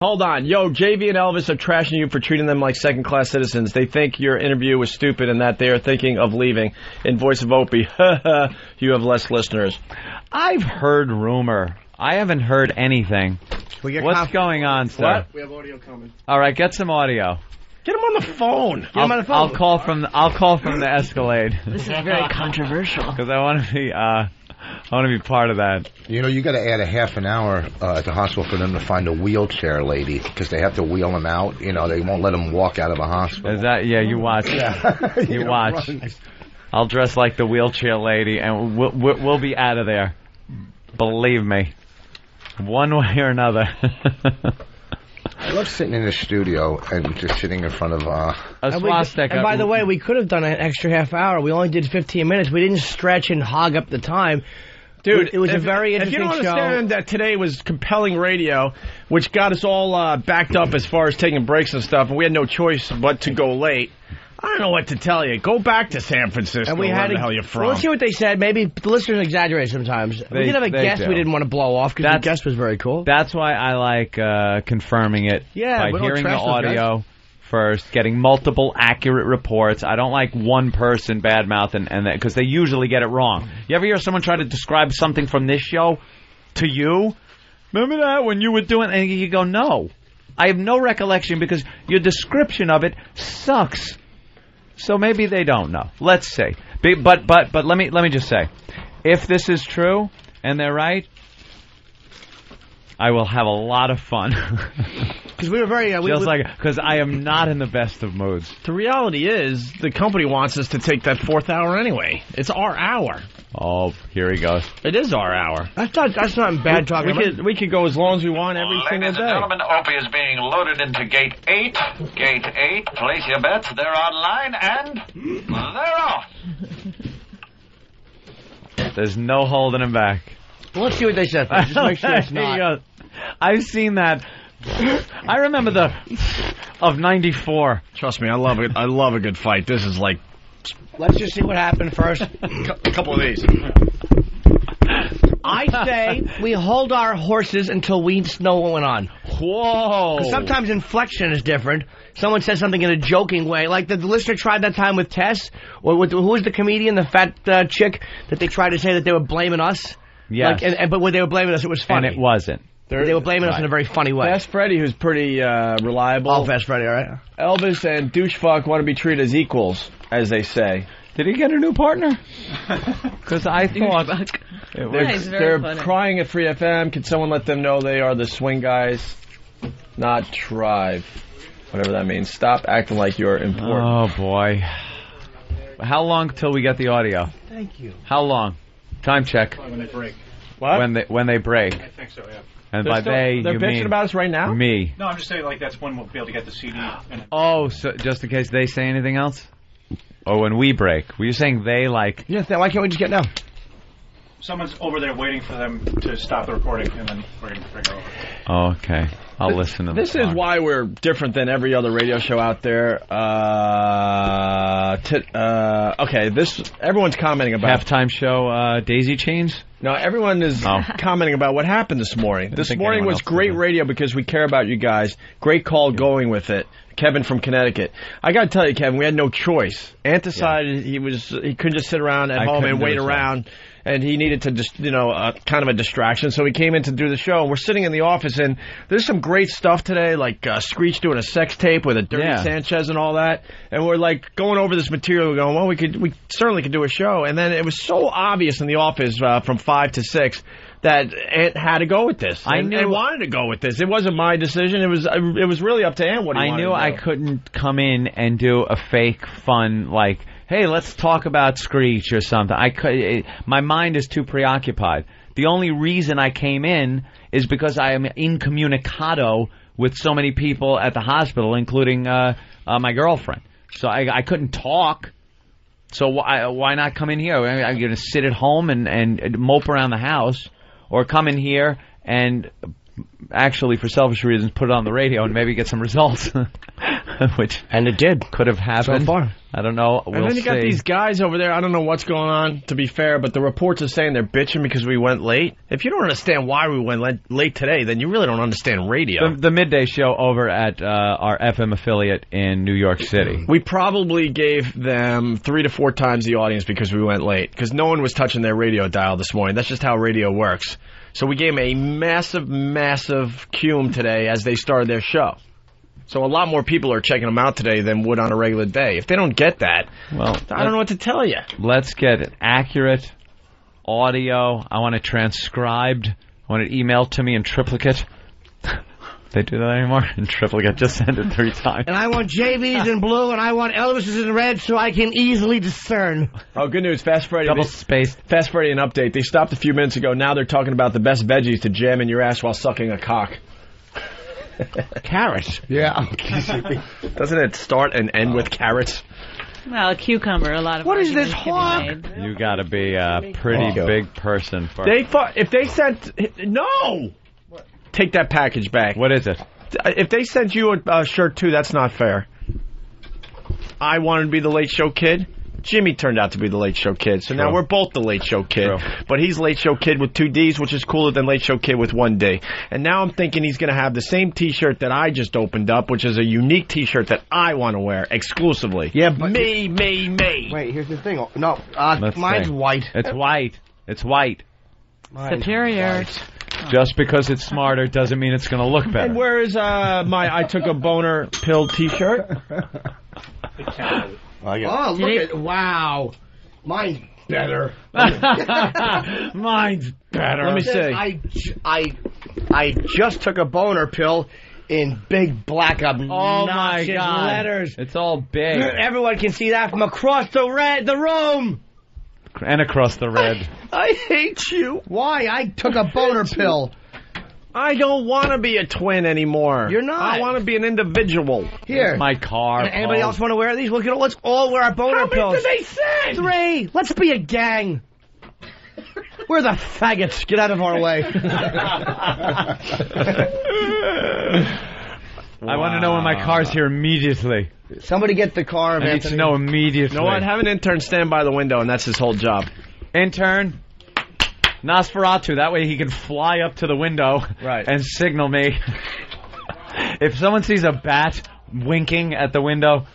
Hold on. Yo, JV and Elvis are trashing you for treating them like second-class citizens. They think your interview was stupid and that they are thinking of leaving. In voice of Opie, you have less listeners. I've heard rumor. I haven't heard anything. What's going on, sir? What? We have audio coming. All right, get some audio. Get him on the phone. Get him on the phone. I'll call from the Escalade. This is very controversial. Because I want to be part of that. You know, you got to add a half an hour at the hospital for them to find a wheelchair lady because they have to wheel them out. You know, they won't let them walk out of a hospital. Is that? Yeah, you watch. Yeah. You watch. I'll dress like the wheelchair lady, and we'll be out of there. Believe me, one way or another. I love sitting in the studio and just sitting in front of a swastika. And by the way, we could have done an extra half hour. We only did 15 minutes. We didn't stretch and hog up the time. Dude, it was a very interesting show. If you don't understand that today was compelling radio, which got us all backed up as far as taking breaks and stuff, and we had no choice but to go late, I don't know what to tell you. Go back to San Francisco, and we where the hell you're from. Well, let's see what they said. Maybe the listeners exaggerate sometimes. We did have a guest we didn't want to blow off because the guest was very cool. That's why I like confirming it by hearing the audio first, getting multiple accurate reports. I don't like one person badmouth and because they usually get it wrong. You ever hear someone try to describe something from this show to you? Remember that when you were doing, and you go, no, I have no recollection because your description of it sucks. So maybe they don't know. Let's see. But let me just say, if this is true and they're right, I will have a lot of fun. Because we were very... because I am not in the best of moods. The reality is, the company wants us to take that fourth hour anyway. It's our hour. Oh, here he goes. It is our hour. That's not bad talking. We could go as long as we want every single day. Ladies and gentlemen, Opie is being loaded into Gate 8. Gate 8, place your bets. They're online, and they're off. There's no holding him back. Well, let's see what they said first. Just make sure it's not. I've seen that. I remember of 94. Trust me, I love it. I love a good fight. This is like... Let's just see what happened first. A couple of these. I say we hold our horses until we know what went on. Whoa. Sometimes inflection is different. Someone says something in a joking way. Like the listener tried that time with Tess. Or with, who was the comedian, the fat chick, that they tried to say that they were blaming us? Yes. But when they were blaming us, it was funny. And it wasn't. They were blaming us in a very funny way. Fast Freddy, who's pretty reliable. Oh, Fast Freddy, all right. Elvis and Douchefuck want to be treated as equals, as they say. Did he get a new partner? Because I thought... They're crying at Free FM. Can someone let them know they are the swing guys, not Tribe? Whatever that means. Stop acting like you're important. Oh, boy. How long till we get the audio? Thank you. How long? Time check. When they break. What? When they break. I think so, yeah. And by they, they're you bitching mean about us right now? Me. No, I'm just saying, like, that's when we'll be able to get the CD. Oh, so just in case they say anything else? Or when we break? Were you saying they, like... Yeah, why can't we just get now? Someone's over there waiting for them to stop the recording, and then we're going to bring it over. Oh, okay. I'll listen to this. This is why we're different than every other radio show out there. Everyone's commenting about... Halftime show daisy chains? No, everyone is commenting about what happened this morning. This morning was great radio because we care about you guys. Great call going with it. Kevin from Connecticut. I got to tell you, Kevin, we had no choice. Ant decided he couldn't just sit around at home and wait around, and he needed to just, kind of a distraction. So he came in to do the show, and we're sitting in the office, and there's some great stuff today, like Screech doing a sex tape with a Dirty Sanchez and all that. And we're like going over this material. We're going, well, we certainly could do a show. And then it was so obvious in the office from 5 to 6. That Ant had to go with this. I knew and wanted to go with this. It wasn't my decision. It was really up to Ant what he wanted to do. I couldn't come in and do a fake fun like, hey, let's talk about Screech or something. My mind is too preoccupied. The only reason I came in is because I am incommunicado with so many people at the hospital, including my girlfriend. So I couldn't talk. So why not come in here? I'm going to sit at home and mope around the house. Or come in here and actually, for selfish reasons, put it on the radio and maybe get some results. And it did. Could have happened. So far. I don't know. We'll and then you got see. these guys over there. I don't know what's going on, to be fair, but the reports are saying they're bitching because we went late. If you don't understand why we went late today, then you really don't understand radio. The midday show over at our FM affiliate in New York City. We probably gave them 3 to 4 times the audience because we went late, because no one was touching their radio dial this morning. That's just how radio works. So we gave them a massive, massive cume today as they started their show. So a lot more people are checking them out today than would on a regular day. If they don't get that, well, I don't know what to tell you. Let's get accurate audio. I want it transcribed. I want it emailed to me in triplicate. They do that anymore? In triplicate. Just send it 3 times. And I want JV's in blue, and I want Elvis's in red so I can easily discern. Oh, good news. Fast Freddy. Double spaced. Fast Freddy, an update. They stopped a few minutes ago. Now they're talking about the best veggies to jam in your ass while sucking a cock. Carrots. Yeah. Doesn't it start and end with carrots? Well, a cucumber, a lot of What is this hawk? You got to be a pretty big person for. If they sent no, take that package back. What is it? If they sent you a shirt too, that's not fair. I wanted to be the Late Show Kid. Jimmy turned out to be the Late Show Kid, so now we're both the Late Show Kid. True. But he's Late Show Kid with 2 Ds, which is cooler than Late Show Kid with 1 D. And now I'm thinking he's going to have the same T-shirt that I just opened up, which is a unique T-shirt that I want to wear exclusively. Yeah, but me. Wait, here's the thing. No, mine's white. It's white. It's white. Mine's Superior. white. Just because it's smarter doesn't mean it's going to look better. And where is my I Took a Boner Pill T-shirt? Oh, look at wow. Mine's better. Mine's better. Let me see. I just took a boner pill in big black obnoxious letters. It's all big. Everyone can see that from across the room. And across the red. I hate you. Why? I took a boner pill. I don't want to be a twin anymore. You're not. I want to be an individual. Here. My car. Anybody else want to wear these? Let's all wear our boner pills. How many did they send? 3. Let's be a gang. We're the faggots. Get out of our way. I want to know when my car's here immediately. Somebody get the car of I need Anthony. to know immediately. You know what? Have an intern stand by the window, and that's his whole job. Intern. Nosferatu. That way he can fly up to the window and signal me. If someone sees a bat winking at the window,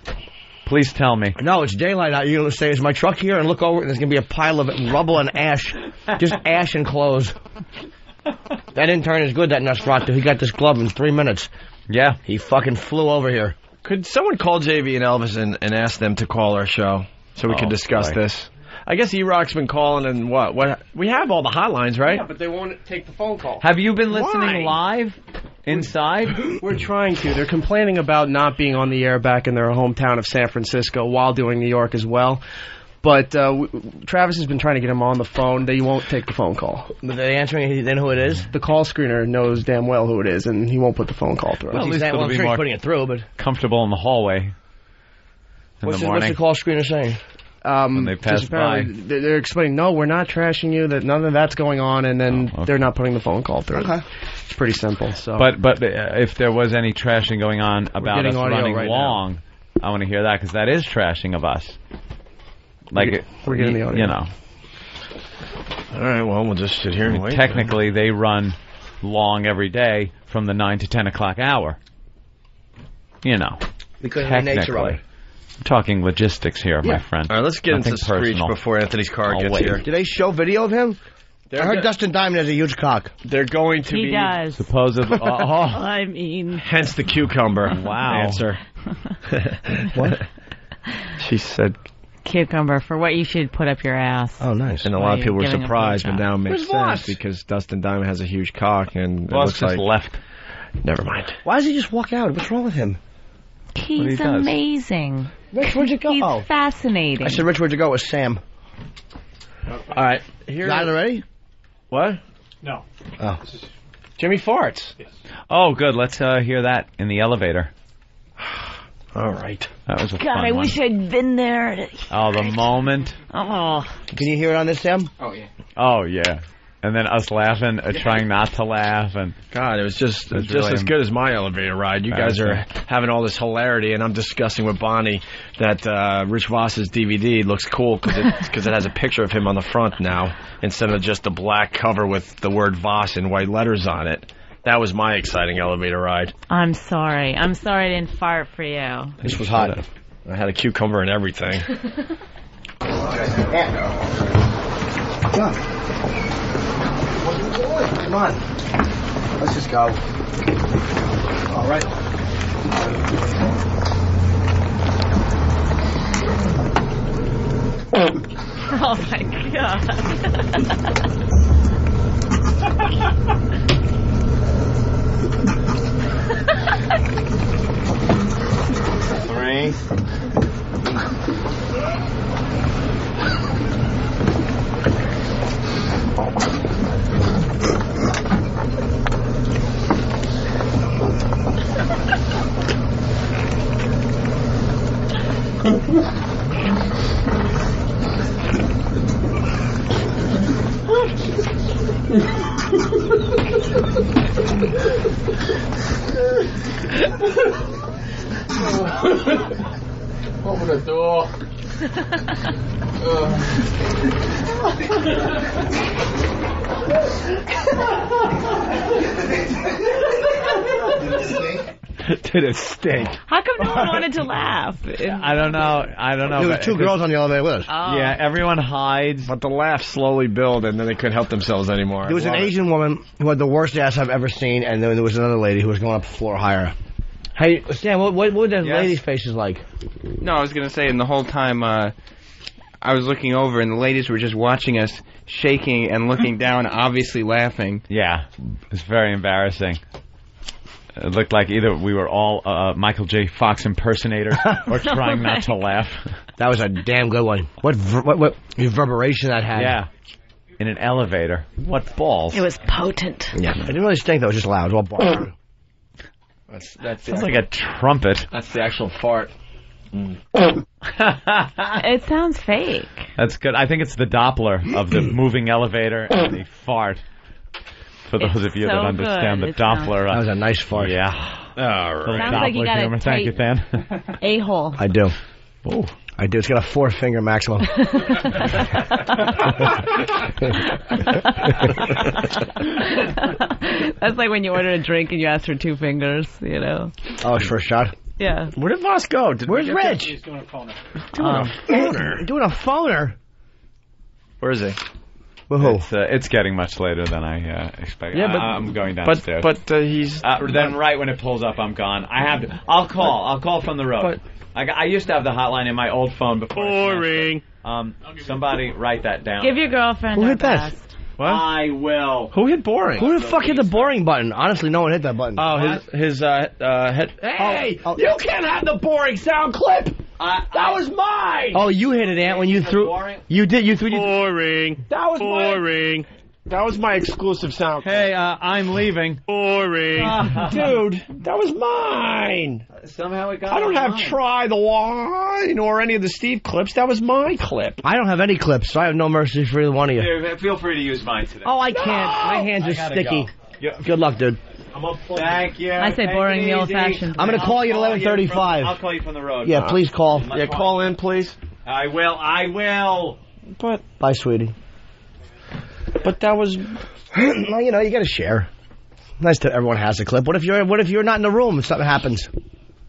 please tell me. No, it's daylight out. You're going to say, is my truck here? And look over, and there's going to be a pile of rubble and ash. Just ash and clothes. That intern is good, that Nosferatu. He got this glove in 3 minutes. Yeah. He fucking flew over here. Could someone call JV and Elvis and ask them to call our show so we could discuss this? I guess E-Rock's been calling and what? We have all the hotlines, right? Yeah, but they won't take the phone call. Have you been listening live inside? We're trying to. They're complaining about not being on the air back in their hometown of San Francisco while doing New York as well. But Travis has been trying to get him on the phone. They won't take the phone call. But they answering then who it is? The call screener knows damn well who it is, and he won't put the phone call through. Well, at least I'm it'll be sure more he's putting it through, but comfortable in the hallway in the morning. What's the call screener saying? When they pass by. They're explaining, no, we're not trashing you, that none of that's going on, and then they're not putting the phone call through. Okay. It's pretty simple. So. But if there was any trashing going on about us running right long, I want to hear that, because that is trashing of us. Like we're getting the audio. You know. All right, well, we'll just sit here and wait. Technically, they run long every day from the 9 to 10 o'clock hour. You know. Because of the nature of it. I'm talking logistics here, my friend. All right, let's get Nothing into Screech personal. before Anthony's car gets wait. here. Do they show video of him? I heard Dustin Diamond has a huge cock. They're going to He be... does. Supposedly. I mean... Hence the cucumber. Wow. Answer. What? She said... Cucumber for what you should put up your ass. Oh, nice. And a lot of people were Giving him a surprised, but blowjob. now it makes Where's sense Voss? because Dustin Diamond has a huge cock, and it Boss looks just like... left. Never mind. Why does he just walk out? What's wrong with him? He's he does. amazing. Rich, where'd you go? He's fascinating. I said, Rich, where'd you go? It was Sam. All right. Here. Got it already? What? No. Oh. Jimmy farts. Oh, good. Let's hear that in the elevator. All right. That was a God, fun I one. wish I'd been there. Oh, the moment. Oh. Can you hear it on this, Sam? Oh, yeah. And then us laughing, trying not to laugh, and God, it was just really as good as my elevator ride. You guys are having all this hilarity, and I'm discussing with Bonnie that Rich Voss's DVD looks cool because it has a picture of him on the front now instead of just a black cover with the word Voss in white letters on it. That was my exciting elevator ride. I'm sorry. I didn't fart for you. This was hot. I had a cucumber and everything. Come on. Let's just go. All right. Oh my God. 3. Open the door. Did it stink? How come no one wanted to laugh? I don't know. There were 2 girls on the elevator with us. Oh. Yeah, everyone hides. But the laughs slowly build, and then they couldn't help themselves anymore. There was an Asian woman who had the worst ass I've ever seen, and then there was another lady who was going up a floor higher. Hey, Stan, what were the ladies' faces like? No, I was going to say, and the whole time I was looking over, and the ladies were just watching us, shaking and looking down, obviously laughing. Yeah, it's very embarrassing. It looked like either we were all Michael J. Fox impersonators or trying not to laugh. That was a damn good one. What reverberation that had. Yeah. In an elevator. What balls. It was potent. Yeah. It didn't really stink, though. It was just loud. It was all bar. That's Sounds like a trumpet. That's the actual fart. It sounds fake. That's good. I think it's the Doppler of the moving elevator and the fart. For those of you that understand the Doppler. That was a nice fart. Yeah. All right. Sounds like you got a Thank you, Dan. a-hole. I do. Oh. I do. It's got a 4-finger maximum. That's like when you order a drink and you ask for 2 fingers, you know. Oh, it's for a shot? Yeah. Where did Voss go? Where's Rich? He's doing a phoner. Doing a phoner? Where is he? With who? It's getting much later than I expected. Yeah, but I'm going downstairs. But he's then right when it pulls up, I'm gone. I'll call from the road. I used to have the hotline in my old phone before. Boring. Somebody write that down. Give your girlfriend Who her hit that? best. What? I will. Who hit boring? Who the fuck hit the boring button? Honestly, no one hit that button. Oh, his head. Hey, you can't have the boring sound clip. That was mine. Oh, you hit it, Ant, when you threw. Boring? You did. You threw. Boring. That was boring. That was my exclusive sound clip. Hey, I'm leaving. Boring. Dude, that was mine. Somehow it got. I don't have Try the Wine or any of the Steve clips. That was my clip. I don't have any clips, so I have no mercy for either one of you. Here, feel free to use mine today. Oh, I can't. My hands are sticky. Good luck, dude. Thank you. I say boring the old-fashioned. I'm going to call you at 11:35. I'll call you from the road. Yeah, please call. Yeah, call in, please. I will. But Bye, sweetie. But that was. Well, you know, you got to share. Nice that everyone has a clip. What if you're not in the room and something happens?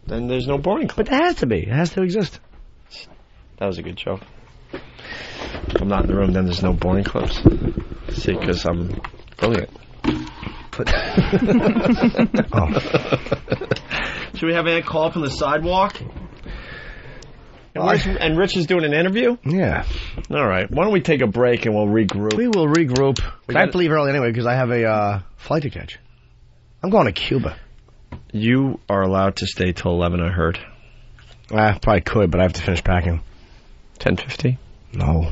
Then there's no boring clip. But there has to be. It has to exist. That was a good joke. If I'm not in the room, then there's no boring clips. See, because I'm brilliant. Should we have a call from the sidewalk? And Rich is doing an interview? Yeah. All right. Why don't we take a break and we'll regroup? We will regroup. I have to leave early anyway because I have a flight to catch. I'm going to Cuba. You are allowed to stay till 11, I heard. I probably could, but I have to finish packing. 10:50? No.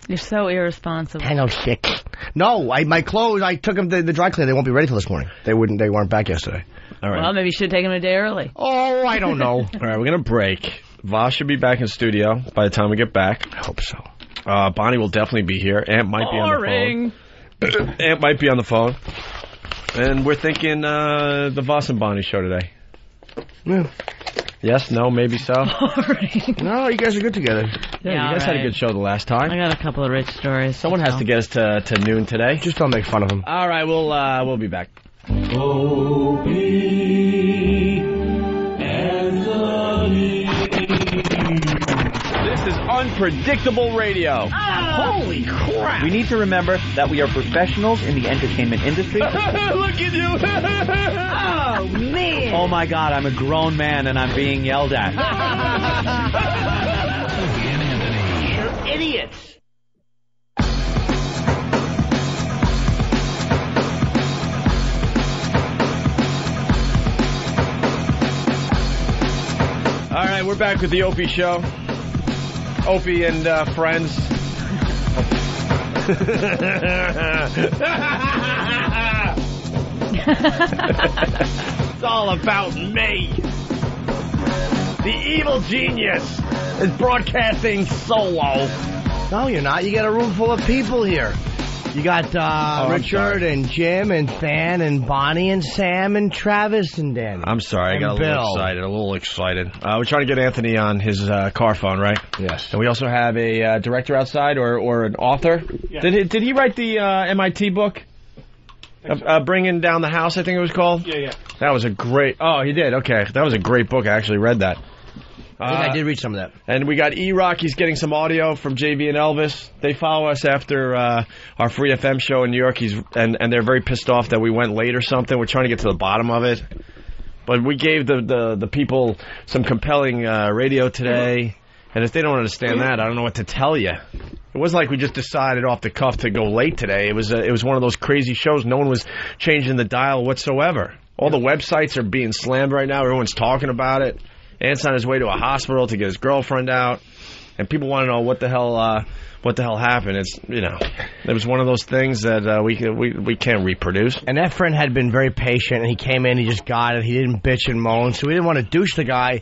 You're so irresponsible. 10:06. No, my clothes, I took them to the dry cleaner. They won't be ready till this morning. They weren't back yesterday. All right. Well, maybe you should take him a day early. Oh, I don't know. All right, we're going to break. Voss should be back in studio by the time we get back. I hope so. Bonnie will definitely be here. Ant might be on the phone. Ant might be on the phone. And we're thinking the Voss and Bonnie show today. Yeah. Yes, no, maybe so. No, you guys are good together. Yeah, you guys had a good show the last time. I got a couple of rich stories. Someone has to get us to noon today. Just don't make fun of him. All right, we'll be back. Opie and Honey. This is unpredictable radio. Holy crap! We need to remember that we are professionals in the entertainment industry. Look at you! Oh, man! Oh, my God, I'm a grown man and I'm being yelled at. You're idiots! All right, we're back with the Opie Show. Opie and friends. It's all about me. The evil genius is broadcasting solo. No, you're not. You got a room full of people here. You got Richard and Jim and Fan and Bonnie and Sam and Travis and Danny. I'm sorry, I got Bill. a little excited. We're trying to get Anthony on his car phone, right? Yes. And we also have a director outside or an author. Yeah. Did he write the MIT book? Bringing Down the House, I think it was called? Yeah. That was a great... Oh, he did? Okay. That was a great book. I actually read that. I think I did read some of that. And we got E-Rock. He's getting some audio from JV and Elvis. They follow us after our Free FM show in New York. And they're very pissed off that we went late or something. We're trying to get to the bottom of it. But we gave the people some compelling radio today. And if they don't understand that, I don't know what to tell you. It wasn't like we just decided off the cuff to go late today. It was one of those crazy shows. No one was changing the dial whatsoever. All the websites are being slammed right now. Everyone's talking about it. Ant's on his way to a hospital to get his girlfriend out, and people want to know what the hell happened. It's it was one of those things that we can't reproduce. And that friend had been very patient, and he came in, he just got it. He didn't bitch and moan, so we didn't want to douche the guy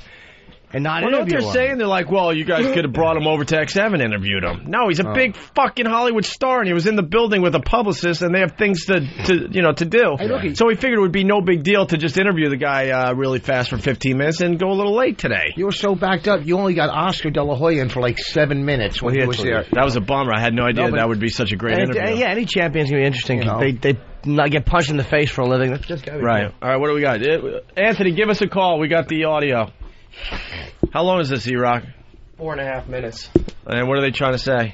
and not Well, know what interview they're him. saying? They're like, well, you guys could have brought him over to X7 and interviewed him. No, he's a big fucking Hollywood star, and he was in the building with a publicist, and they have things to do. So we figured it would be no big deal to just interview the guy really fast for 15 minutes and go a little late today. You were so backed up, you only got Oscar De La Hoya in for like 7 minutes when he was there. That was a bummer. I had no idea that would be such a great interview. Yeah, any champion's going to be interesting. They not get punched in the face for a living. That's just right. All right, what do we got? Anthony, give us a call. We got the audio. How long is this, E-Rock? 4.5 minutes. And what are they trying to say?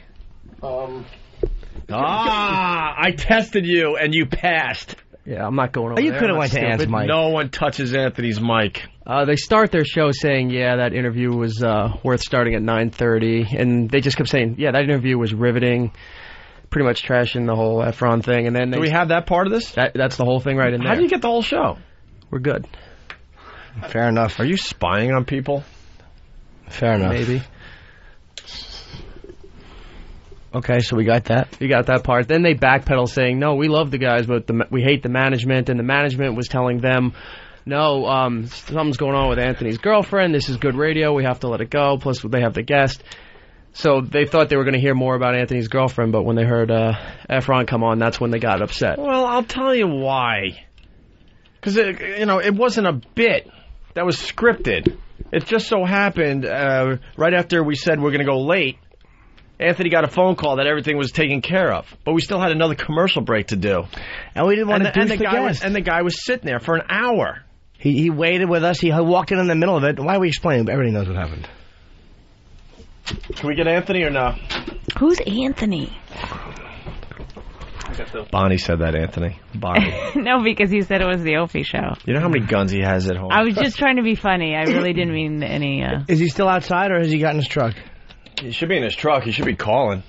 I tested you and you passed. Yeah, I'm not going over You there. could have went to Ant's mic. No one touches Anthony's mic. They start their show saying, yeah, that interview was worth starting at 9:30, and they just kept saying, yeah, that interview was riveting, pretty much trashing the whole Efron thing. And then do we have that part of this? That's the whole thing right in there. How do you get the whole show? We're good. Fair enough. Are you spying on people? Fair enough. Maybe. Okay, so we got that. You got that part. Then they backpedal saying, no, we love the guys, but we hate the management. And the management was telling them, no, something's going on with Anthony's girlfriend. This is good radio. We have to let it go. Plus, they have the guest. So they thought they were going to hear more about Anthony's girlfriend, but when they heard Efron come on, that's when they got upset. Well, I'll tell you why. Because, it wasn't a bit that was scripted. It just so happened, right after we said we're going to go late, Anthony got a phone call that everything was taken care of. But we still had another commercial break to do. And we didn't want to do the guest. And the guy was sitting there for an hour. He waited with us. He walked in the middle of it. Why are we explaining? Everybody knows what happened. Can we get Anthony or no? Who's Anthony? Bonnie said that, Anthony. Bonnie. No, because he said it was the Opie show. You know how many guns he has at home? I was just trying to be funny. I really didn't mean any... Is he still outside, or has he got in his truck? He should be in his truck. He should be calling.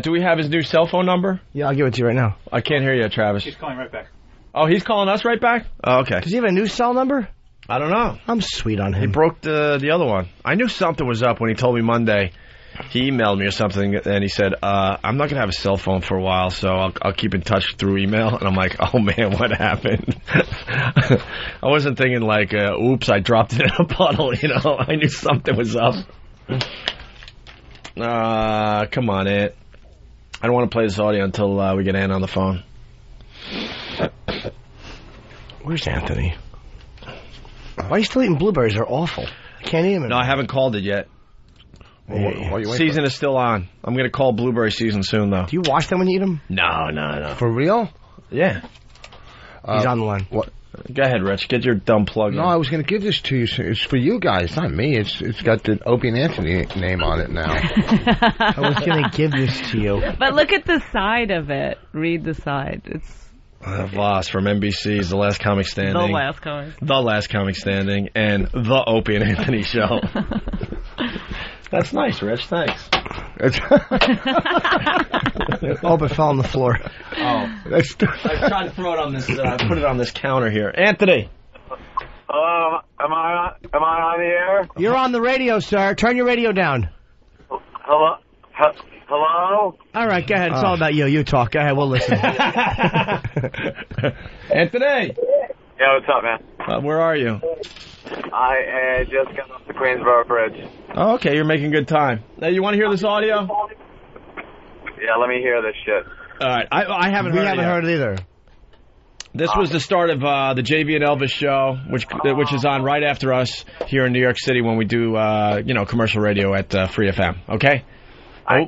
Do we have his new cell phone number? Yeah, I'll give it to you right now. I can't hear you, Travis. He's calling right back. Oh, he's calling us right back? Oh, okay. Does he have a new cell number? I don't know. I'm sweet on him. He broke the other one. I knew something was up when he told me Monday. He emailed me or something, and he said, I'm not going to have a cell phone for a while, so I'll keep in touch through email. And I'm like, oh, man, what happened? I wasn't thinking like, oops, I dropped it in a puddle, I knew something was up. Come on, Ant. I don't want to play this audio until we get Ann on the phone. Where's Anthony? Why are you still eating blueberries? They're awful. I can't eat them. No, I haven't called it yet. Season is still on. I'm going to call blueberry season soon, though. Do you wash them when you eat them? No. For real? Yeah. He's on the line. What? Go ahead, Rich. Get your dumb plug in. No, I was going to give this to you. It's for you guys, not me. It's got the Opie and Anthony name on it now. I was going to give this to you. But look at the side of it. Read the side. It's Voss from NBC's The Last Comic Standing. The Last Comic. The Last Comic Standing and The Opie and Anthony Show. That's nice, Rich. Thanks. Oh, but fell on the floor. Oh. I was trying to throw it on this, put it on this counter here. Anthony. Hello, am I on the air? You're on the radio, sir. Turn your radio down. Hello? Hello? All right, go ahead. It's all about you. You talk. Go ahead. We'll listen. Anthony. Yeah, what's up, man? Where are you? I just got off the Queensboro Bridge. Oh, okay. You're making good time. Now, you want to hear this audio? Yeah, let me hear this shit. All right. I haven't heard it. We haven't heard it either. This was the start of the JV and Elvis show, which is on right after us here in New York City when we do commercial radio at Free FM. Okay.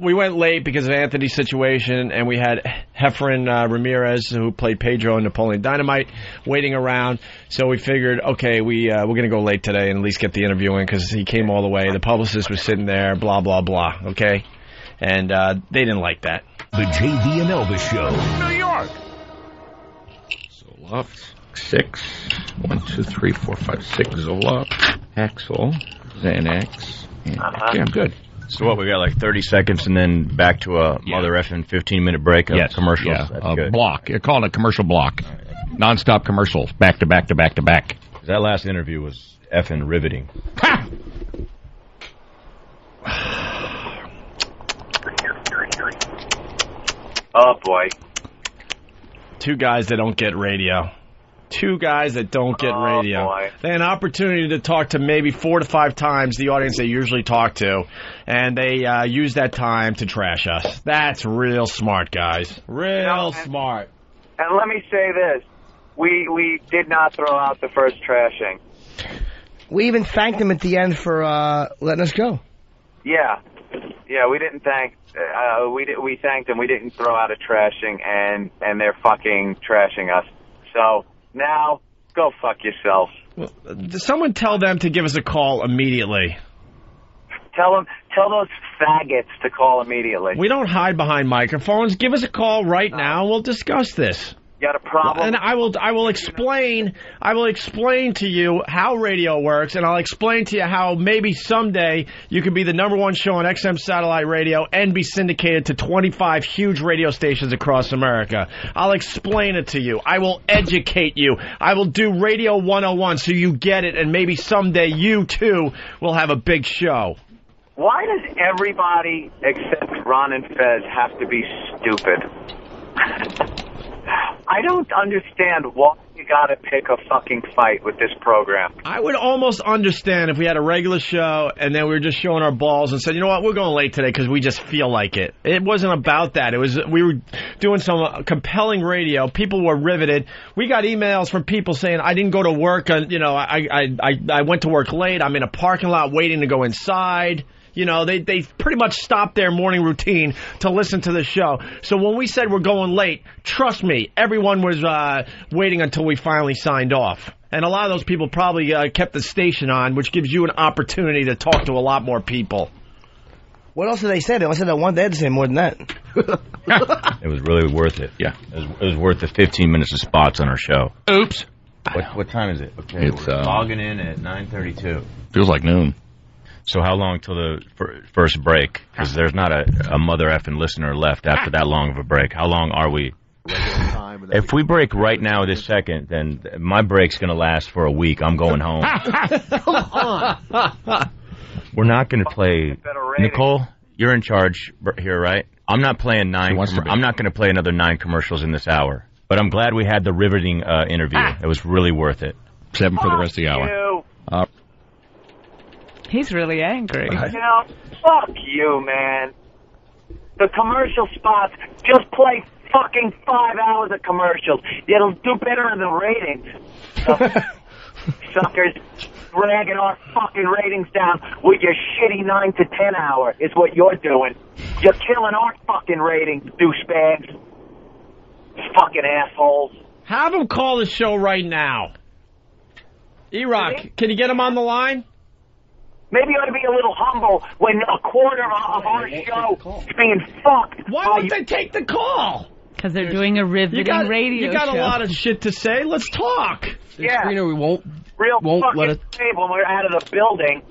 We went late because of Anthony's situation, and we had Heffron Ramirez, who played Pedro in Napoleon Dynamite, waiting around. So we figured, okay, we're going to go late today and at least get the interview in because he came all the way. The publicist was sitting there, blah, blah, blah, okay? And they didn't like that. The JV and Elvis Show. New York. Zoloft, 6. 1, 2, 3, 4, 5, 6. Zoloft, Axel, Xanax. Okay, I'm good. So what, we got like 30 seconds and then back to a mother effing 15-minute break of commercials? Yeah, That's good. Block. You're calling it a commercial block. Non-stop commercials, back to back to back to back. That last interview was effing riveting. Ha! Oh, boy. Two guys that don't get radio. Two guys that don't get radio. Boy. They had an opportunity to talk to maybe 4 to 5 times the audience they usually talk to, and they use that time to trash us. That's real smart, guys. Real smart. And let me say this. We did not throw out the first trashing. We even thanked them at the end for letting us go. Yeah, we didn't thank. We thanked them. We didn't throw out a trashing, and they're fucking trashing us. So now go fuck yourself. Well, someone tell them to give us a call immediately. Tell those faggots to call immediately. We don't hide behind microphones. Give us a call right now. We'll discuss this. You got a problem? And I will explain to you how radio works, and I'll explain to you how maybe someday you can be the #1 show on XM satellite radio and be syndicated to 25 huge radio stations across America. I'll explain it to you. I will educate you. I will do Radio 101 so you get it, and maybe someday you too will have a big show. Why does everybody except Ron and Fez have to be stupid? I don't understand why you gotta pick a fucking fight with this program. I would almost understand if we had a regular show and then we were just showing our balls and said, you know what, we're going late today because we just feel like it. It wasn't about that. It was we were doing some compelling radio. People were riveted. We got emails from people saying, I didn't go to work. I went to work late. I'm in a parking lot waiting to go inside. You know, they pretty much stopped their morning routine to listen to the show. So when we said we're going late, trust me, everyone was waiting until we finally signed off. And a lot of those people probably kept the station on, which gives you an opportunity to talk to a lot more people. What else did they say? They said that one. They had to say more than that. It was really worth it. Yeah. It was worth the 15 minutes of spots on our show. Oops. What time is it? Okay, we're logging in at 9:32. Feels like noon. So how long till the first break? Because there's not a mother effing listener left after that long of a break. How long are we? If we break right now this second, then my break's going to last for a week. I'm going home. Come on. We're not going to play. Nicole, you're in charge here, right? I'm not playing 9. I'm not going to play another 9 commercials in this hour. But I'm glad we had the riveting interview. It was really worth it. 7 for the rest of the hour. He's really angry. You know, fuck you, man. The commercial spots, just play fucking 5 hours of commercials. It'll do better in the ratings. Suckers dragging our fucking ratings down with your shitty 9 to 10 hour is what you're doing. You're killing our fucking ratings, douchebags. Fucking assholes. Have him call the show right now. E-Rock, can you get him on the line? Maybe you ought to be a little humble when a quarter of our show is being fucked. Why won't they take the call? Because they're doing a riveting radio You got show. a lot of shit to say. Let's talk. Yeah. Screener, we won't fucking let it. when we're out of the building,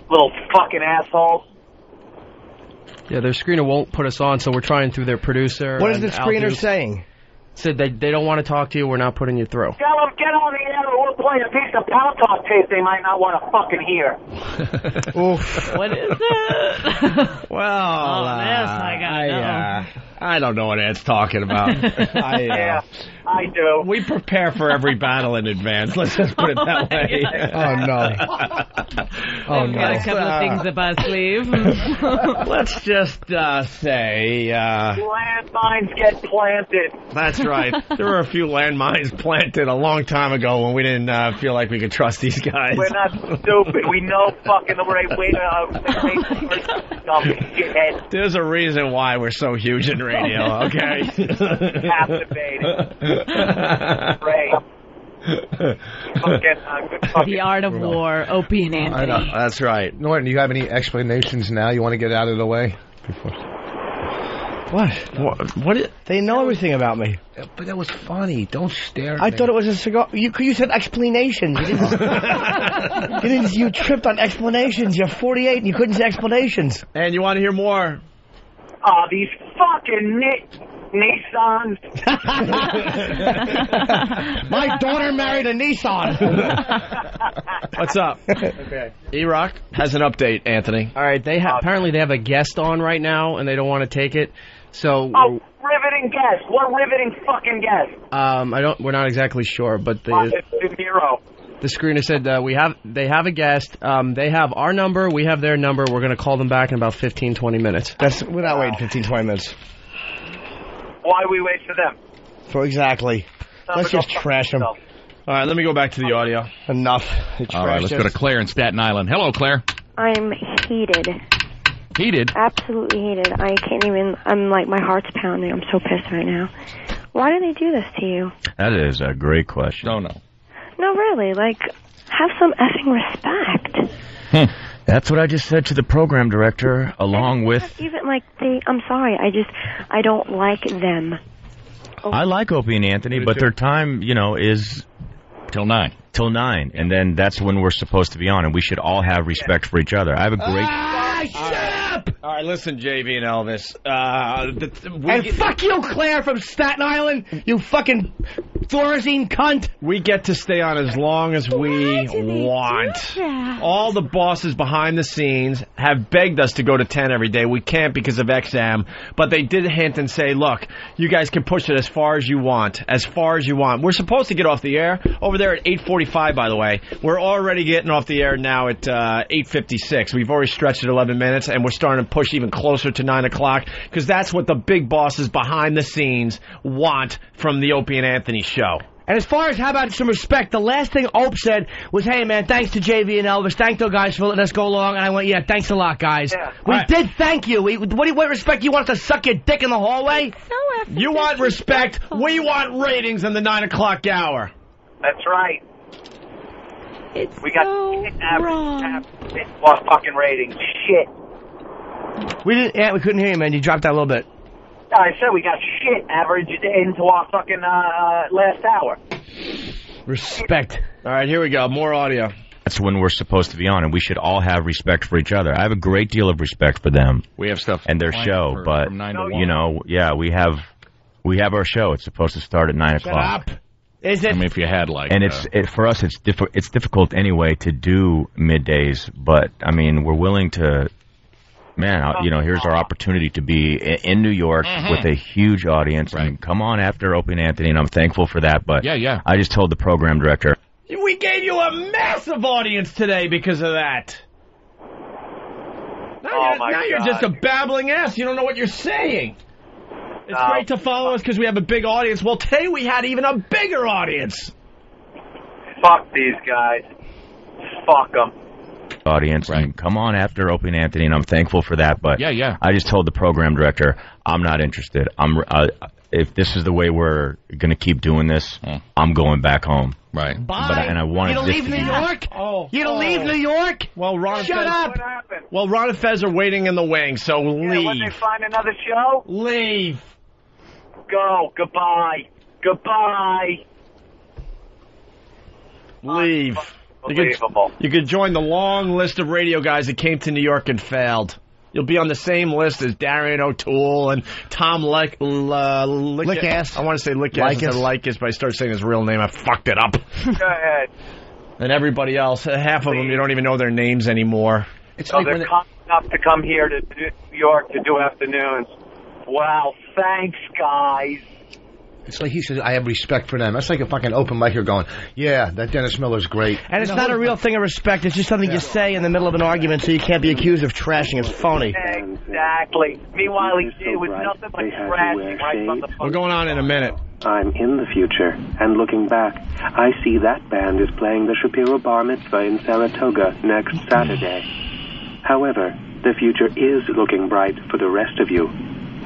little fucking assholes. Yeah, their screener won't put us on, so we're trying through their producer. What is the screener saying? Said they don't want to talk to you. We're not putting you through. Tell them, get on the air or we'll play a piece of Power Talk tape they might not want to fucking hear. Oof. What is it? Well, I don't know what Ed's talking about. Yeah, I do. We prepare for every battle in advance. Let's just put it that way. Oh, no. Oh, We've no. got a couple of things up our sleeve. Let's just say... landmines get planted. That's right. There were a few landmines planted a long time ago when we didn't feel like we could trust these guys. We're not stupid. We know fucking the right way to dumb shithead. There's a reason why we're so huge in radio, okay? Captivating. Great. The Art of War, Opie and Anthony. I know. That's right. Norton, do you have any explanations now you want to get out of the way? Before? What? They know everything about me. But that was funny. Don't stare at I me. thought it was a cigar. You said explanations. You tripped on explanations. You're 48 and you couldn't say explanations. And you want to hear more? Oh, these fucking Nissans. My daughter married a Nissan. What's up? Okay. E-Rock has an update, Anthony. All right. Apparently they have a guest on right now, and they don't want to take it. So. Riveting guest. What riveting fucking guest? We're not exactly sure, but the screener said they have a guest. They have our number. We have their number. We're going to call them back in about 15, 20 minutes. We're not waiting 15, 20 minutes. Why we wait for them? Exactly. Let's just trash them. All right, let me go back to the audio. Enough. All right, let's go to Claire in Staten Island. Hello, Claire. I'm heated. Heated? Absolutely heated. I can't even, my heart's pounding. I'm so pissed right now. Why do they do this to you? That is a great question. Oh, no. No, really, have some effing respect. That's what I just said to the program director, along with... Even, I'm sorry, I don't like them. I like Opie and Anthony, but their time, is... Till 9. Till 9, and then that's when we're supposed to be on, and we should all have respect for each other. I have a great... Shut up! All right, listen, JV and Elvis. Fuck you, Claire from Staten Island, you fucking Thorazine cunt. We get to stay on as long as we want. All the bosses behind the scenes have begged us to go to 10 every day. We can't because of XM, but they did hint and say, look, you guys can push it as far as you want. As far as you want. We're supposed to get off the air over there at 8:45, by the way. We're already getting off the air now at 8:56. We've already stretched it 11 minutes, and we're starting to push even closer to 9 o'clock, because that's what the big bosses behind the scenes want from the Opie and Anthony show. And as far as how about some respect, the last thing Ope said was, hey, man, thanks to JV and Elvis. Thank those guys for letting us go along. And I went, yeah, thanks a lot, guys. Yeah. We did thank you. What respect? You want us to suck your dick in the hallway? You want respect. We want ratings in the 9 o'clock hour. That's right. We got wrong. Lost fucking ratings. Shit. We couldn't hear you, man. You dropped that a little bit. I said we got shit average into our fucking last hour. Respect. All right, here we go. More audio. That's when we're supposed to be on, and we should all have respect for each other. I have a great deal of respect for them. We have stuff and their show, but from 9 to 1. we have our show. It's supposed to start at 9 o'clock. Shut up. Is it? I mean, if you had and for us, it's difficult anyway to do middays, but I mean, we're willing to. Man, here's our opportunity to be in New York with a huge audience. Right. And come on after Opie and Anthony, and I'm thankful for that. But I just told the program director. We gave you a massive audience today because of that. Now you're just a babbling ass. You don't know what you're saying. It's great to follow us because we have a big audience. Well, today we had even a bigger audience. Fuck these guys. Fuck them. Audience, right. Come on after Opie and Anthony, and I'm thankful for that. But I just told the program director I'm not interested. If this is the way we're going to keep doing this, I'm going back home. Right. Bye. And I wanted you don't leave New York? You don't leave New York? Well, Ron Shut up. Well, Ron and Fez are waiting in the wing, so leave. When they find another show? Leave. Go. Goodbye. Goodbye. Leave. You could join the long list of radio guys that came to New York and failed. You'll be on the same list as Darian O'Toole and Tom Lickas. I want to say Lickas instead of Lickas, but I started saying his real name. I fucked it up. Go ahead. And everybody else, half of them, you don't even know their names anymore. They're coming up to come here to New York to do afternoons. Wow, thanks, guys. It's like he says, I have respect for them. That's like a fucking open mic here going, yeah, that Dennis Miller's great. And it's not a real thing of respect. It's just something you say in the middle of an argument so you can't be accused of trashing. It's phony. Exactly. Meanwhile, it was nothing but trashing right from the phone. We're going on in a minute. I'm in the future, and looking back, I see that band is playing the Shapiro Bar Mitzvah in Saratoga next Saturday. However, the future is looking bright for the rest of you.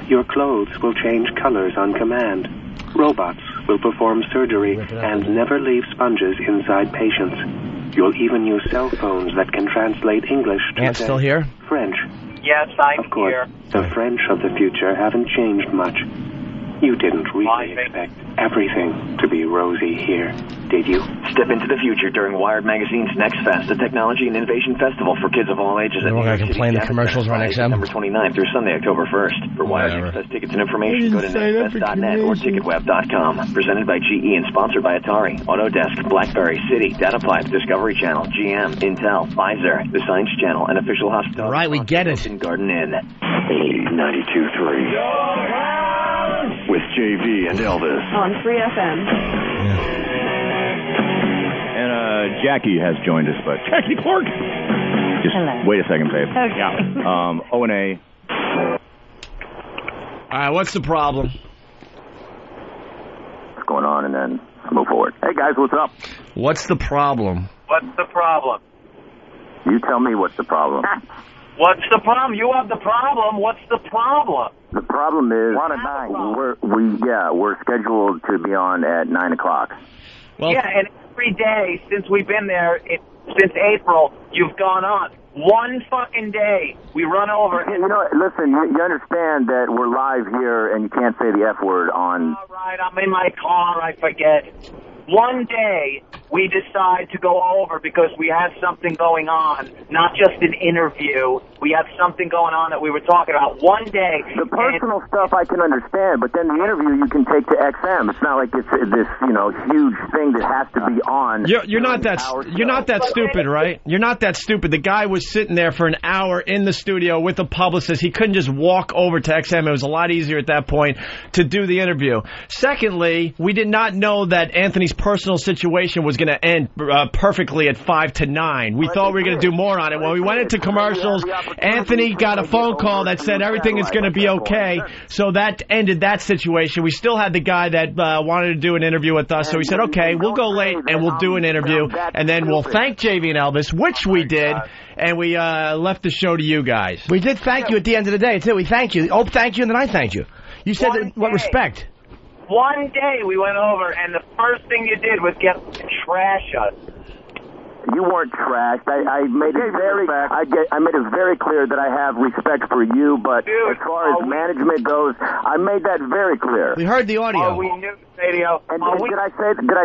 Your clothes will change colors on command. Robots will perform surgery and never leave sponges inside patients. You'll even use cell phones that can translate English to still here? French. Yes, I'm of course, here. The French of the future haven't changed much. You didn't really expect everything to be rosy here, did you? Step into the future during Wired Magazine's Next Fest, the Technology and Innovation Festival for kids of all ages. We're going to complain the commercials on XM. December 29th through Sunday, October 1st. For Wired Next Fest tickets and information, go to nextfest.net or ticketweb.com. Presented by GE and sponsored by Atari, Autodesk, BlackBerry, Citi, DataPipe, Discovery Channel, GM, Intel, Pfizer, the Science Channel, and official hospital. All right, we get it. Garden Inn. 92.3. With JV and Elvis. On 3 FM. And Jackie has joined us, but... Jackie Clark! Just hello. Wait a second, babe. Okay. Yeah. O&A. All right, what's the problem? What's going on, and then move forward. Hey, guys, what's up? What's the problem? What's the problem? You tell me what's the problem. What's the problem? You have the problem. What's the problem? The problem is we're scheduled to be on at 9 o'clock. Well, yeah, and every day since we've been there, since April, you've gone on. One fucking day, we run over. You know, listen, you understand that we're live here and you can't say the F word on... All right, I'm in my car, I forget. One day, we decide to go over because we have something going on, not just an interview. We have something going on that we were talking about. One day... The personal stuff I can understand, but then the interview you can take to XM. It's not like it's this, huge thing that has to be on. You're not that stupid, right? You're not that stupid. The guy was sitting there for an hour in the studio with a publicist. He couldn't just walk over to XM. It was a lot easier at that point to do the interview. Secondly, we did not know that Anthony's personal situation was going to end perfectly at 5 to 9. We thought we were going to do more on it. When we went into commercials, Anthony got a phone call that said everything is going to be okay. So that ended that situation. We still had the guy that wanted to do an interview with us. So we said, okay, we'll go late and we'll do an interview. And then we'll thank JV and Elvis, which we did. And we left the show to you guys. We did thank you at the end of the day, too. We thanked you. Oh, thank you, and then I thanked you. You said what respect. One day we went over, and the first thing you did was trash us. You weren't trashed. I made it very clear that I have respect for you, but as far as management goes, I made that very clear. We heard the audio. Oh, we knew the radio. And did I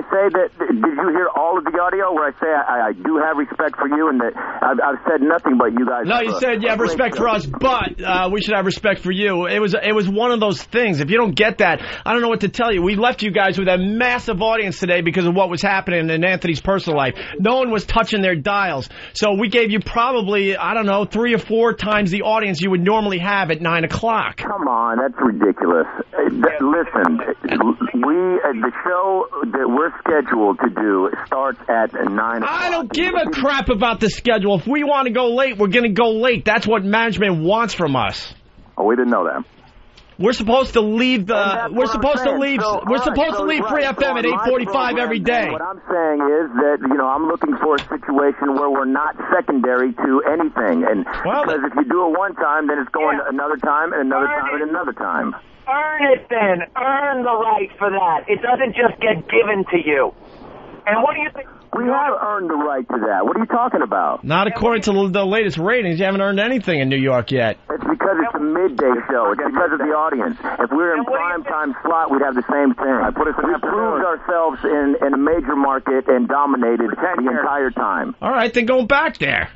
say that? Did you hear all of the audio where I say I do have respect for you and that I've said nothing but you guys? No, you said you have respect for us, but we should have respect for you. It was one of those things. If you don't get that, I don't know what to tell you. We left you guys with a massive audience today because of what was happening in Anthony's personal life. No one was touching their dials. So we gave you probably, I don't know, 3 or 4 times the audience you would normally have at 9 o'clock. Come on, that's ridiculous. Listen, the show that we're scheduled to do starts at 9 o'clock. I don't give a crap about the schedule. If we want to go late, we're going to go late. That's what management wants from us. Oh, we didn't know that. We're supposed to leave We're supposed to leave Free FM at 8:45 every day. What I'm saying is that I'm looking for a situation where we're not secondary to anything, and because if you do it one time, then it's going another time and another time and another time. Earn it then. Earn the right for that. It doesn't just get given to you. And what do you think? We have earned the right to that. What are you talking about? Not according to the latest ratings. You haven't earned anything in New York yet. It's because it's a midday show. It's because of the audience. If we were in prime time slot, we'd have the same thing. We proved ourselves in a major market and dominated the entire time. All right, then go back there.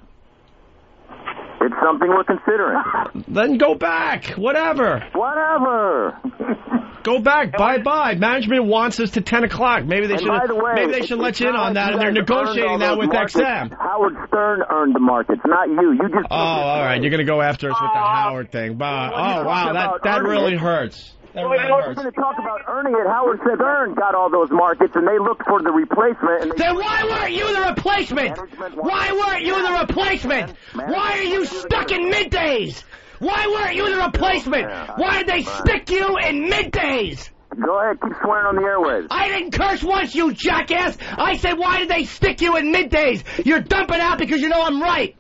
It's something we're considering. Then go back. Whatever. Go back. Bye-bye. Management wants us to 10 o'clock. Maybe they should let you in on that, and they're negotiating that with XM. Howard Stern earned the markets, not you. You just... Oh, all right. You're going to go after us with the Howard thing. Oh, wow. That really hurts. We're going to talk about earning it. Howard Stern got all those markets, and they looked for the replacement. Then why weren't you the replacement? Why weren't you the replacement? Why are you stuck in middays? Why weren't you the replacement? Why did they stick you in middays? Go ahead, keep swearing on the airwaves. I didn't curse once, you jackass. I said, why did they stick you in middays? You're dumping out because you know I'm right.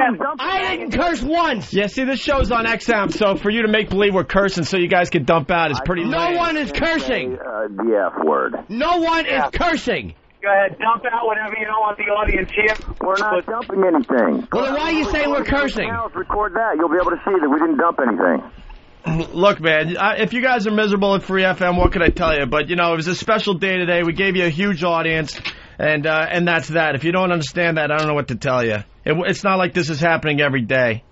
I didn't curse once. Yeah, see, this show's on XM, so for you to make believe we're cursing so you guys can dump out is pretty lame. No one is cursing. The F word. No one is cursing. Go ahead, dump out whatever you don't want the audience here. We're not dumping anything. Well, then why are you saying we're cursing? Record that. You'll be able to see that we didn't dump anything. Look, man, if you guys are miserable at Free FM, what can I tell you? But, it was a special day today. We gave you a huge audience, and that's that. If you don't understand that, I don't know what to tell you. It's not like this is happening every day.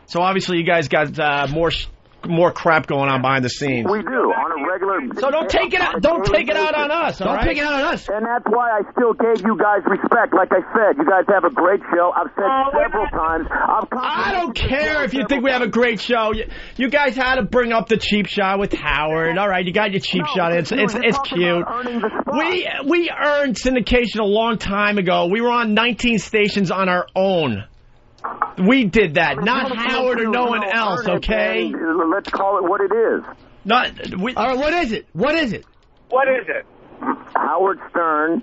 So, obviously, you guys got more crap going on behind the scenes. We do, on a regular... So don't take it out. Don't take it out on us. Don't take it out on us. And that's why I still gave you guys respect. Like I said, you guys have a great show. I've said several times. I don't care if you think we have a great show. You guys had to bring up the cheap shot with Howard. All right, you got your cheap shot. It's cute. We earned syndication a long time ago. We were on 19 stations on our own. We did that, not Howard or no one else, okay? Let's call it what it is. All right, what is it? What is it? What is it? Howard Stern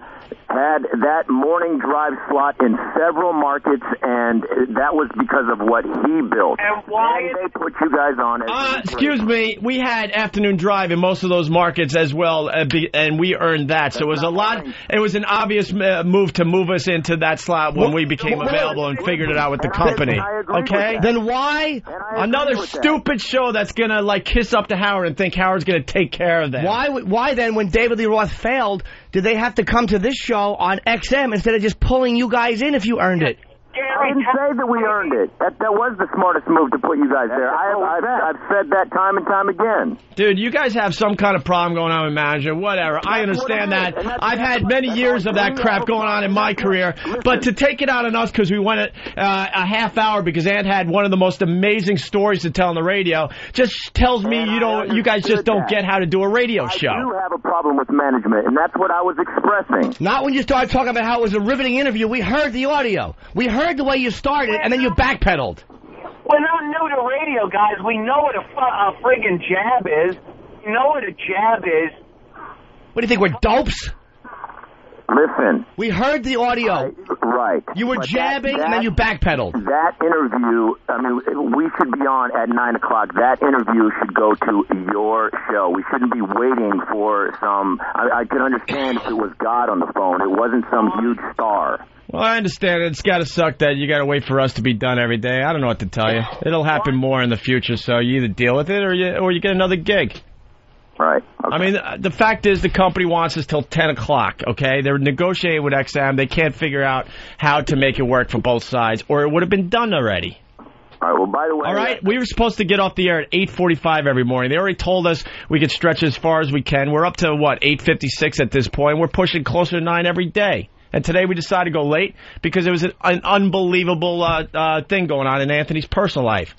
had that morning drive slot in several markets, and that was because of what he built. And why they put you guys on it? Excuse me, we had afternoon drive in most of those markets as well, and we earned that. So it was it was an obvious move to move us into that slot when we became available and figured it out with the company. Okay? Then why? Another stupid show that's going to, kiss up to Howard and think Howard's going to take care of them. Why then, when David Lee Roth failed, did they have to come to this show on XM instead of just pulling you guys in if you earned it? I didn't say that we earned it. That was the smartest move to put you guys there. I've said that time and time again. Dude, you guys have some kind of problem going on with management. Whatever. I understand that. I've had many years of that crap going on in my career. But to take it out on us because we went a half hour because Ant had one of the most amazing stories to tell on the radio just tells me you guys just don't get how to do a radio show. I do have a problem with management, and that's what I was expressing. Not when you started talking about how it was a riveting interview. We heard the audio. We heard the way you started, and then you backpedaled. We're not new to radio, guys. We know what a friggin' jab is. We know what a jab is. What do you think, we're dopes? Listen. We heard the audio. Right. You were jabbing, and then you backpedaled. That interview, we should be on at 9 o'clock. That interview should go to your show. We shouldn't be waiting for some... I could understand if it was God on the phone. It wasn't some huge star. Well, I understand it. It's got to suck that you got to wait for us to be done every day. I don't know what to tell you. It'll happen more in the future, so you either deal with it or you get another gig. Right. Okay. The fact is the company wants us till 10 o'clock, okay? They're negotiating with XM. They can't figure out how to make it work for both sides, or it would have been done already. All right, well, by the way... All right, we were supposed to get off the air at 8:45 every morning. They already told us we could stretch as far as we can. We're up to, 8:56 at this point. We're pushing closer to 9 every day. And today we decided to go late because it was an unbelievable thing going on in Anthony's personal life.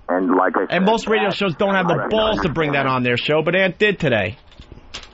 And like I said, and most radio shows don't have the balls to bring that on their show, but Ant did today.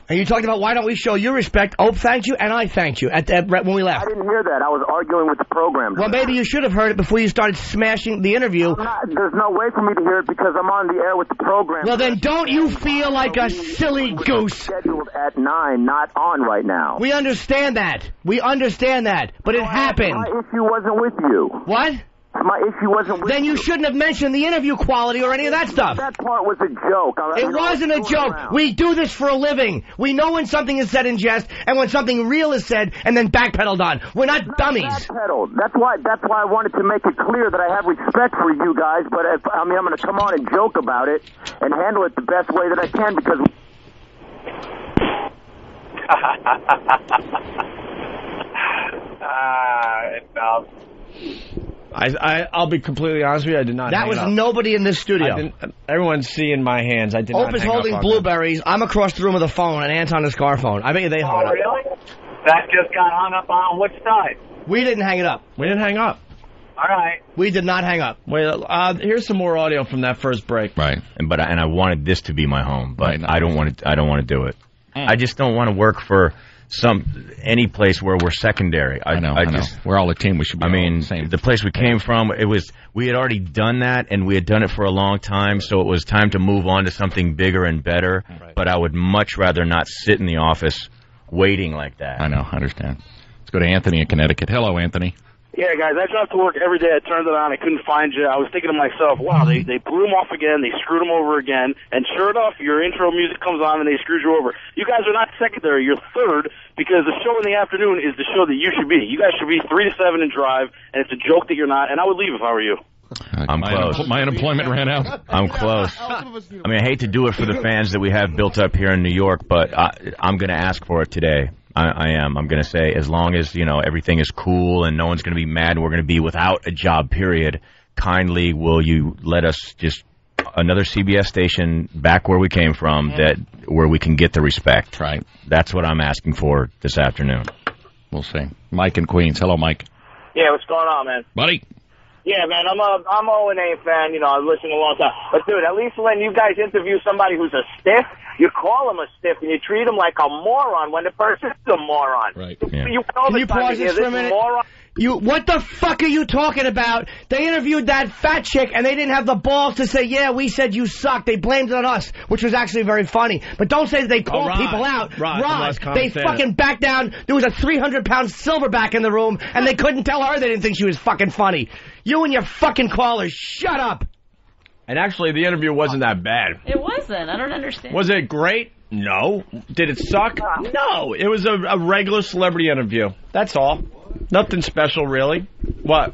And you talked about why don't we show you respect. Ope thanked you, and I thanked you when we left. I didn't hear that. I was arguing with the program. Well, maybe you should have heard it before you started smashing the interview. There's no way for me to hear it because I'm on the air with the program. Well, then don't you feel like a silly goose? Scheduled at 9, not on right now. We understand that. But it happened. My issue wasn't with you. What? My issue wasn't with Then you shouldn't have mentioned the interview quality or any of that stuff. That part was a joke. It wasn't a joke. We do this for a living. We know when something is said in jest and when something real is said and then backpedaled on. We're not dummies. Backpedaled. That's why I wanted to make it clear that I have respect for you guys, but I'm going to come on and joke about it and handle it the best way that I can because... I'll be completely honest with you. I did not. That was nobody in this studio. Everyone's seeing my hands. I did not. Ope is holding blueberries. I'm across the room with a phone, and Ant's on his car phone. I bet you they hung up. Really? That just got hung up on which side? We didn't hang it up. We didn't hang up. All right. We did not hang up. Wait, here's some more audio from that first break. Right. And I wanted this to be my home, but I don't want to do it. I just don't want to work for any place where we're secondary. I know. We're all a team. We should be. The place we came from, we had already done that, and we had done it for a long time, so it was time to move on to something bigger and better. Right. But I would much rather not sit in the office waiting like that. I know. I understand. Let's go to Anthony in Connecticut. Hello, Anthony. Yeah, guys, I drive to work every day. I turned it on. I couldn't find you. I was thinking to myself, wow, they blew him off again. They screwed him over again. And sure enough, your intro music comes on and they screwed you over. You guys are not secondary. You're third because the show in the afternoon is the show that you should be. You guys should be 3 to 7 and drive, and it's a joke that you're not. And I would leave if I were you. I'm close. My unemployment ran out. I'm close. I hate to do it for the fans that we have built up here in New York, but I'm going to ask for it today. I am. I'm going to say, as long as, everything is cool and no one's going to be mad and we're going to be without a job, period, kindly will you let us just another CBS station back where we came from where we can get the respect. Right. That's what I'm asking for this afternoon. We'll see. Mike in Queens. Hello, Mike. Yeah, what's going on, man? Buddy. Yeah, man, I'm O&A fan, I've listened a long time. But, dude, at least when you guys interview somebody who's a stiff, you call him a stiff and you treat him like a moron when the person's a moron. Right. Yeah. Can you pause this for a minute? What the fuck are you talking about? They interviewed that fat chick and they didn't have the balls to say, yeah, we said you suck. They blamed it on us, which was actually very funny. But don't say that they called people out. Rod, they fucking backed down. There was a 300-pound silverback in the room and they couldn't tell her they didn't think she was fucking funny. You and your fucking callers, shut up. And actually, the interview wasn't that bad. It wasn't. I don't understand. Was it great? No. Did it suck? No. It was a regular celebrity interview. That's all. Nothing special, really. What?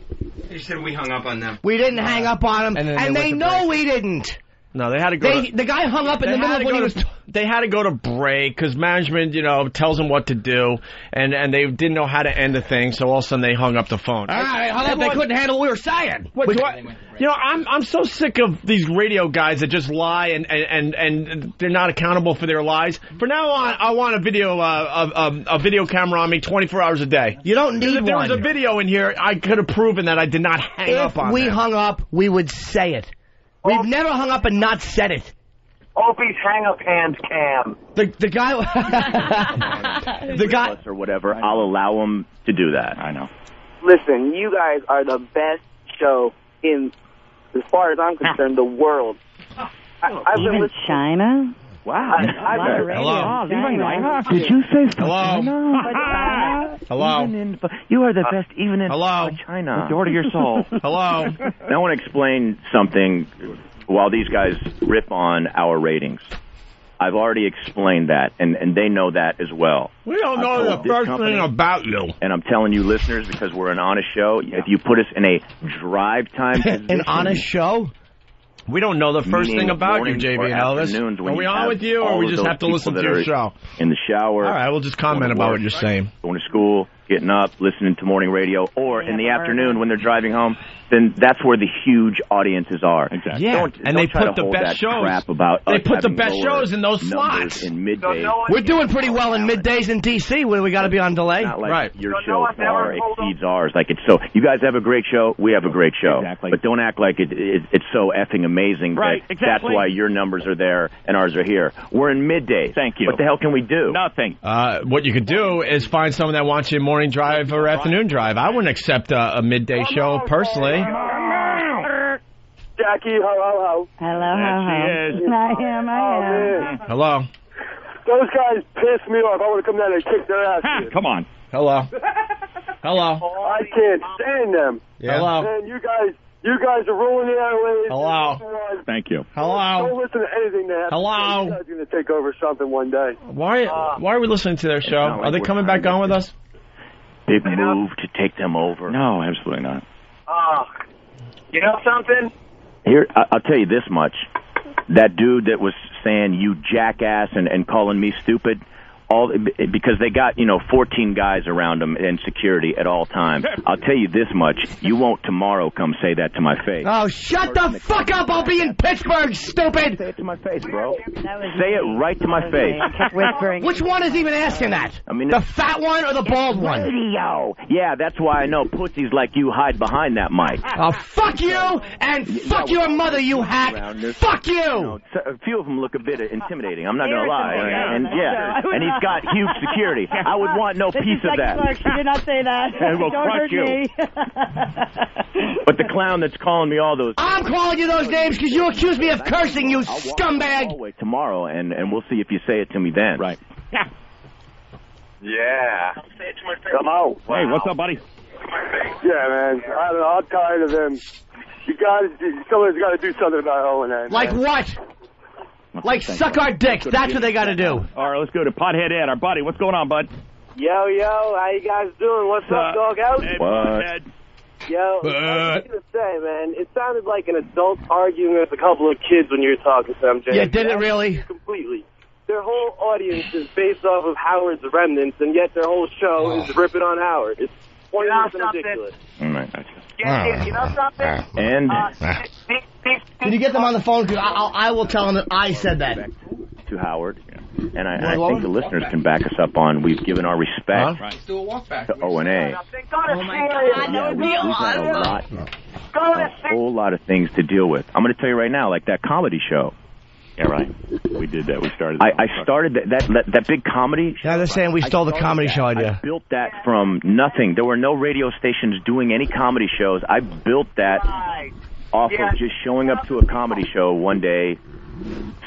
You said we hung up on them. We didn't hang up on them, and they know we didn't. No, they had to go. The guy hung up in the middle of when he was. They had to go to break because management, tells them what to do, and they didn't know how to end the thing. So all of a sudden they hung up the phone. They couldn't handle what we were saying. I'm so sick of these radio guys that just lie and they're not accountable for their lies. From now on, I want a video camera on me 24 hours a day. You don't need one. If there was a video in here, I could have proven that I did not hang up on them. If we hung up, we would say it. We've never hung up and not said it. Opie's hang-up hands cam. The guy... the guy... Or whatever, I'll allow him to do that. I know. Listen, you guys are the best show in, as far as I'm concerned, the world. I've been Even listening. China? Wow. Hello. Did you say hello? Hello. You are the best even in hello? China. The door to your soul. Hello. I want to explain something while these guys rip on our ratings. I've already explained that, and they know that as well. We don't know the first thing about you. And I'm telling you, listeners, because we're an honest show, if you put us in a drive time position... An honest show? We don't know the first thing about you, JV Elvis. Are we on with you, or we just have to listen to your show? In the shower. All right, we'll just comment about what you're saying. Going to school. getting up, listening to morning radio, or in the afternoon when they're driving home, then that's where the huge audiences are. Exactly. Yeah, and they put the best shows. They put the best shows in those slots. In middays. We're doing pretty well in middays in D.C. when we got to be on delay. Not like right. Your show far exceeds ours. Like it's so. You guys have a great show. We have a great show. Exactly. But don't act like it's so effing amazing. Right. That Exactly. That's why your numbers are there and ours are here. We're in middays. Thank you. What the hell can we do? Nothing. What you could do is find someone that wants you morning drive or afternoon drive. I wouldn't accept a midday show personally. Jackie, ho. Hello, There she is. I am. Hello. Those guys piss me off. I want to come down and kick their ass. Come on. Hello. Hello. I can't stand them. Yeah. Hello. Man, you guys are ruining the airwaves. Hello. Thank you. Hello. Don't listen to anything they have. Hello. You guys are going to take over something one day. Why are we listening to their show? Are they coming back on with us? Big move to take them over. No, absolutely not. You know something? Here, I'll tell you this much. That dude that was saying, you jackass, and calling me stupid, because they got, 14 guys around them in security at all times. I'll tell you this much. You won't tomorrow come say that to my face. Oh, shut the fuck up. I'll be in Pittsburgh, stupid. Say it to my face, bro. Say it right to my face. Kept whispering. Which one is even asking that? I mean, the fat one or the bald one? Radio. Yeah, that's why I know pussies like you hide behind that mic. Oh, fuck you, and fuck your mother, you hack. Fuck you. A few of them look a bit intimidating. I'm not going to lie. And he's got huge security. I would want no piece of that. Clark, she did not say that. And we'll Don't hurt you. me. But the clown that's calling me all those... I'm calling you those names because you accuse me of cursing, you scumbag. I'll wait tomorrow, and we'll see if you say it to me then. Right. Yeah. Come on. Hey, what's up, buddy? Yeah, man. I don't know. I'm tired of them. Somebody's got to do something about O&A. Like what? Like suck our dicks. That's what they got to do. All right, let's go to Pothead Ed, our buddy. What's going on, bud? Yo, how you guys doing? What's up, dog out? Hey, What? Yo, I was going to say, man, it sounded like an adult arguing with a couple of kids when you were talking to them, Jay. Yeah, did it really? Completely. Their whole audience is based off of Howard's remnants, and yet their whole show is ripping on Howard. It's pointless and ridiculous. All right. You know something? And Can you get them on the phone? Because I will tell them that I said that. to Howard, and I think the listeners can back us up on we've given our respect to O&A. Oh my God, that would be awesome. A whole lot of things to deal with. I'm going to tell you right now, like that comedy show. Yeah, right. We did that. We started. I started that big comedy. Yeah, they're saying we stole the comedy show idea. I built that from nothing. There were no radio stations doing any comedy shows. I built that off of just showing up to a comedy show one day,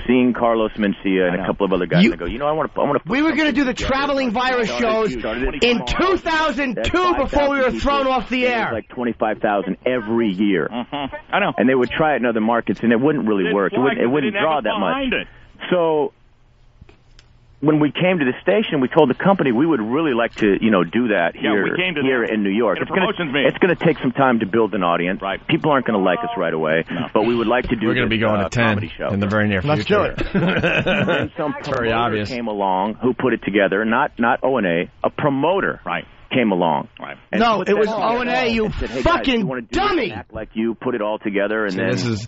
seeing Carlos Mencia and a couple of other guys, and I go, I want to. We were going to do the traveling virus shows in 2002 before we were thrown off the air. Like 25,000 every year. I know. And they would try it in other markets, and it wouldn't really work. It wouldn't draw that much. So when we came to the station, we told the company we would really like to, do that here in New York. It's going to take some time to build an audience. Right. People aren't going to like us right away, but we would like to do. We're going to be going to 10 in the very near future. Let's do it. And then some very obvious. Came along who put it together, not O&A, a promoter. Right. Came along. Right. No, it was O&A, you fucking dummy! Act like you put it all together, and then this is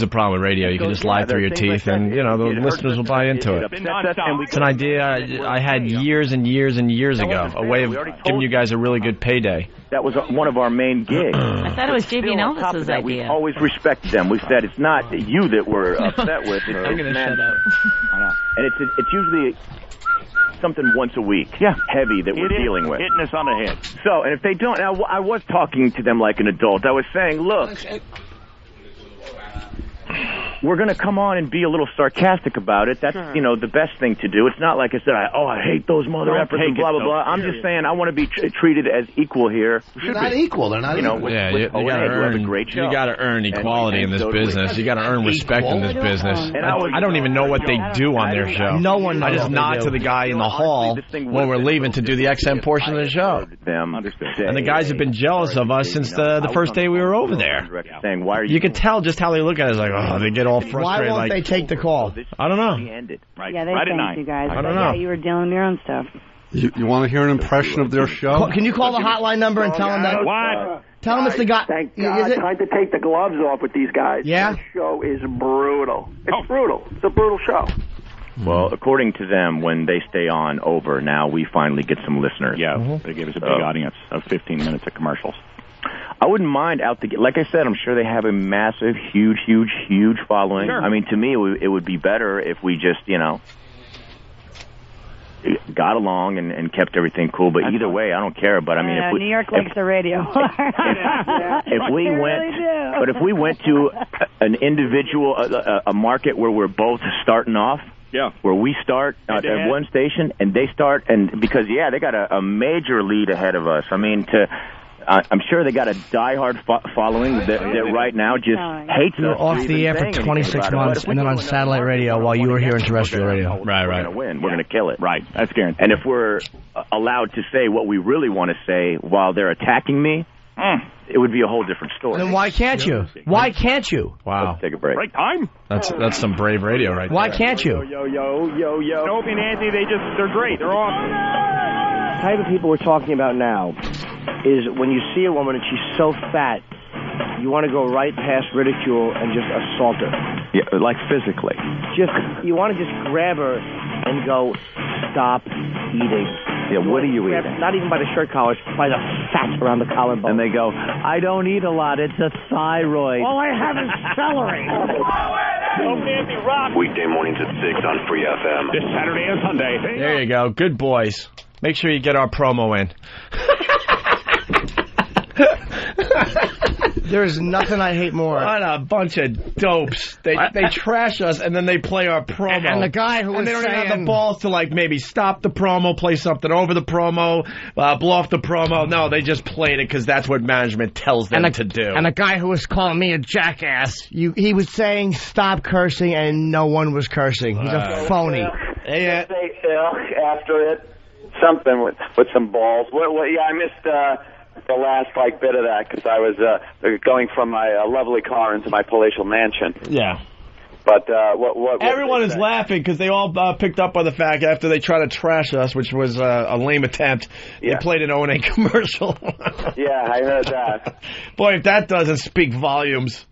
a problem with radio. You can just lie through your teeth, and the listeners will buy into it. It's an idea I had years and years and years ago. A way of giving you guys a really good payday. That was one of our main gigs. I thought it was JV Elvis's idea. We've always respected them. We've said it's not you that we're upset with. It's I'm going to shut up. And it's usually something once a week, heavy that we're dealing with. Hitting us on the head. So, and if they don't, now I was talking to them like an adult. I was saying, look, we're going to come on and be a little sarcastic about it. That's, the best thing to do. It's not like I said, I hate those mother effers and blah, blah, blah. I'm just saying I want to be treated as equal here. They're not equal. They're not equal. You got to earn equality in this business. You got to earn respect in this business. And I don't even know what they do on their show. No one knows. I just nod to the guy in the hall when we're leaving to do the XM portion of the show. And the guys have been jealous of us since the first day we were over there. You could tell just how they look at us, like, they get all frustrated. Why won't they take the call? I don't know. Yeah, they thanked you guys. I don't know. Yeah, you were dealing with your own stuff. You want to hear an impression of their show? Can you call the hotline number and tell them that? What? Tell them it's the guy. Thank God. Time to take the gloves off with these guys. Yeah? This show is brutal. It's brutal. It's a brutal show. Well, according to them, when they stay on over, now we finally get some listeners. Yeah, they gave us a big audience of 15 minutes of commercials. I wouldn't mind like I said, I'm sure they have a massive, huge following. Sure. I mean, to me, it would be better if we just, got along and kept everything cool. But either way, I don't care. But I mean, if we, New York likes the radio. If we went to an individual, a market where we're both starting off. Yeah. Where we start at one station and they start, and because they got a major lead ahead of us. I mean, I'm sure they got a diehard following that right now just hates us. We were off the air for 26 months and then on satellite radio while you were here in terrestrial radio. Right. We're going to win. We're going to kill it. Right. That's guaranteed. And if we're allowed to say what we really want to say while they're attacking me, it would be a whole different story. Then why can't you? Why can't you? Wow. Let's take a break. Break time? That's some brave radio right Why there. can't you? Yo. Opie and Anthony, they're great. They're awesome. The type of people we're talking about now is when you see a woman and she's so fat, you want to go right past ridicule and just assault her. Yeah, like physically. You want to just grab her and go, stop eating. Yeah, what are you eating? Not even by the shirt collars, by the fat around the collarbone. And they go, I don't eat a lot. It's a thyroid. All I have is celery. Weekday mornings at 6 on Free FM. This Saturday and Sunday. There you go. Good boys. Make sure you get our promo in. There's nothing I hate more. What a bunch of dopes. They trash us, and then they play our promo. And the guy who was they don't saying... even have the balls to, maybe stop the promo, play something over the promo, blow off the promo. No, they just played it because that's what management tells them to do. And the guy who was calling me a jackass, he was saying stop cursing, and no one was cursing. He's a phony. After it, something with some balls. I missed... the last bit of that because I was going from my lovely car into my palatial mansion. Yeah. But what everyone is laughing because they all picked up on the fact after they tried to trash us, which was a lame attempt. They played an O&A commercial. Yeah, I heard that. Boy, if that doesn't speak volumes.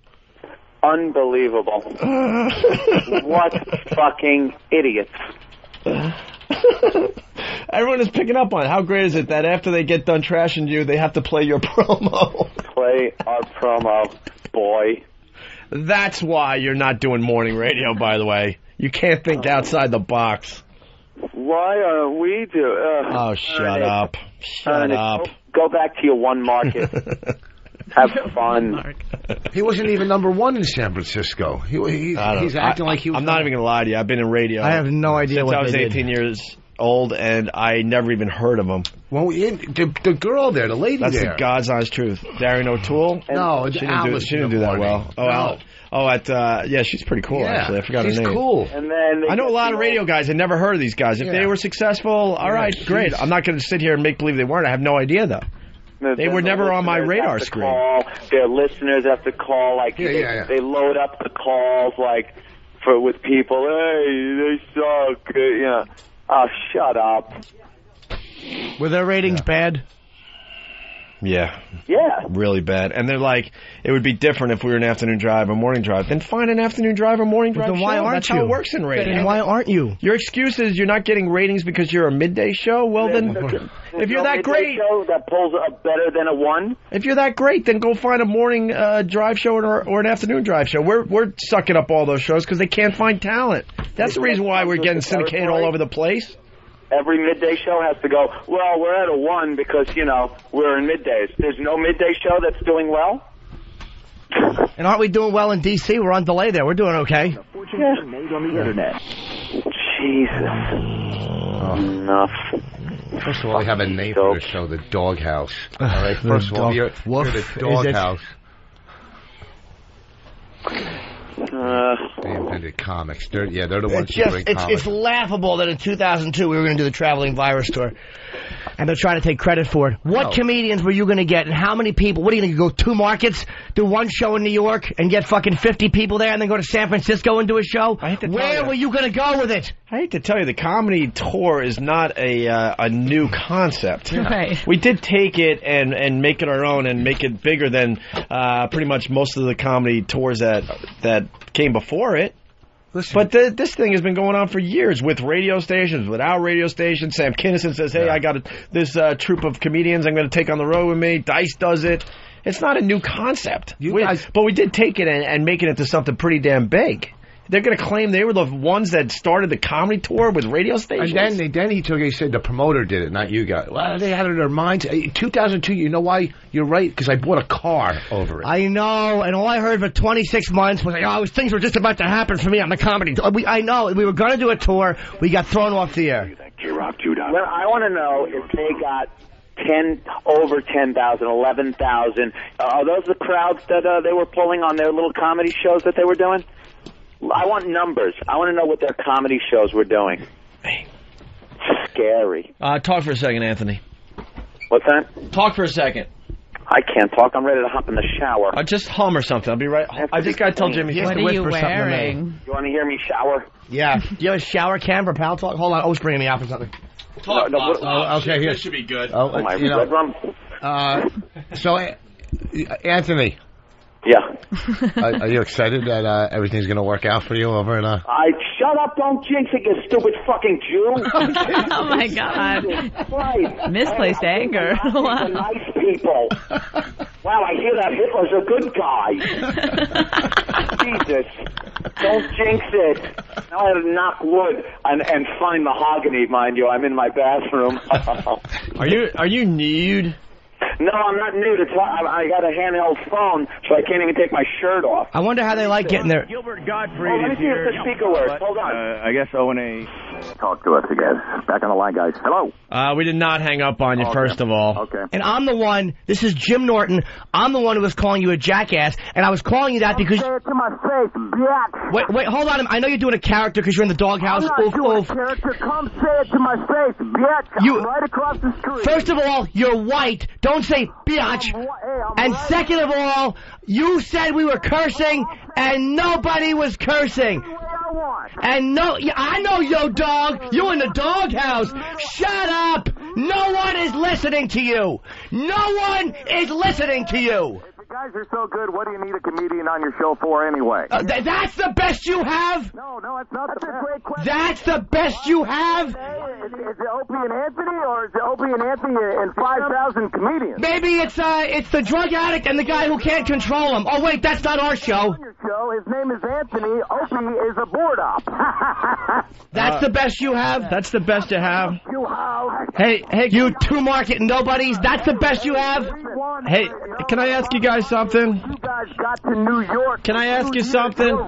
Unbelievable. What fucking idiots. Everyone is picking up on it. How great is it that after they get done trashing you, they have to play your promo? Play our promo, boy. That's why you're not doing morning radio, by the way. You can't think outside the box. Why aren't we doing... shut up. Shut up. Go back to your one market. Have fun. He wasn't even number one in San Francisco. He's acting like he was... I'm not even going to lie to you. I've been in radio. I have no idea since what I was they 18 years old, and I never even heard of him. Well, the girl there, the lady That's there. the God's honest truth. Darren O'Toole? No, she didn't do that well. She's pretty cool, actually. I forgot her name. She's cool. And then I know a lot of radio guys. I never heard of these guys. If they were successful, all right, great. I'm not going to sit here and make believe they weren't. I have no idea, though. They were never on my radar screen. Their listeners have to call, they load up the calls, with people. Hey, they suck. Oh, shut up. Were their ratings bad? Yeah. Yeah. Really bad. And they're like, it would be different if we were an afternoon drive or morning drive. Then find an afternoon drive or morning drive then why show. aren't That's you? how it works in radio. Then why aren't you? Your excuse is you're not getting ratings because you're a midday show? Well, then, if you're that great... show that pulls up better than a one? If you're that great, then go find a morning drive show or an afternoon drive show. We're sucking up all those shows because they can't find talent. That's the reason why we're getting syndicated all over the place. Every midday show has to go, well, we're at a one because, we're in middays. There's no midday show that's doing well? And aren't we doing well in D.C.? We're on delay there. We're doing okay. Made on the internet. Jesus. Enough. First of all, we have a name for the show, the Doghouse. All right, first of all, you're the Doghouse. They invented comics. They're the ones who bring comics. It's laughable that in 2002 we were going to do the traveling virus tour. and they're trying to take credit for it. What comedians were you going to get, and how many people? What are you going to go 2 markets, do 1 show in New York, and get fucking 50 people there, and then go to San Francisco and do a show? Where were you going to go with it? I hate to tell you, the comedy tour is not a new concept. Right. We did take it and make it our own and make it bigger than pretty much most of the comedy tours that came before it. Listen. But this thing has been going on for years with radio stations, without radio stations. Sam Kinison says, hey, I got this troupe of comedians I'm going to take on the road with me. Dice does it. It's not a new concept. But we did take it and make it into something pretty damn big. They're going to claim they were the ones that started the comedy tour with radio stations. And then he said the promoter did it, not you guys. Well, they had it in their minds. 2002, you know why? You're right, because I bought a car over it. I know, and all I heard for 26 months was like, things were just about to happen for me on the comedy tour. I know, we were going to do a tour. We got thrown off the air. Well, I want to know if they got over 10,000, 11,000. Are those the crowds that they were pulling on their little comedy shows that they were doing? I want numbers. I want to know what their comedy shows were doing. Scary. Talk for a second, Anthony. What's that? Talk for a second. I can't talk. I'm ready to hop in the shower. Just hum or something. I'll be right. I just got to tell Jimmy. What are you wearing? You want to hear me shower? Yeah. Do you have a shower cam for Pal Talk? Hold on. O's bringing me out for something. Talk. Okay, here. That should be good. My red rum. So, Anthony. Yeah. Are you excited that everything's going to work out for you over in shut up, don't jinx it, you stupid fucking Jew. Oh, my God. Christ. Misplaced anger. Wow. Nice people. Wow, I hear that Hitler's a good guy. Jesus. Don't jinx it. Now I have to knock wood and find mahogany, mind you. I'm in my bathroom. Are you nude? No, I'm not nude. I got a handheld phone, so I can't even take my shirt off. I wonder how they like getting there. Gilbert Gottfried let me see if the speaker works. Hold on. I guess O&A. Talk to us again. Back on the line, guys. Hello. We did not hang up on you, first of all. Okay. And I'm the one, this is Jim Norton, I'm the one who was calling you a jackass, and I was calling you that because... Say it to my face, bitch. Wait, hold on. I know you're doing a character because you're in the doghouse. I'm not doing a character. Come say it to my face, bitch. I'm right across the street. First of all, you're white. Don't say biatch. And second of all, you said we were cursing, and nobody was cursing. And I know, yo, dog. You in the doghouse. Shut up. No one is listening to you. No one is listening to you. If you guys are so good, what do you need a comedian on your show for anyway? That's the best you have? No, that's not the best. That's a great question. That's the best you have? Is it Opie and Anthony, or is it Opie and Anthony and 5,000 comedians? Maybe it's the drug addict and the guy who can't control him. Oh, wait, that's not our show. Your show, his name is Anthony. Opie is a board op. That's the best you have? That's the best you have? Hey, you 2 market nobodies, that's the best you have? Hey, can I ask you guys something? You guys got to New York. Can I ask you something? All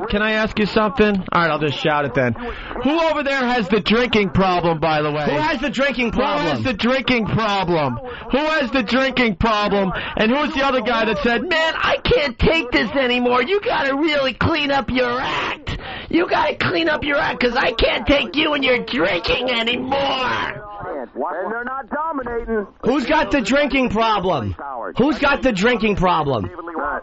right, I'll just shout it then. Who over there has the drinking problem, by the way? Who has the drinking problem? Who has the drinking problem? Who has the drinking problem? And who's the other guy that said, man, I can't take this anymore. You gotta really clean up your act. You gotta clean up your act, because I can't take you and your drinking anymore. And they're not dominating. Who's got the drinking problem? Who's got the drinking problem?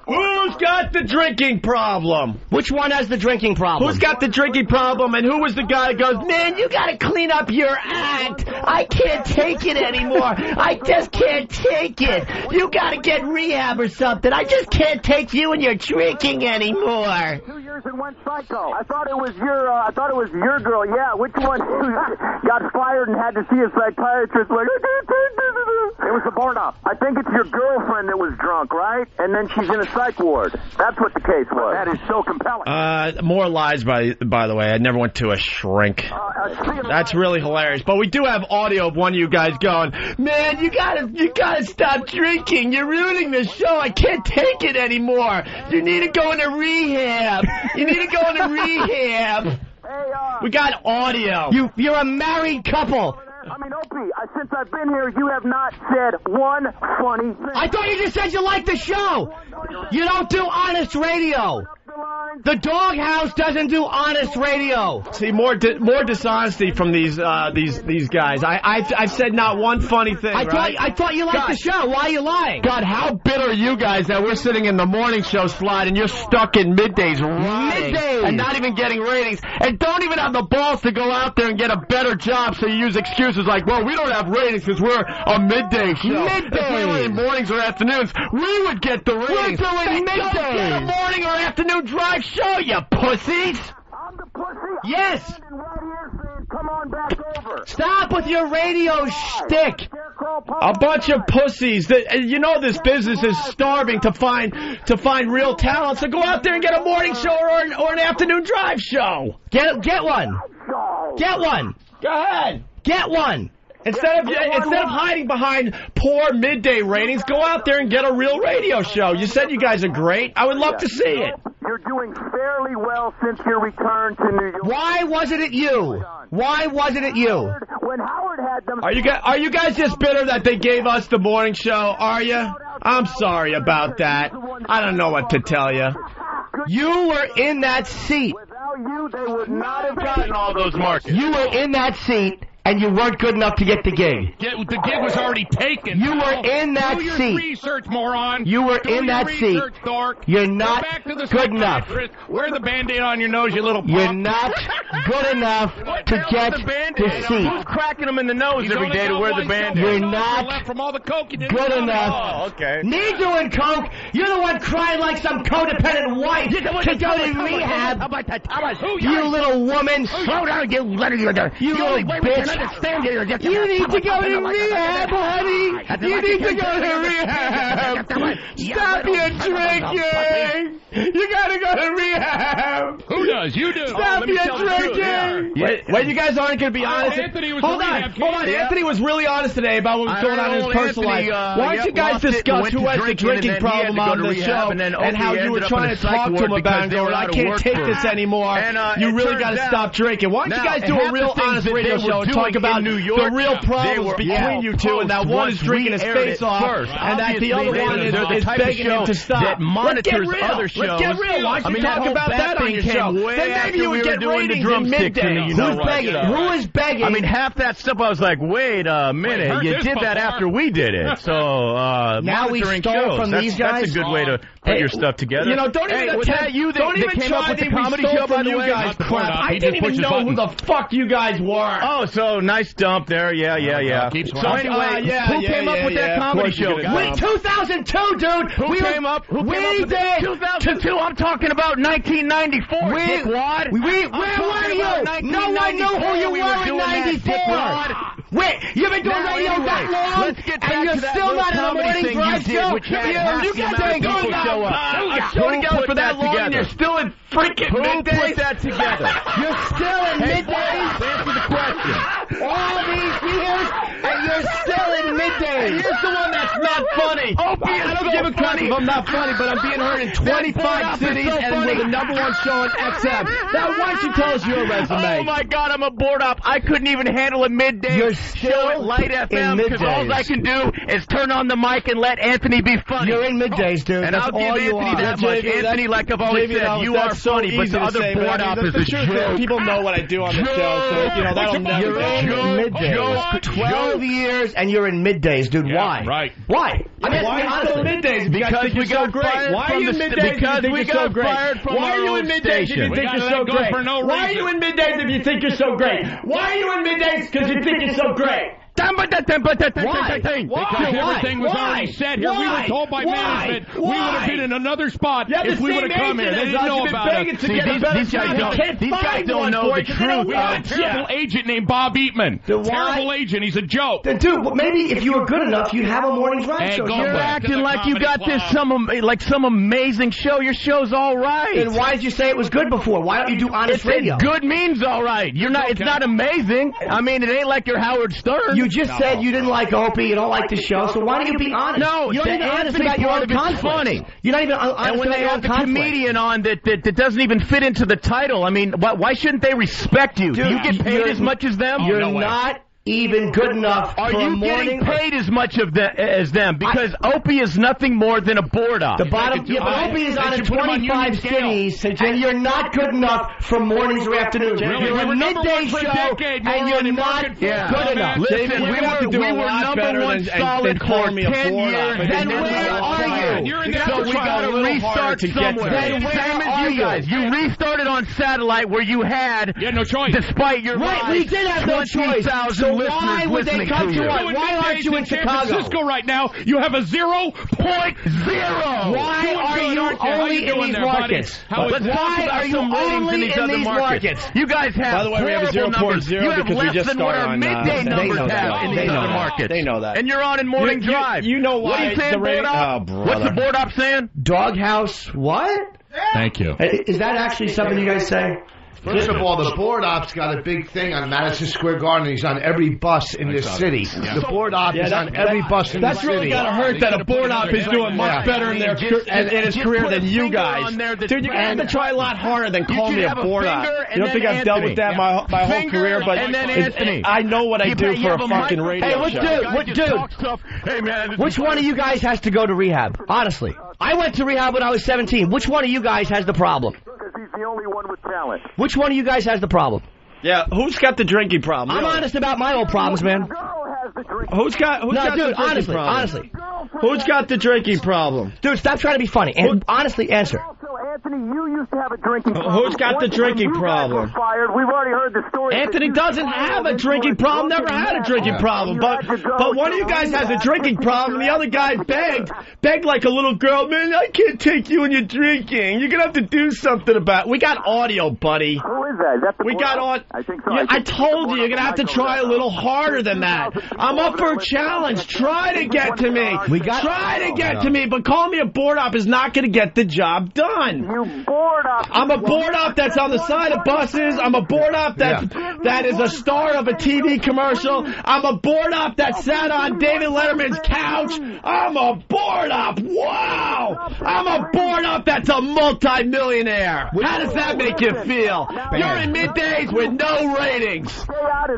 Who's got the drinking problem? Which one has the drinking problem? Who's got the drinking problem, and who was the guy that goes, man, you gotta clean up your act. I can't take it anymore. I just can't take it. You gotta get rehab or something. I just can't take you and your drinking anymore. 2 years and went psycho. I thought it was your girl. Yeah, which one got fired and had to see a psychiatrist? Like, it was the board op. I think it's your girlfriend that was drunk, right? And then she's in a psych ward. That's what the case was. That is so compelling. More lies, by the way. I never went to a shrink. That's really hilarious. But we do have audio of one of you guys going, man, you gotta stop drinking. You're ruining the show. I can't take it anymore. You need to go into rehab. We got audio. You're a married couple. I mean, Opie, since I've been here, you have not said one funny thing. I thought you just said you liked the show. You don't do honest radio. The doghouse doesn't do honest radio. See, more dishonesty from these guys. I've said not one funny thing. I thought you liked the show. Why are you lying? God, how bitter are you guys that we're sitting in the morning show slide and you're stuck in middays and not even getting ratings and don't even have the balls to go out there and get a better job, so you use excuses like, well, we don't have ratings because we're a midday show. If we were in mornings or afternoons, we would get the ratings. We're doing middays. Don't get a morning or afternoon drive show, you pussies. I'm the pussy. Yes. I'm right here saying, come on back over. Stop with your radio shtick. A bunch of pussies. You know this business is starving to find real talent. So go out there and get a morning show or an afternoon drive show. Get one. Get one. Go ahead. Get one. Instead of hiding behind poor midday ratings, go out there and get a real radio show. You said you guys are great. I would love to see it. You're doing fairly well since your return to New York. Why wasn't it you? Why wasn't it you? When Howard had them... Are you guys just bitter that they gave us the morning show? Are you? I'm sorry about that. I don't know what to tell you. You were in that seat. Without you, they would not have gotten all those markets. You were in that seat. And you weren't good enough to get the gig. The gig was already taken. You were in that seat. Do your research, moron. You were in that seat. Dork. You're not good enough. Wear the Band-Aid on your nose, you little punk. You're not good enough to get the seat. Who's cracking them in the nose every day to wear the Band-Aid? You're not from all the coke you didn't good enough. Oh, okay. Me doing coke? You're the one crying like some codependent wife to go to rehab. You little woman. Slow down, you little bitch. You need to go to rehab, honey. You need to go to rehab. Stop your drinking. You gotta go to rehab. Who does? You do. Stop your drinking. Wait, you guys aren't gonna be honest. Hold on. Anthony was really honest today about what was going on in his personal life. Why don't you guys discuss who has the drinking problem on the show and how you were trying to talk to him about it? I can't take this anymore. You really gotta stop drinking. Why don't you guys do a real honest radio show and talk about New York, the real problems between you two, and that one is drinking his face off, and that the other one is begging him to stop. That monitors other shows. Let's get real. Why don't you talk about that on your show? Then maybe you would get ratings in midday. Who's begging? Who is begging? I mean, half that stuff I was like, wait a minute, you did that after we did it. So, now we stole from these guys? That's a good way to put your stuff together. You know, don't even try the comedy show, by the way. Crap. I didn't even know who the fuck you guys were. Oh, so nice dump there. Yeah. So anyway, who came up with that comedy show? Wait, 2002, dude. Who came up with 2002? I'm talking about 1994. Dickwad. Where were you? No one knew who you were in 94. Wait, you've been doing radio that long, and you're still not in the morning drive show? You guys ain't doing that. A show together for that long, and you're still in freaking middays? Who put that together? You're still in middays? Answer the question. All these years, and you're still in middays. Here's the one that's not funny. Opie, I don't give a crap if I'm not funny, but I'm being heard in 25 cities, and we're the #1 show on XM. Now, why don't you tell us your resume? Oh, my God, I'm a board op. I couldn't even handle a midday show at Light FM because all I can do is turn on the mic and let Anthony be funny. You're in middays, dude. And that's I'll give Anthony that much. Anthony, like I've always said, you are funny, but the other board op is a joke. People know what I do on the show, so, that'll never You're in middays. 12 years, and you're in middays, dude. Why? Right. Why? I mean, why are you still in middays? Because we got fired Why are you in middays because if you we think you're so got great? fired from Why are you in middays if you think you're so great? Why are you in middays if you think you're so great? Why are you in middays because you think you're so great? Because everything was already said here. We were told by management we would have been in another spot if we would have come here. They didn't know about us. These guys don't know the truth. We had a terrible agent named Bob Eatman. Terrible agent. He's a joke. Dude, maybe if you were good enough, you'd have a morning drive show. You're acting like you got this some amazing show. Your show's all right. Then why did you say it was good before? Why don't you do honest radio? Good means all right. You're not. It's not amazing. I mean, it ain't like you're Howard Stern. You just said you didn't like Opie, you don't like the show, so why don't you be honest? No, you're not even honest about your own conflicts. Funny. You're not even honest and when about they your have own the conflicts. comedian on that doesn't even fit into the title, I mean, why shouldn't they respect you? Dude, do you get paid as much as them? You're not even good enough Are for a you morning? getting paid as much as them? Because Opie is nothing more than a board op. The bottom, but Opie is on in 25 cities, and you're not good enough for mornings or afternoons. You're a midday show, and you're not good enough. Listen, we were number one solid for 10 years. Then where are you? So we got to restart somewhere. Then where are you guys? You restarted on satellite where you had no choice. Despite your right, we did have no choice. So why would they come to us? Why aren't you in Chicago? San Francisco right now, you have a 0.0. Why are you only in these markets? Why are you only in these markets? You guys have By the way, we have a 0.0 you have because we less just than what started our on midday numbers have in these other markets. They know that. And you're on in morning drive. You know why? What are you saying, board op? What's the board op saying? Doghouse what? Thank you. Is that actually something you guys say? First of all, the board op's got a big thing on Madison Square Garden. He's on every bus in this city. Yeah. The board op is on every bus in the city. That's really got to hurt that a board op is doing much better in his career than you guys. Dude, you have to try a lot harder than call me a board op. You don't think I've dealt with that my whole career, but I know what I do for a fucking radio show. Hey, man, which one of you guys has to go to rehab? Honestly. I went to rehab when I was 17. Which one of you guys has the problem? Because he's the only one with talent. Which one of you guys has the problem? Yeah, who's got the drinking problem? I'm honest about my old problems, man. Who's got the drinking problem? Honestly. Who's got the drinking problem? Dude, stop trying to be funny. And honestly, answer. Anthony, you used to have a drinking problem. Who's got the drinking problem? Fired. We've already heard the story. Anthony doesn't have a drinking problem, never had a drinking problem. But one of you guys has a drinking problem, and the other guy begged like a little girl, man, I can't take you when you're drinking. You're going to have to do something about it. We got audio, buddy. Who is that? Is that the we got on. I think so. Yeah, I told you, you're going to have to try a little harder than that. I'm up for a challenge. Try to get to me. Try to get to me, but call me a board op is not going to get the job done. You board op. I'm a board op that's on the side of buses. I'm a board op that is a star of a TV commercial. I'm a board op that sat on David Letterman's couch. I'm a board op. Wow. I'm a board op that's a multi-millionaire. How does that make you feel? You're in middays with no ratings.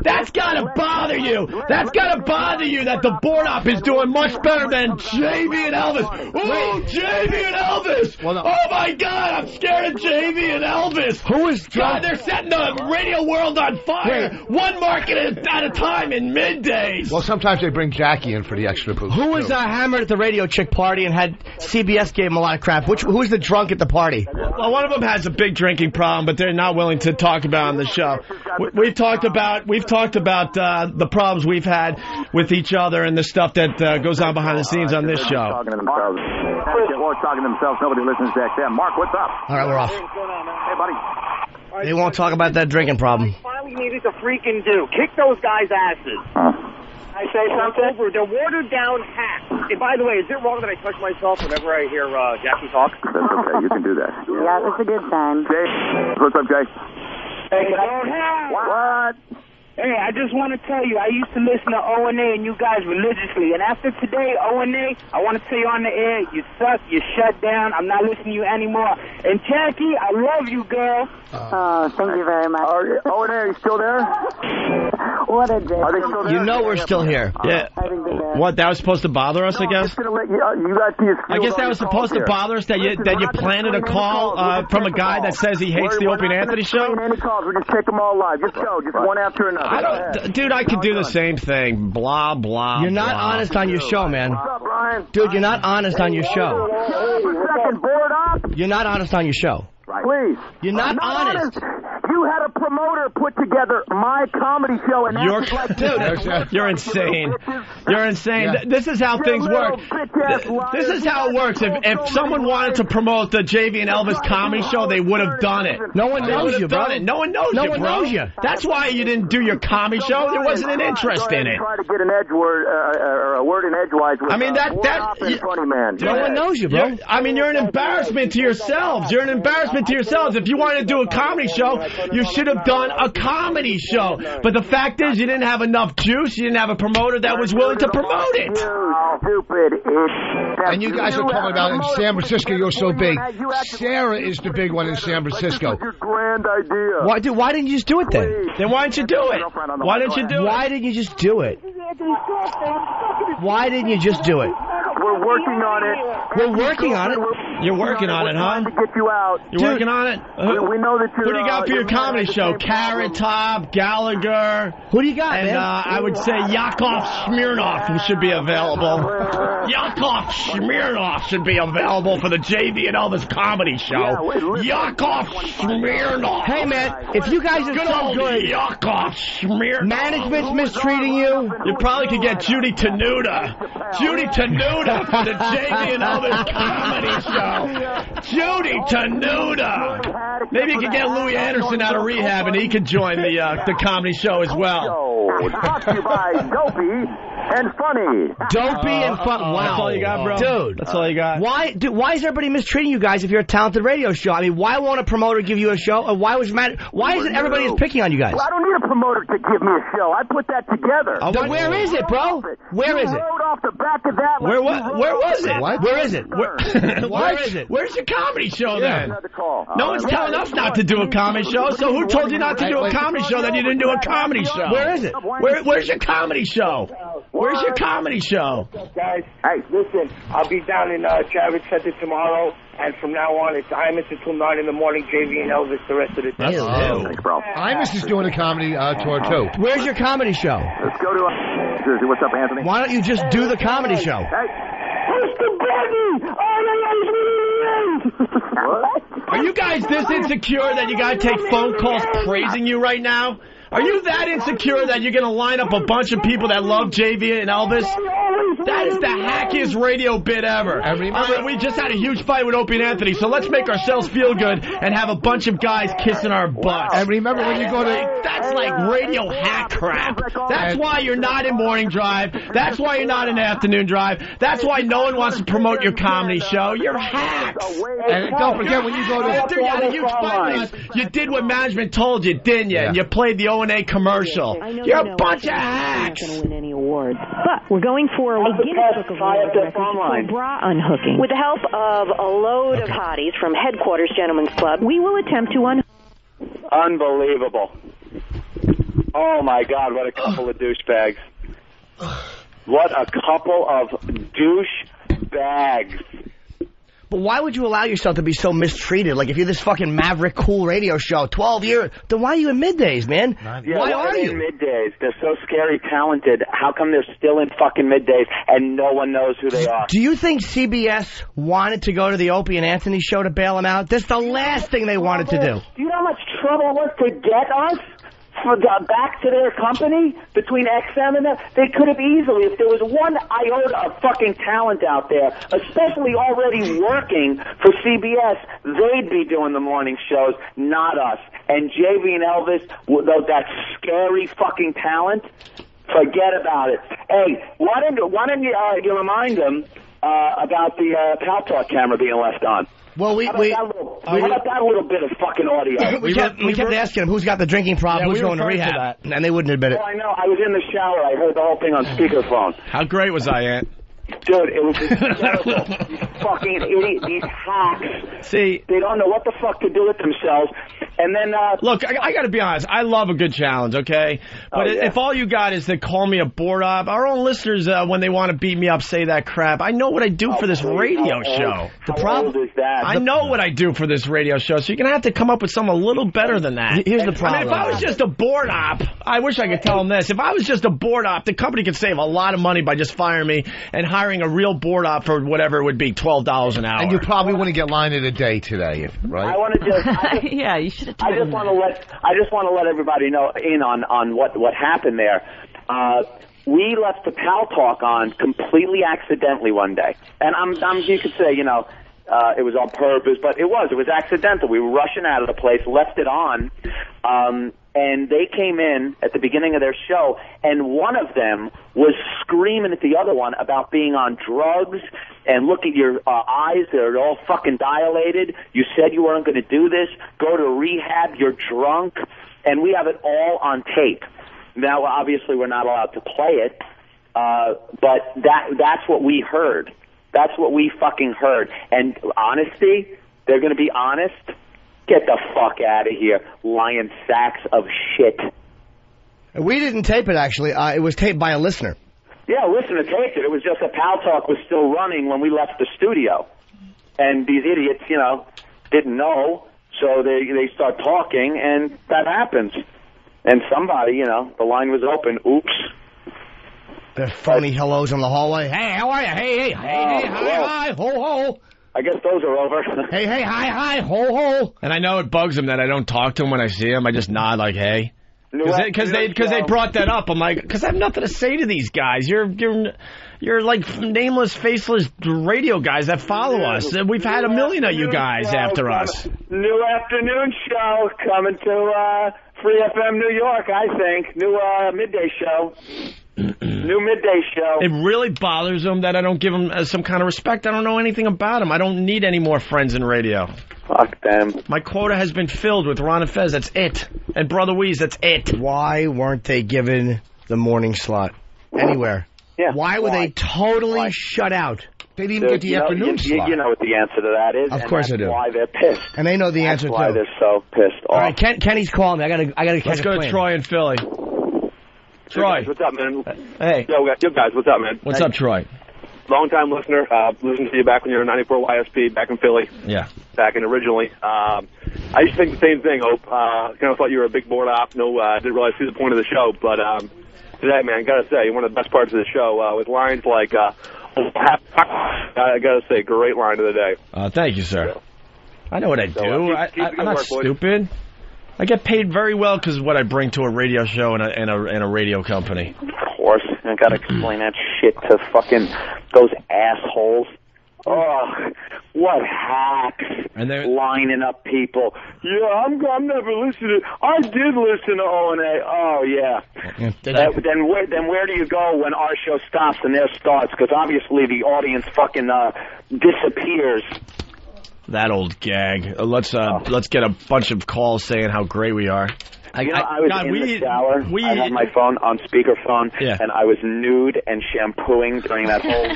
That's got to bother you. That's got to bother you that the board op is doing much better than JV and Elvis. Oh, JV and Elvis. Oh, my God. I'm scared of JV and Elvis. Who is God, they're setting the radio world on fire. One market at a time in middays. Well, sometimes they bring Jackie in for the extra boost. Who was hammered at the radio chick party and had CBS gave him a lot of crap? Who's the drunk at the party? Well, one of them has a big drinking problem, but they're not willing to talk about on the show. We've talked about the problems we've had with each other and the stuff that goes on behind the scenes on this show. Talking to themselves. Talking to themselves. Nobody listens to XM. Mark, what's up? All right, we're off. Hey, buddy. They won't talk about that drinking problem. Finally needed to freaking do. Kick those guys' asses. I say something? They're watered down hacks. And by the way, is it wrong that I touch myself whenever I hear Jackie talk? That's okay. You can do that. Yeah, that's a good sign. Jay, what's up, Jay? Hey, what? Hey, I just want to tell you, I used to listen to O&A and you guys religiously. And after today, O&A, I want to tell you on the air, you suck, you shut down, I'm not listening to you anymore. And Jackie, I love you, girl. Thank you very much. O&A, are you still there? What a day. Are they still there? You know we're still here. Yeah. What, that was supposed to bother us, I guess? I guess that was supposed to bother us, that you planted a call from a guy that says he hates the Opie and Anthony show? Any calls, we just take them all live. Just go, just one after another. Dude, I could do the same thing. Blah, blah, You're not honest on your show, man. What's up, Brian? Dude, you're not honest on your show. Second, board up. You're not honest on your show. Please. You're not honest. You had a promoter put together my comedy show, and you're insane. You're insane. Yeah. This is how things work. This is how it works. If someone wanted to promote the JV and Elvis comedy show, they would have done it. No one knows you, bro. No one knows you, bro. No one knows you. That's why you didn't do your comedy show. There wasn't an interest in it. Try to get an edge word or a word in edgewise. With, I mean that funny man. No one knows you, bro. You're an embarrassment to yourselves. You're an embarrassment to yourselves. If you wanted to do a comedy show, you should have have done a comedy show. But the fact is, you didn't have enough juice. You didn't have a promoter that was willing to promote it. Stupid idiot. And you guys are talking about in San Francisco, you're so big. Sarah is the big one in San Francisco. Grand idea. Why didn't you just do it then? Then why didn't you do it? Why didn't you do it? Why didn't you just do it? Why didn't you just do it? We're working on it. We're working on it. You're working on it, huh? To get you out. You're working on it? We know that you're... Who do you got for your comedy show? Carrot Top, Gallagher. Who do you got, and, man? I would say Yakov Smirnoff, who should be available. Yakov Smirnoff should be available for the JV and Elvis comedy show. Yakov Smirnoff. Hey, man, if you guys are so good... Yakov Smirnoff. Management's mistreating you. You probably could get Judy Tenuta. Judy Tenuta for the JV and Elvis comedy show. Judy Tenuta. Maybe you could get Louis Anderson out of rehab and he could join the comedy show as well. Brought to you by Dopey and Funny. Dopey and Funny. Wow. That's all you got, bro? Dude. That's all you got? Why is everybody mistreating you guys if you're a talented radio show? I mean, why won't a promoter give you a show? Or why isn't everybody picking on you guys? Well, I don't need a promoter to give me a show. I put that together. Then where is it, bro? Where is it? Rode off the back of that. Where was it? What? Where is it? Where is it? Where's your comedy show then? No one's telling us not to do a comedy show, so who told you not to do a comedy show that you didn't do a comedy show? Where is it? Where's your comedy show? Where's your comedy show? Guys, hey, listen, I'll be down in Travis Center tomorrow, and from now on, it's Imus until 9 in the morning, JV and Elvis the rest of the day. Thanks, bro. Imus is doing a comedy tour, too. Where's your comedy show? Let's go to Jersey. What's up, Anthony? Why don't you just do the comedy show? Hey. Mr. Baggy! What? Are you guys this insecure that you gotta take phone calls praising you right now? Are you that insecure that you're going to line up a bunch of people that love JV and Elvis? That is the hackiest radio bit ever. We just had a huge fight with Opie and Anthony, so let's make ourselves feel good and have a bunch of guys kissing our butts. And remember when you go to... That's like radio hack crap. That's why you're not in morning drive. That's why you're not in afternoon drive. That's why no one wants to promote your comedy show. You're hacks. And don't forget when you go to... After you had a huge fight with us, you did what management told you, didn't you? And you played the O&A commercial. You're a bunch of hacks. Not going to win any awards, but we're going for a Guinness Book of World Records for bra unhooking. With the help of a load of hotties from Headquarters Gentlemen's Club, we will attempt to Unbelievable. Oh, my God, what a couple of douchebags. What a couple of douchebags. But why would you allow yourself to be so mistreated? Like, if you're this fucking maverick cool radio show, 12 years, then why are you in middays, man? Why are you? In middays? They're so scary talented. How come they're still in fucking middays and no one knows who they are? Do you think CBS wanted to go to the Opie and Anthony show to bail them out? That's the last thing they wanted to do. Do you know how much trouble it was to get us? Back to their company between XM and them, they could have easily, if there was one iota of fucking talent out there, especially already working for CBS, they'd be doing the morning shows, not us. And JV and Elvis, that scary fucking talent, forget about it. Hey, why don't you remind them about the Pal Talk camera being left on? Well, how about that little bit of fucking audio? we kept asking them who's got the drinking problem, who's going to rehab, and they wouldn't admit it. Oh, I know. I was in the shower. I heard the whole thing on speakerphone. How great was I, Aunt? Dude, it was hysterical. Fucking idiot. These hacks. See, they don't know what the fuck to do with themselves. And then, look, I got to be honest. I love a good challenge, okay? But if all you got is to call me a board op, our own listeners, when they want to beat me up, say that crap. I know what I do for this radio show. The problem is that I know what I do for this radio show, so you're gonna have to come up with something a little better than that. Here's the problem. I mean, if I was just a board op, I wish I could tell them this. If I was just a board op, the company could save a lot of money by just firing me and hiring a real board op for whatever it would be, $12 an hour. And you probably wouldn't get line of the day today, right? I want to just yeah, you should have. I just want to let everybody know on what happened there. We left the Pal Talk on completely accidentally one day, and you could say, it was on purpose, but it was accidental. We were rushing out of the place, left it on, and they came in at the beginning of their show, and one of them was screaming at the other one about being on drugs, and look at your eyes, they're all fucking dilated. You said you weren't going to do this. Go to rehab, you're drunk. and we have it all on tape. Now, obviously, we're not allowed to play it, but that's what we heard. That's what we fucking heard. And honesty, they're going to be honest. Get the fuck out of here, lying sacks of shit. We didn't tape it, actually. It was taped by a listener. Yeah, a listener taped it. It was just that Pal Talk was still running when we left the studio. And these idiots, didn't know, so they start talking, and that happens. And somebody, the line was open. Oops. The phony hellos in the hallway. Hey, how are you? Hey, hi, ho, ho. I guess those are over. Hey, hi, ho, ho. And I know it bugs them that I don't talk to them when I see them. I just nod like, hey. Because they brought that up. I'm like, because I have nothing to say to these guys. You're like nameless, faceless radio guys that follow us. We've had a million of you guys after us. New afternoon show coming to Free FM New York, I think. New midday show. New midday show. It really bothers them that I don't give them some kind of respect. I don't know anything about them. I don't need any more friends in radio. Fuck them. My quota has been filled with Ron and Fez. That's it. And Brother Weeze. That's it. Why weren't they given the morning slot anywhere? Yeah. Why were they totally shut out? They didn't even get the afternoon slot. You know what the answer to that is. Of course I do. That's why they're pissed. And they know the answer, too. That's why they're so pissed off. All right, Kenny's calling me. I gotta catch Let's go to Troy in Philly. Troy. Hey guys, what's up, man? Hey. Yo, guys, what's up, man? What's up, Troy? Long-time listener. Listened to you back when you were 94 YSP back in Philly. Yeah. Back in originally. I used to think the same thing, Hope. Kind of thought you were a big board op. No, didn't really see the point of the show. But today, man, gotta say, one of the best parts of the show with lines like, I gotta say, great line of the day. Thank you, sir. I know what I do. I'm not stupid. I get paid very well because of what I bring to a radio show and a radio company. Of course. I gotta explain that shit to fucking those assholes. Oh, what hacks. And they're lining up people. Yeah, I'm never listening. I did listen to O&A. Oh, yeah. Then where do you go when our show stops and theirs starts? Because obviously the audience fucking disappears. That old gag. Let's get a bunch of calls saying how great we are. I was in the shower. I had my phone on speakerphone, and I was nude and shampooing during that whole...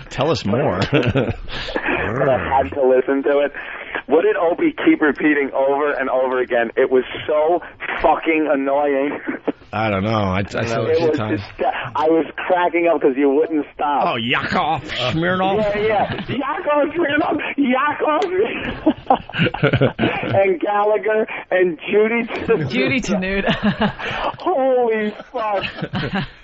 Tell us more. But I had to listen to it. What did Opie keep repeating over and over again? It was so fucking annoying. I don't know. I said it a few times. I was cracking up because you wouldn't stop. Oh, Yakov Smirnoff. Yeah. Yakov Smirnoff. And Gallagher and Judy Tenuta. Holy fuck.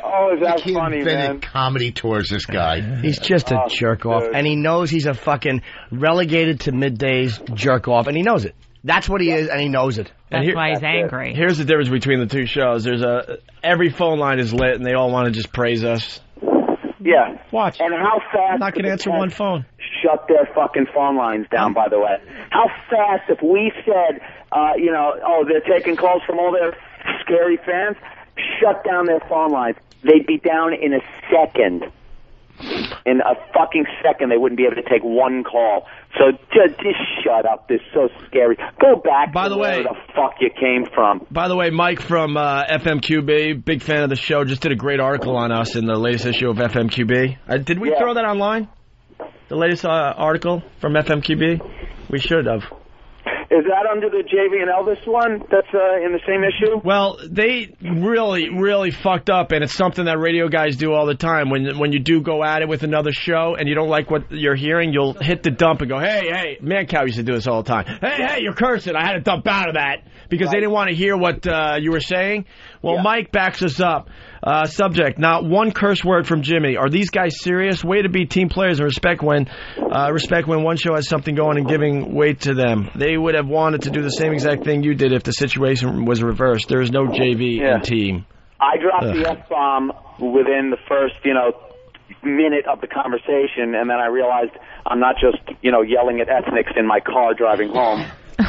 Oh, is that funny, man? Comedy tours, this guy. He's just a jerk off, and he knows he's a fucking relegated to middays jerk off, and he knows it. That's what he is, and he knows it. That's why he's angry. Here's the difference between the two shows. Every phone line is lit, and they all want to just praise us. Yeah. Watch. And how fast... I'm not going to answer one phone. Shut their fucking phone lines down, by the way. How fast, if we said, they're taking calls from all their scary fans, shut down their phone lines. They'd be down in a second. In a fucking second, they wouldn't be able to take one call. So just shut up. This is so scary. Go back to where the fuck you came from. By the way, Mike from FMQB, big fan of the show, just did a great article on us in the latest issue of FMQB. Did we throw that online? The latest article from FMQB? We should have. Is that under the JV and Elvis one that's in the same issue? Well, they really, really fucked up, and it's something that radio guys do all the time. When you do go at it with another show and you don't like what you're hearing, you'll hit the dump and go, hey, Mancow used to do this all the time. Hey, you're cursing. I had to dump out of that because they didn't want to hear what you were saying. Well, Mike backs us up. Subject, not one curse word from Jimmy. Are these guys serious? Way to be team players and respect when one show has something going and giving weight to them. They would have wanted to do the same exact thing you did if the situation was reversed. There is no JV in team. I dropped the F-bomb within the first, minute of the conversation, and then I realized I'm not just, yelling at ethnics in my car driving home.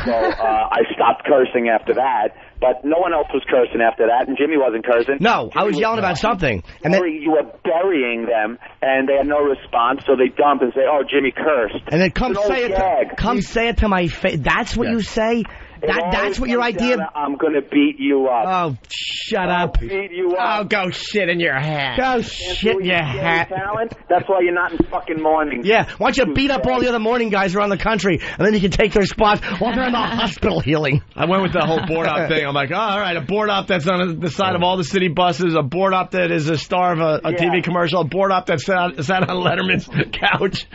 So I stopped cursing after that. But no one else was cursing after that, and Jimmy wasn't cursing. No, I was yelling about something. And then you were burying them, and they had no response, so they dump and say, "Oh, Jimmy cursed." And then come say it to my face. That's what you say? That's what your idea... I'm going to beat you up. Oh, shut up. Beat you up. Oh, go shit in your hat. Go shit in your hat. Talent? That's why you're not in fucking mornings. Yeah, why don't you beat up all the other morning guys around the country, and then you can take their spots while they're in the hospital healing. I went with the whole board op thing. I'm like, oh, all right, a board op that's on the side of all the city buses, a board op that is a star of a TV commercial, a board op that sat on Letterman's couch.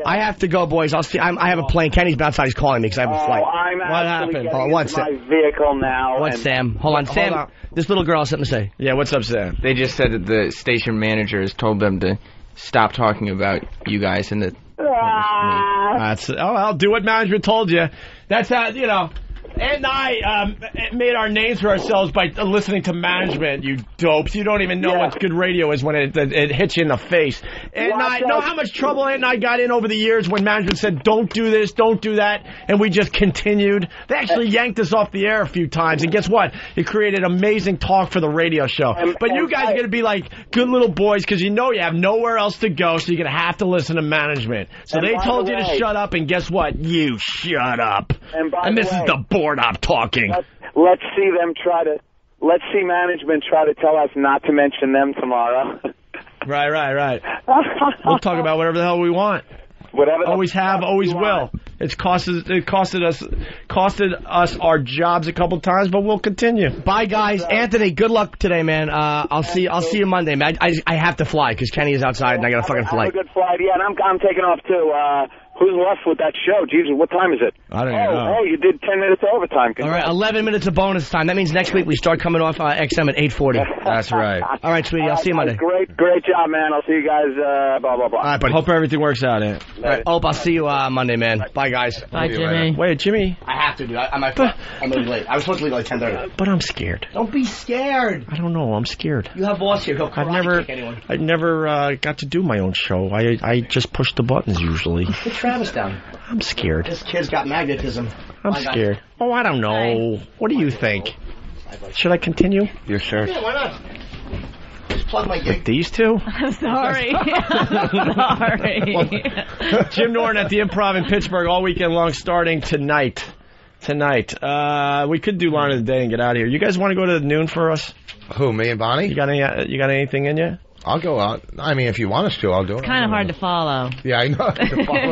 I have to go, boys. I'll see. I have a plane. Kenny's been outside. He's calling me because I have a flight. What happened? My vehicle now. What, Sam? Hold on, Sam. Hold on. This little girl has something to say. Yeah, what's up, Sam? They just said that the station manager has told them to stop talking about you guys and that. I'll do what management told you. That's how, you know. Ed and I made our names for ourselves by listening to management, you dopes. You don't even know what good radio is when it hits you in the face. Ed and I know how much trouble Ed and I got in over the years when management said, don't do this, don't do that, and we just continued. They actually yanked us off the air a few times, and guess what? It created amazing talk for the radio show. But you guys are going to be like good little boys because you know you have nowhere else to go, so you're going to have to listen to management. So they told you to shut up, and guess what? You shut up. And this is the board I'm talking. Let's see management try to tell us not to mention them tomorrow. Right. We'll talk about whatever the hell we want. Always have, always will. It costed us our jobs a couple times, but we'll continue. Bye, guys. Anthony, good luck today, man. I'll see you Monday, man. I have to fly because Kenny is outside and I got a fucking flight. Have a good flight, yeah, and I'm taking off too. Who's left with that show? Jesus, what time is it? I don't know. Oh, you did 10 minutes overtime. All right, 11 minutes of bonus time. That means next week we start coming off XM at 8:40. That's right. All right, sweetie. I'll see you Monday. Great job, man. I'll see you guys. Blah blah blah. All right, but hope everything works out. All right, I'll see you Monday, man. Bye, guys. Bye, Jimmy. Wait, Jimmy. I have to, dude. I'm really late. I was supposed to leave like 10:30. But I'm scared. Don't be scared. I don't know. I'm scared. You have boss here. He'll kick anyone. I never got to do my own show. I just push the buttons usually. Put Travis down. I'm scared. This kid's got magnetism. I'm scared. Oh, I don't know. What do you think? Should I continue? You're sure? Yeah, why not? Just plug my gig. With these two? I'm sorry. I'm sorry. Jim Norton at the Improv in Pittsburgh all weekend long, starting tonight. We could do line of the day and get out of here. You guys want to go to noon for us? Who, me and Bonnie? You got anything in you? I'll go out. I mean, if you want us to, I'll do it. It's kind of hard to follow. Yeah, I know.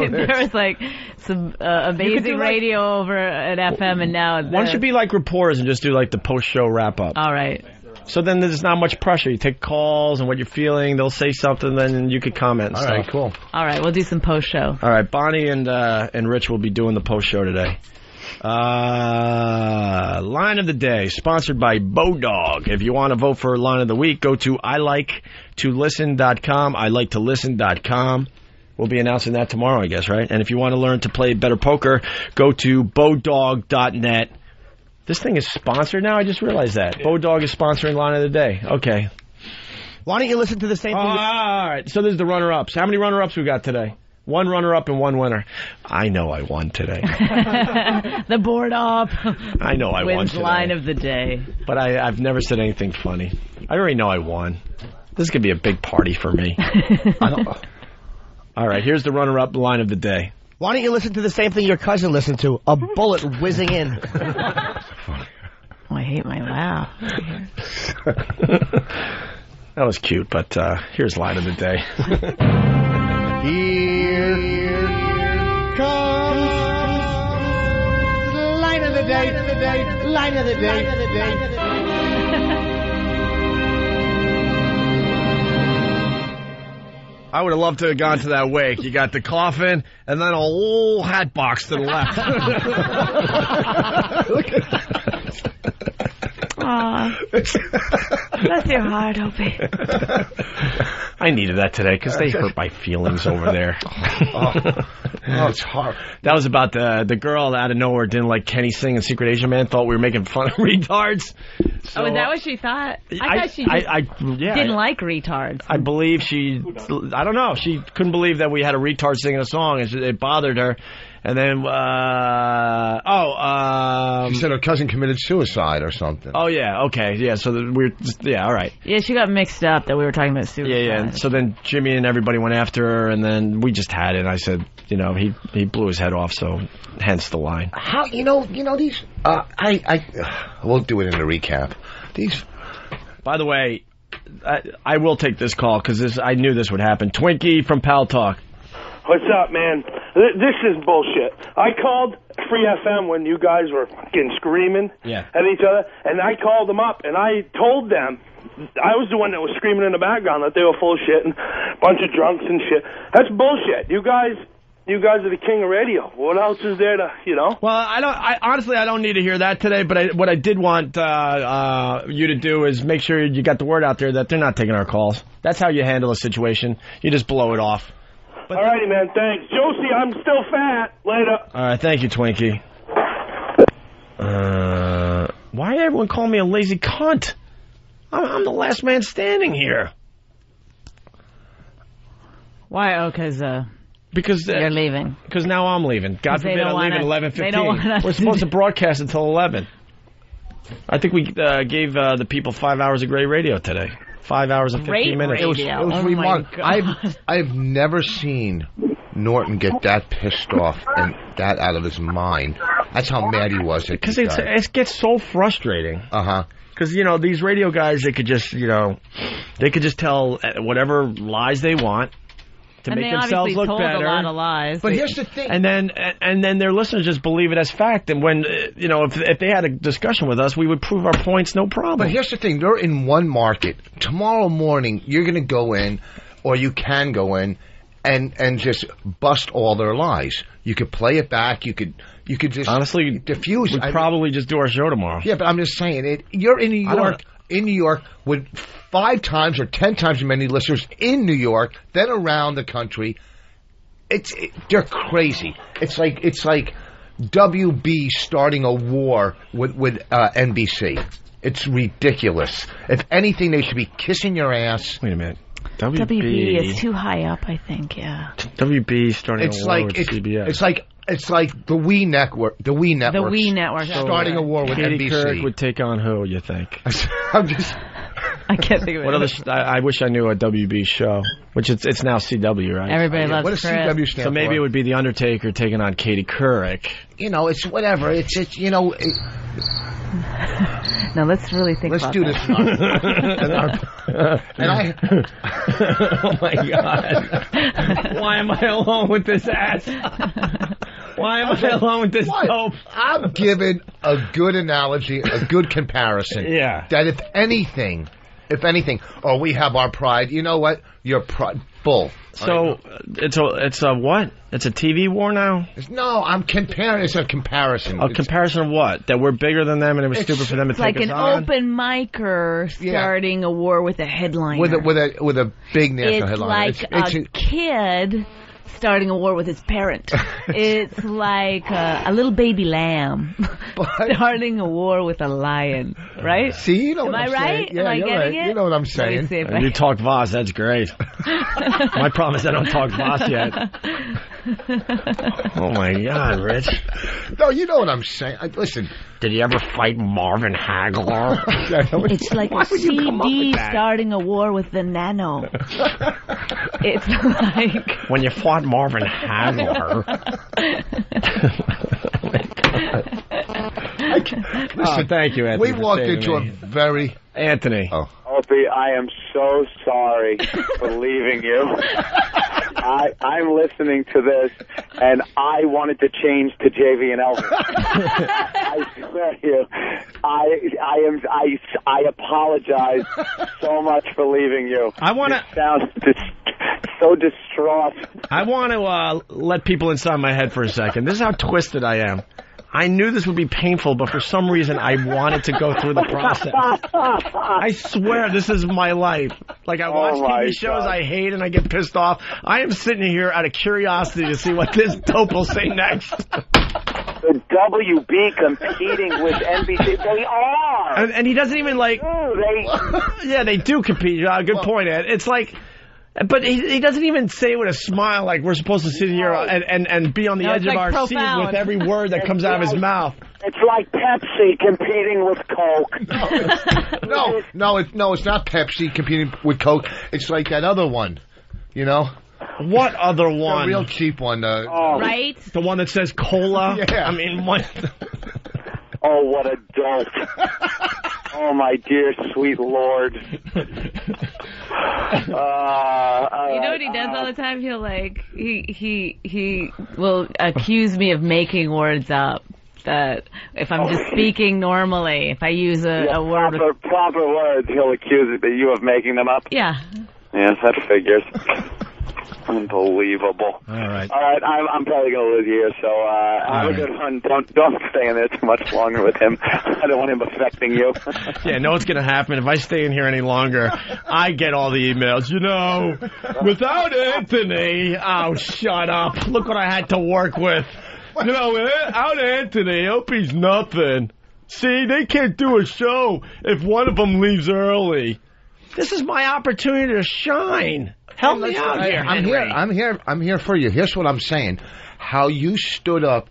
There was like some amazing radio over at FM, and now... Why don't you be like reporters and just do like the post-show wrap-up? All right. So then there's not much pressure. You take calls and what you're feeling. They'll say something, then you could comment and stuff. All right, cool. All right, we'll do some post-show. All right, Bonnie and Rich will be doing the post-show today. Line of the day, sponsored by Bodog. If you want to vote for line of the week, go to iliketolisten.com, iliketolisten.com. We'll be announcing that tomorrow, I guess, right? And if you want to learn to play better poker, go to bodog.net. This thing is sponsored now? I just realized that. Bodog is sponsoring line of the day. Okay. Why don't you listen to the same thing? All right. So there's the runner-ups. How many runner-ups we got today? One runner-up and one winner. I know I won today. The board op. I know I won today. Line of the day. But I've never said anything funny. I already know I won. This is going to be a big party for me. All right, here's the runner-up line of the day. Why don't you listen to the same thing your cousin listened to? A bullet whizzing in. I hate my laugh. That was cute, but here's line of the day. Here comes line of the day, line of the day. I would have loved to have gone to that wake. You got the coffin and then a whole hat box to the left. Look at that. Aw. Bless your heart, Opie. I needed that today because they hurt my feelings over there. Oh, it's hard. That was about the girl out of nowhere didn't like Kenny sing and Secret Asian Man, thought we were making fun of retards. So, is that what she thought? I thought she didn't like retards. I believe I don't know, she couldn't believe that we had a retard singing a song, and it bothered her. And then, she said her cousin committed suicide or something. Oh, yeah, okay, yeah, so all right. Yeah, she got mixed up that we were talking about suicide. Yeah, so then Jimmy and everybody went after her, and then we just had it, and I said, you know, he blew his head off, so hence the line. How, you know, these, we'll do it in the recap. By the way, I will take this call, because I knew this would happen. Twinkie from Pal Talk. What's up, man? This is bullshit. I called Free FM when you guys were fucking screaming at each other, and I called them up, and I told them, I was the one that was screaming in the background that they were full of shit and a bunch of drunks and shit. That's bullshit. You guys are the king of radio. What else is there to, you know? Well, honestly, I don't need to hear that today, but what I did want you to do is make sure you got the word out there that they're not taking our calls. That's how you handle a situation. You just blow it off. All righty, man. Thanks. Josie, I'm still fat. Later. All right. Thank you, Twinkie. Why did everyone call me a lazy cunt? I'm the last man standing here. Why? Oh, because you're leaving. Because now I'm leaving. God forbid I leave at 11:15. We're supposed to broadcast until 11. I think we gave the people 5 hours of great radio today. 5 hours and 15 minutes. It was remarkable. I've never seen Norton get that pissed off and that out of his mind. That's how mad he was. Because it gets so frustrating. Because, you know, these radio guys, they could just tell whatever lies they want to make themselves look better. And they obviously told a lot of lies. But here's the thing. And then their listeners just believe it as fact. And when, you know, if they had a discussion with us, we would prove our points, no problem. But here's the thing. They're in one market. Tomorrow morning, you're going to go in, or you can go in, and just bust all their lies. You could play it back. You could just honestly diffuse. We'd probably just do our show tomorrow. Yeah, but I'm just saying you're in New York. In New York, with 5 times or 10 times as many listeners in New York than around the country. They're crazy. It's like WB starting a war with NBC. It's ridiculous. If anything, they should be kissing your ass. Wait a minute. WB is too high up, I think. Yeah. WB starting a war with CBS. It's like the Wii network. The Wii network. The Wii network. Starting a war with Katie NBC. Couric would take on who? You think? I'm just. I can't think of it. What other? I wish I knew a WB show, which it's now CW, right? Everybody loves what does Chris. CW stand So maybe for? it would be the Undertaker taking on Katie Couric. You know, it's whatever. It's you know. Now let's really think about do this. Oh my God! Why am I alone with this ass? Why am I alone with this dope? I'm giving a good analogy, a good comparison. Yeah. That if anything, we have our pride. You know what? Your pride, bull. So it's a what? It's a TV war now? No, I'm comparing. It's a comparison. A comparison of what? That we're bigger than them, and it was stupid for them to take us on. It's like an open micer starting a war with a headliner. With a big national headliner. It's like a kid starting a war with his parent. It's like a little baby lamb starting a war with a lion, right? See, you know what I'm right? Saying? Yeah, Am I you're getting right. it? You know what I'm saying. You talk Voss, that's great. My problem is I don't talk Voss yet. Oh my God, Rich. No, you know what I'm saying. Listen. Did you ever fight Marvin Hagler? It's like a CD starting a war with the Nano. It's like when you fought Marvin Hagler. Listen, thank you, Anthony. We walked into a very Anthony. Oh. Opie, I am so sorry for leaving you. I'm listening to this, and I wanted to change to JV and Elvis. I swear to you, I apologize so much for leaving you. I want to sound so distraught. I want to let people inside my head for a second. This is how twisted I am. I knew this would be painful, but for some reason I wanted to go through the process. I swear, this is my life. Like, I watch TV shows I hate and I get pissed off. I am sitting here out of curiosity to see what this dope will say next. The WB competing with NBC. They are. And he doesn't even, like... No, yeah, they do compete. Good point, Ed. It's like... But he doesn't even say it with a smile like we're supposed to sit here and be on the edge of our seat with every word that comes out of his mouth. It's like Pepsi competing with Coke. No, it's not Pepsi competing with Coke. It's like that other one, you know? What other one? The real cheap one. Right? The one that says cola? Yeah. I mean, what? Oh, what a dolt. Oh, my dear, sweet Lord. You know what he does all the time? He'll he will accuse me of making words up. That if I'm just speaking normally, if I use a word proper words, he'll accuse you of making them up. Yeah. Yes, that figures. Unbelievable. All right. I'm probably going to lose here, so have a good one. Don't stay in there too much longer with him. I don't want him affecting you. Yeah, know what's going to happen? If I stay in here any longer, I get all the emails. You know, without Anthony, oh, shut up. Look what I had to work with. You know, without Anthony, Opie's nothing. See, they can't do a show if one of them leaves early. This is my opportunity to shine. Help me out here, Henry. I'm here for you. Here's what I'm saying. How you stood up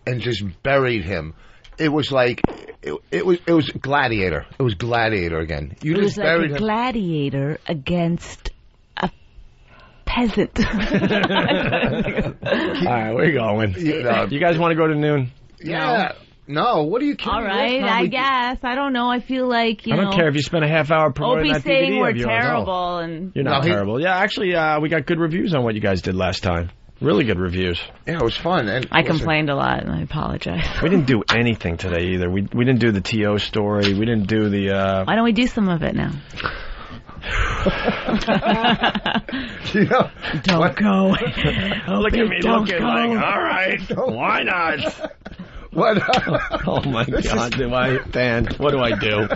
and just buried him. It was like it was Gladiator. It was Gladiator again. You just buried him. Gladiator against a peasant. All right, we're going. You guys want to go to noon? Yeah. No, what are you kidding? All right, I guess. I don't know. I feel like, I don't care if you spend a half hour promoting that DVD saying we're of yours. terrible. And You're not terrible. Yeah, actually, we got good reviews on what you guys did last time. Really good reviews. Yeah, it was fun. And I complained a lot, and I apologize. We didn't do anything today either. We didn't do the T.O. story. We didn't do the... Why don't we do some of it now? Don't go. Look at me looking like, all right, why not? What? Oh my God! Dan, what do I do?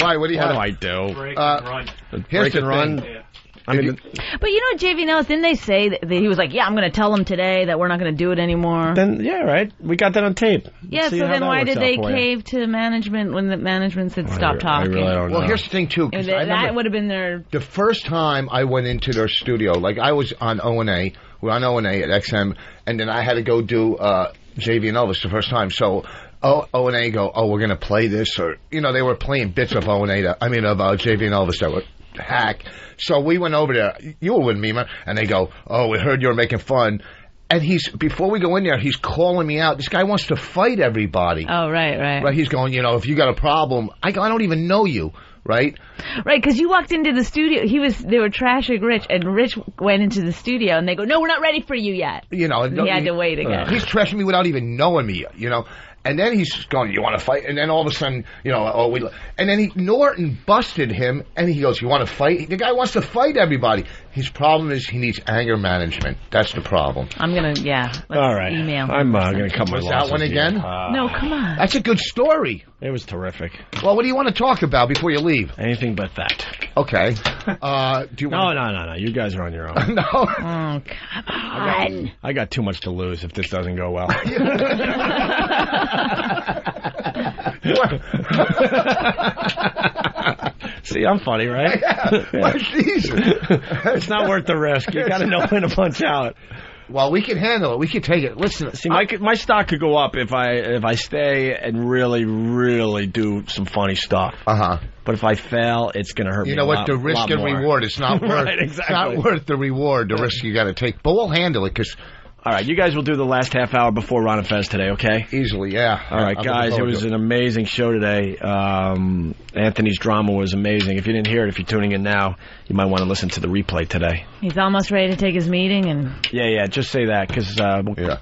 Why? What do you have? What do I do? Break and run. Break and run. Yeah. I mean, but you know, JV Elvis, didn't they say that he was like, yeah, I'm going to tell them today that we're not going to do it anymore? Then, yeah, right. We got that on tape. Yeah, so then why did they cave to management when the management said stop talking? I really don't know. Well, here's the thing, too. That would have been their... The first time I went into their studio, like I was on O&A, we were on O&A at XM, and then I had to go do JV and Elvis the first time. So O&A go, we're going to play this, or, you know, they were playing bits of O&A, of JV and Elvis that were hack. So we went over there. You were with me, man. And they go, we heard you were making fun. And before we go in there, he's calling me out. This guy wants to fight everybody. Oh, right. Right, he's going, you know, if you got a problem, I don't even know you, right? Right, because you walked into the studio. They were trashing Rich, and Rich went into the studio, and they go, no, we're not ready for you yet. You know. And he had to wait again. He's trashing me without even knowing me, you know. And then he's going, you want to fight? And then all of a sudden, you know, and then Norton busted him, and he goes, you want to fight? The guy wants to fight everybody. His problem is he needs anger management. That's the problem. I'm going to, let's all right. email. I'm going to cut my losses. That one again? No, come on. That's a good story. It was terrific. Well, what do you want to talk about before you leave? Anything but that. Okay. Do you want No. You guys are on your own. No. Oh, come on. I got too much to lose if this doesn't go well. See, I'm funny, right? Yeah. It's not worth the risk. You got to know when to punch out. Well, we can handle it. We can take it. Listen, see, my stock could go up if I stay and really, really do some funny stuff. But if I fail, it's going to hurt me. You know what? The risk and reward. It's not worth. Right, exactly. It's not worth the reward. The risk you got to take. But we'll handle it because. All right, you guys will do the last half hour before Ron and Fez today, okay? Easily, yeah. All right, guys, it was an amazing show today. Anthony's drama was amazing. If you didn't hear it, if you're tuning in now, you might want to listen to the replay today. He's almost ready to take his meeting. And Yeah, just say that, because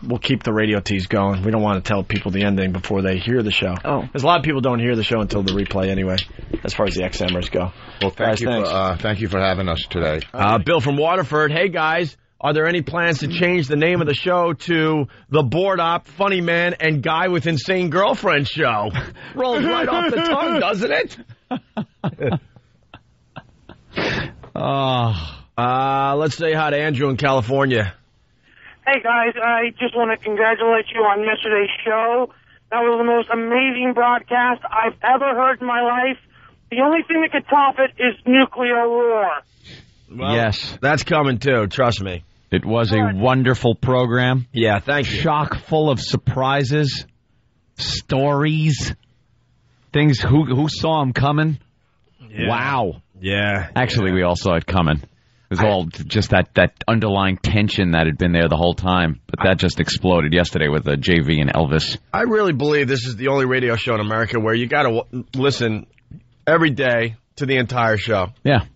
we'll keep the radio tease going. We don't want to tell people the ending before they hear the show. Oh. Because a lot of people don't hear the show until the replay anyway, as far as the XMers go. Well, thank you for having us today. Bill from Waterford, hey, guys. Are there any plans to change the name of the show to The Board Op, Funny Man, and Guy with Insane Girlfriend Show? Rolls right off the tongue, doesn't it? Let's say hi to Andrew in California. Hey, guys, I just want to congratulate you on yesterday's show. That was the most amazing broadcast I've ever heard in my life. The only thing that could top it is nuclear war. Well, yes. That's coming, too. Trust me. It was a wonderful program. Yeah, thank you. Chock full of surprises, stories, things. Who saw them coming? Yeah. Wow. Yeah. Actually, we all saw it coming. It was all just that underlying tension that had been there the whole time. But that just exploded yesterday with JV and Elvis. I really believe this is the only radio show in America where you got to listen every day to the entire show. Yeah.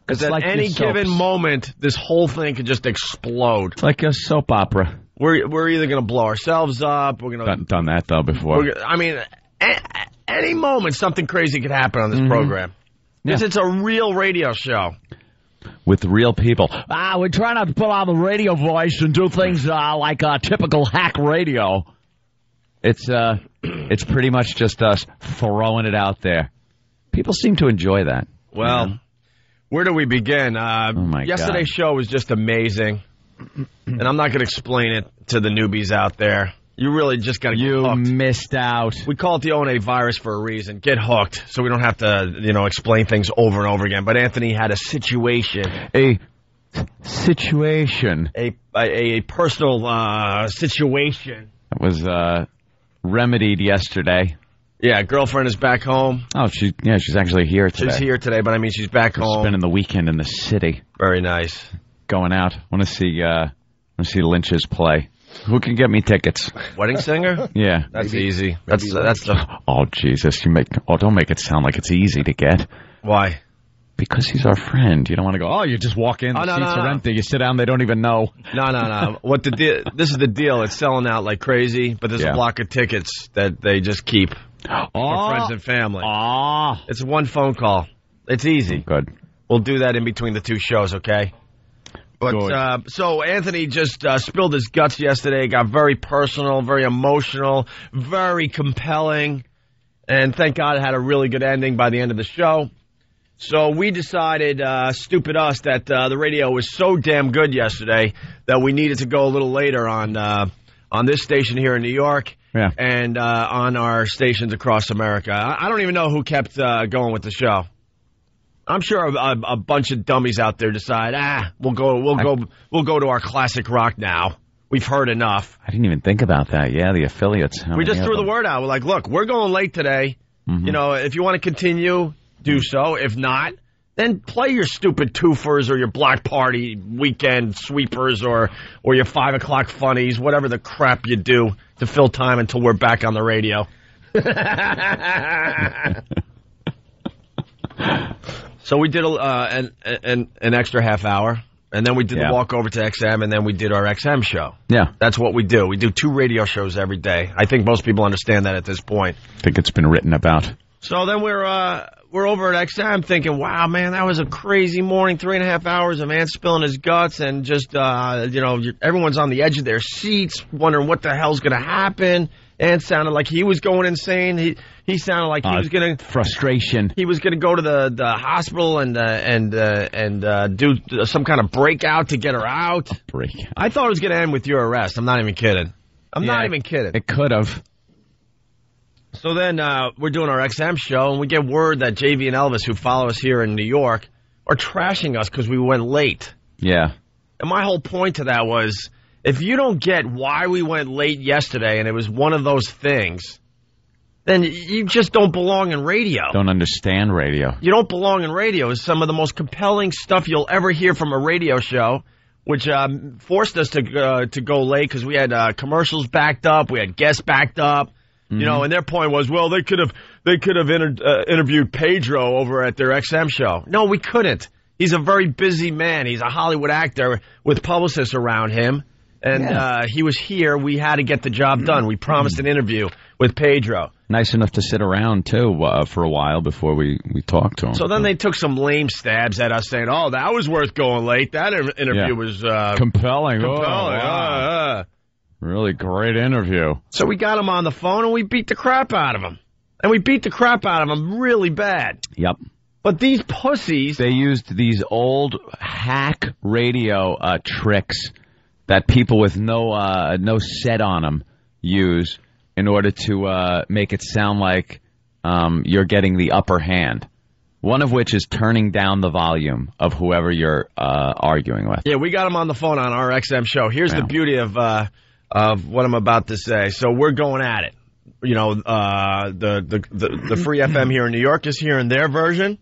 Because at any given moment, this whole thing could just explode. It's like a soap opera. We're either going to blow ourselves up. We're going to done that though before. I mean, any moment something crazy could happen on this program. Because it's a real radio show. With real people. We try not to pull out the radio voice and do things like typical hack radio. It's pretty much just us throwing it out there. People seem to enjoy that. Well, where do we begin? Yesterday's show was just amazing. And I'm not going to explain it to the newbies out there. You really just got to get hooked. You missed out. We call it the O&A virus for a reason. Get hooked so we don't have to, explain things over and over again. But Anthony had a situation. A situation. A personal situation. That was remedied yesterday. Yeah, girlfriend is back home. Oh, she's actually here today. She's here today, but I mean she's back home. Spending the weekend in the city. Very nice. Going out. Want to see Lynch's play. Who can get me tickets? Wedding singer? Yeah. That's easy. That's the... Oh, Jesus. Don't make it sound like it's easy to get. Why? Because he's our friend. You don't want to go, you just walk in, the seats are empty, you sit down, they don't even know. No. This is the deal. It's selling out like crazy, but there's a block of tickets that they just keep for friends and family. It's one phone call. It's easy. Good. We'll do that in between the two shows, okay? But so Anthony just spilled his guts yesterday, got very personal, very emotional, very compelling, and thank God it had a really good ending by the end of the show. So we decided, stupid us, that the radio was so damn good yesterday that we needed to go a little later on this station here in New York and on our stations across America. I don't even know who kept going with the show. I'm sure a bunch of dummies out there decide, we'll go to our classic rock now. We've heard enough. I didn't even think about that. Yeah, the affiliates. We just threw the word out. We're like, look, we're going late today. Mm-hmm. If you want to continue, do so. If not, then play your stupid twofers or your block party weekend sweepers or your 5 o'clock funnies, whatever the crap you do to fill time until we're back on the radio. So we did an extra half hour, and then we did the walk over to XM, and then we did our XM show. Yeah. That's what we do. We do 2 radio shows every day. I think most people understand that at this point. I think it's been written about. So then we're over at XM thinking, wow, man, that was a crazy morning, 3.5 hours of Ant spilling his guts, and just, everyone's on the edge of their seats, wondering what the hell's going to happen. Ant sounded like he was going insane. He sounded like he was going to... Frustration. He was going to go to the hospital and do some kind of breakout to get her out. Breakout. I thought it was going to end with your arrest. I'm not even kidding. I'm not even kidding. It could have. So then we're doing our XM show, and we get word that JV and Elvis, who follow us here in New York, are trashing us because we went late. Yeah. And my whole point to that was, if you don't get why we went late yesterday and it was one of those things, then you just don't belong in radio. Don't understand radio. You don't belong in radio. It's some of the most compelling stuff you'll ever hear from a radio show, which forced us to go late because we had commercials backed up, we had guests backed up. Mm-hmm. And their point was, well, they could have interviewed Pedro over at their XM show. No, we couldn't. He's a very busy man. He's a Hollywood actor with publicists around him. And he was here. We had to get the job done. We promised an interview with Pedro. Nice enough to sit around, too, for a while before we talked to him. So then they took some lame stabs at us saying, oh, that was worth going late. That interview was... compelling. Oh, wow. Really great interview. So we got him on the phone, and we beat the crap out of him. And we beat the crap out of him really bad. Yep. But these pussies... They used these old hack radio tricks that people with no set on them use in order to make it sound like you're getting the upper hand. One of which is turning down the volume of whoever you're arguing with. Yeah, we got him on the phone on our XM show. Here's the beauty of what I'm about to say. So we're going at it. You know, the Free FM here in New York is hearing their version,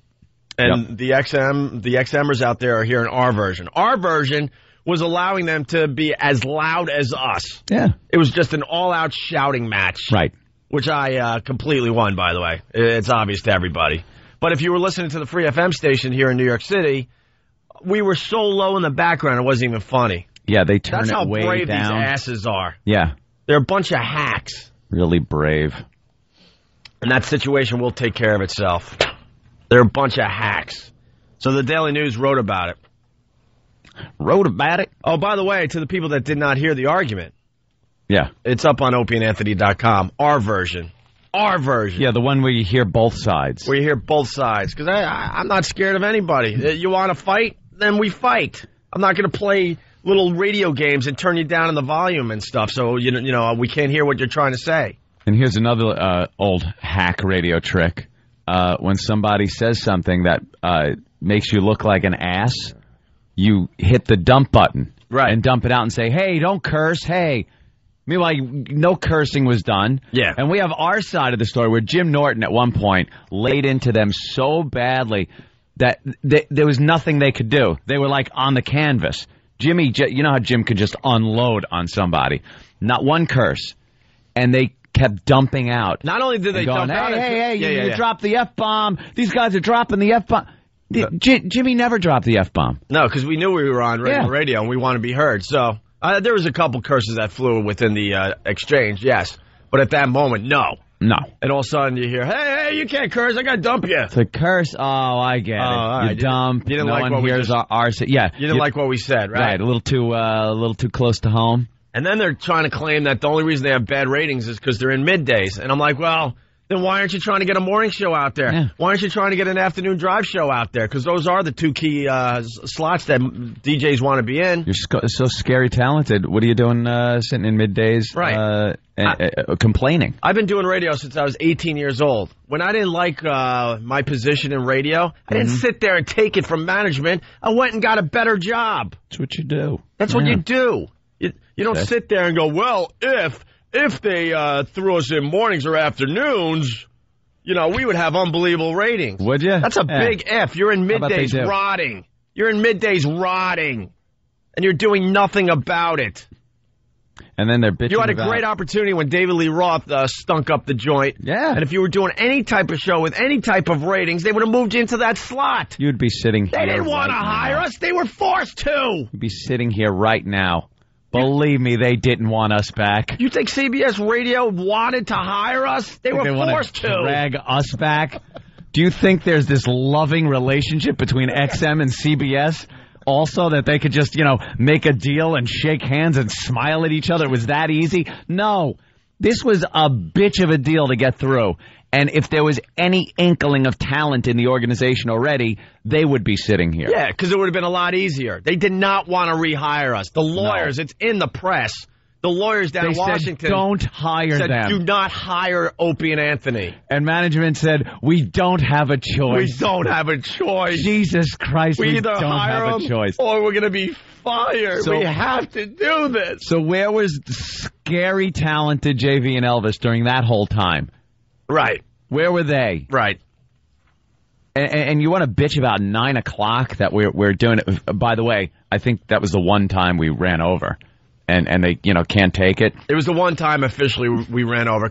and the XMers out there are hearing our version. Our version was allowing them to be as loud as us. Yeah. It was just an all-out shouting match. Right. Which I completely won, by the way. It's obvious to everybody. But if you were listening to the Free FM station here in New York City, we were so low in the background it wasn't even funny. Yeah, they turn That's it how way brave down. these asses are. Yeah. They're a bunch of hacks. Really brave. And that situation will take care of itself. They're a bunch of hacks. So the Daily News wrote about it. Wrote about it? Oh, by the way, to the people that did not hear the argument. Yeah. It's up on opieandanthony.com. Our version. Our version. Yeah, the one where you hear both sides. Where you hear both sides. Because I'm not scared of anybody. You want to fight? Then we fight. I'm not going to play little radio games and turn you down in the volume and stuff. So, you know, we can't hear what you're trying to say. And here's another old hack radio trick. When somebody says something that makes you look like an ass, you hit the dump button. Right. And dump it out and say, hey, don't curse, hey. Meanwhile, no cursing was done. Yeah. And we have our side of the story where Jim Norton at one point laid into them so badly that there was nothing they could do. They were like on the canvas. Jimmy, you know how Jim could just unload on somebody. Not one curse. And they kept dumping out. Not only did they going, dump out... Hey, you dropped the F-bomb. These guys are dropping the F-bomb. Jimmy never dropped the F-bomb. No, because we knew we were on radio and we want to be heard. So... there was a couple curses that flew within the exchange, yes. But at that moment, no. No. And all of a sudden you hear, hey, you can't curse, I got to dump you. To curse? Oh, I get it. Right. You dump. You didn't no like one what hears our yeah. You didn't like what we said, right? Right, a little too close to home. And then they're trying to claim that the only reason they have bad ratings is because they're in middays. And I'm like, well... Then why aren't you trying to get a morning show out there? Yeah. Why aren't you trying to get an afternoon drive show out there? Because those are the two key slots that DJs want to be in. You're so scary talented. What are you doing sitting in middays complaining? I've been doing radio since I was 18 years old. When I didn't like my position in radio, I didn't sit there and take it from management. I went and got a better job. That's what you do. That's what you do. You don't sit there and go, well, if they threw us in mornings or afternoons, you know, we would have unbelievable ratings. Would you? That's a big if. You're in middays rotting. You're in middays rotting. And you're doing nothing about it. And then they're bitching. You had a great opportunity when David Lee Roth stunk up the joint. Yeah. And if you were doing any type of show with any type of ratings, they would have moved you into that slot. You'd be sitting here. They didn't want to hire us. They were forced to. You'd be sitting here right now. Believe me, they didn't want us back. You think CBS Radio wanted to hire us? They were forced to. Drag us back? Do you think there's this loving relationship between XM and CBS also that they could just, make a deal and shake hands and smile at each other? It was that easy? No. This was a bitch of a deal to get through. And if there was any inkling of talent in the organization already, they would be sitting here. Yeah, because it would have been a lot easier. They did not want to rehire us. The lawyers, it's in the press. The lawyers down in Washington said, don't hire them. Do not hire Opie and Anthony. And management said, we don't have a choice. We don't have a choice. Jesus Christ, we either don't hire have a choice. Or we're going to be fired. So, we have to do this. So where was scary, talented JV and Elvis during that whole time? Right. Where were they? Right. And you want to bitch about 9 o'clock that we're doing it. By the way, I think that was the one time we ran over. And they, can't take it. It was the one time officially we ran over.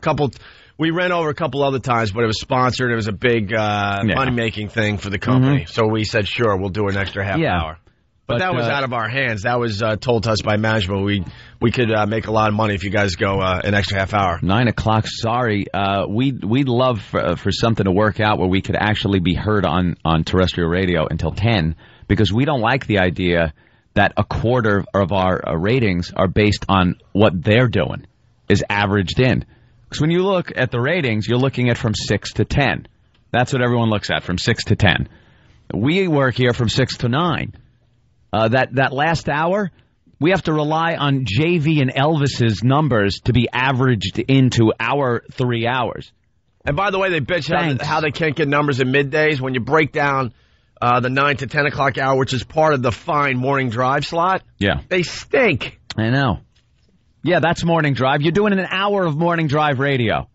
We ran over a couple other times, but it was sponsored. It was a big money-making thing for the company. Mm-hmm. So we said, sure, we'll do an extra half hour. But that was out of our hands. That was told to us by management. We could make a lot of money if you guys go an extra half hour. 9 o'clock, sorry. We'd love for something to work out where we could actually be heard on terrestrial radio until 10, because we don't like the idea that a quarter of our ratings are based on what they're doing, is averaged in. Because when you look at the ratings, you're looking at from 6 to 10. That's what everyone looks at, from 6 to 10. We work here from 6 to 9. That last hour, we have to rely on JV and Elvis's numbers to be averaged into our 3 hours. And by the way, they bitch how they can't get numbers in middays. When you break down the 9 to 10 o'clock hour, which is part of the fine morning drive slot, they stink. I know. Yeah, that's morning drive. You're doing an hour of morning drive radio.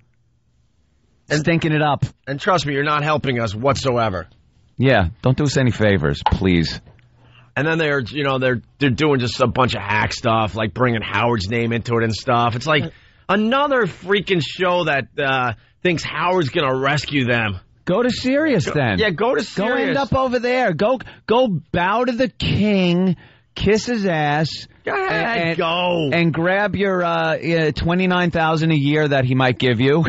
And stinking it up. And trust me, you're not helping us whatsoever. Yeah, don't do us any favors, please. And then they're doing just a bunch of hack stuff, like bringing Howard's name into it and stuff. It's like another freaking show that thinks Howard's going to rescue them. Go to Sirius then. Yeah, go to Sirius. Go end up over there. Go bow to the king, kiss his ass. Go ahead, go. And grab your $29,000 a year that he might give you.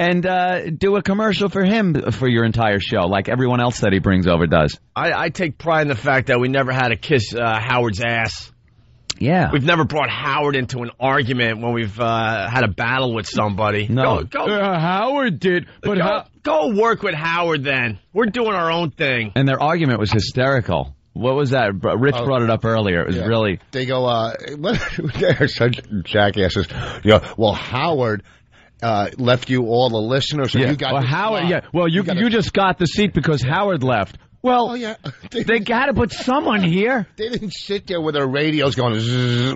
And do a commercial for him for your entire show, like everyone else that he brings over does. I take pride in the fact that we never had to kiss Howard's ass. Yeah. We've never brought Howard into an argument when we've had a battle with somebody. No. Howard did. But go work with Howard then. We're doing our own thing. And their argument was hysterical. What was that? Rich brought it up earlier. It was really... They go, they're such jackasses. Well, Howard... left you all the listeners. Yeah. You got Howard. Yeah. Well, you just got the seat because Howard left. Well, they got to put someone here. They didn't sit there with their radios going.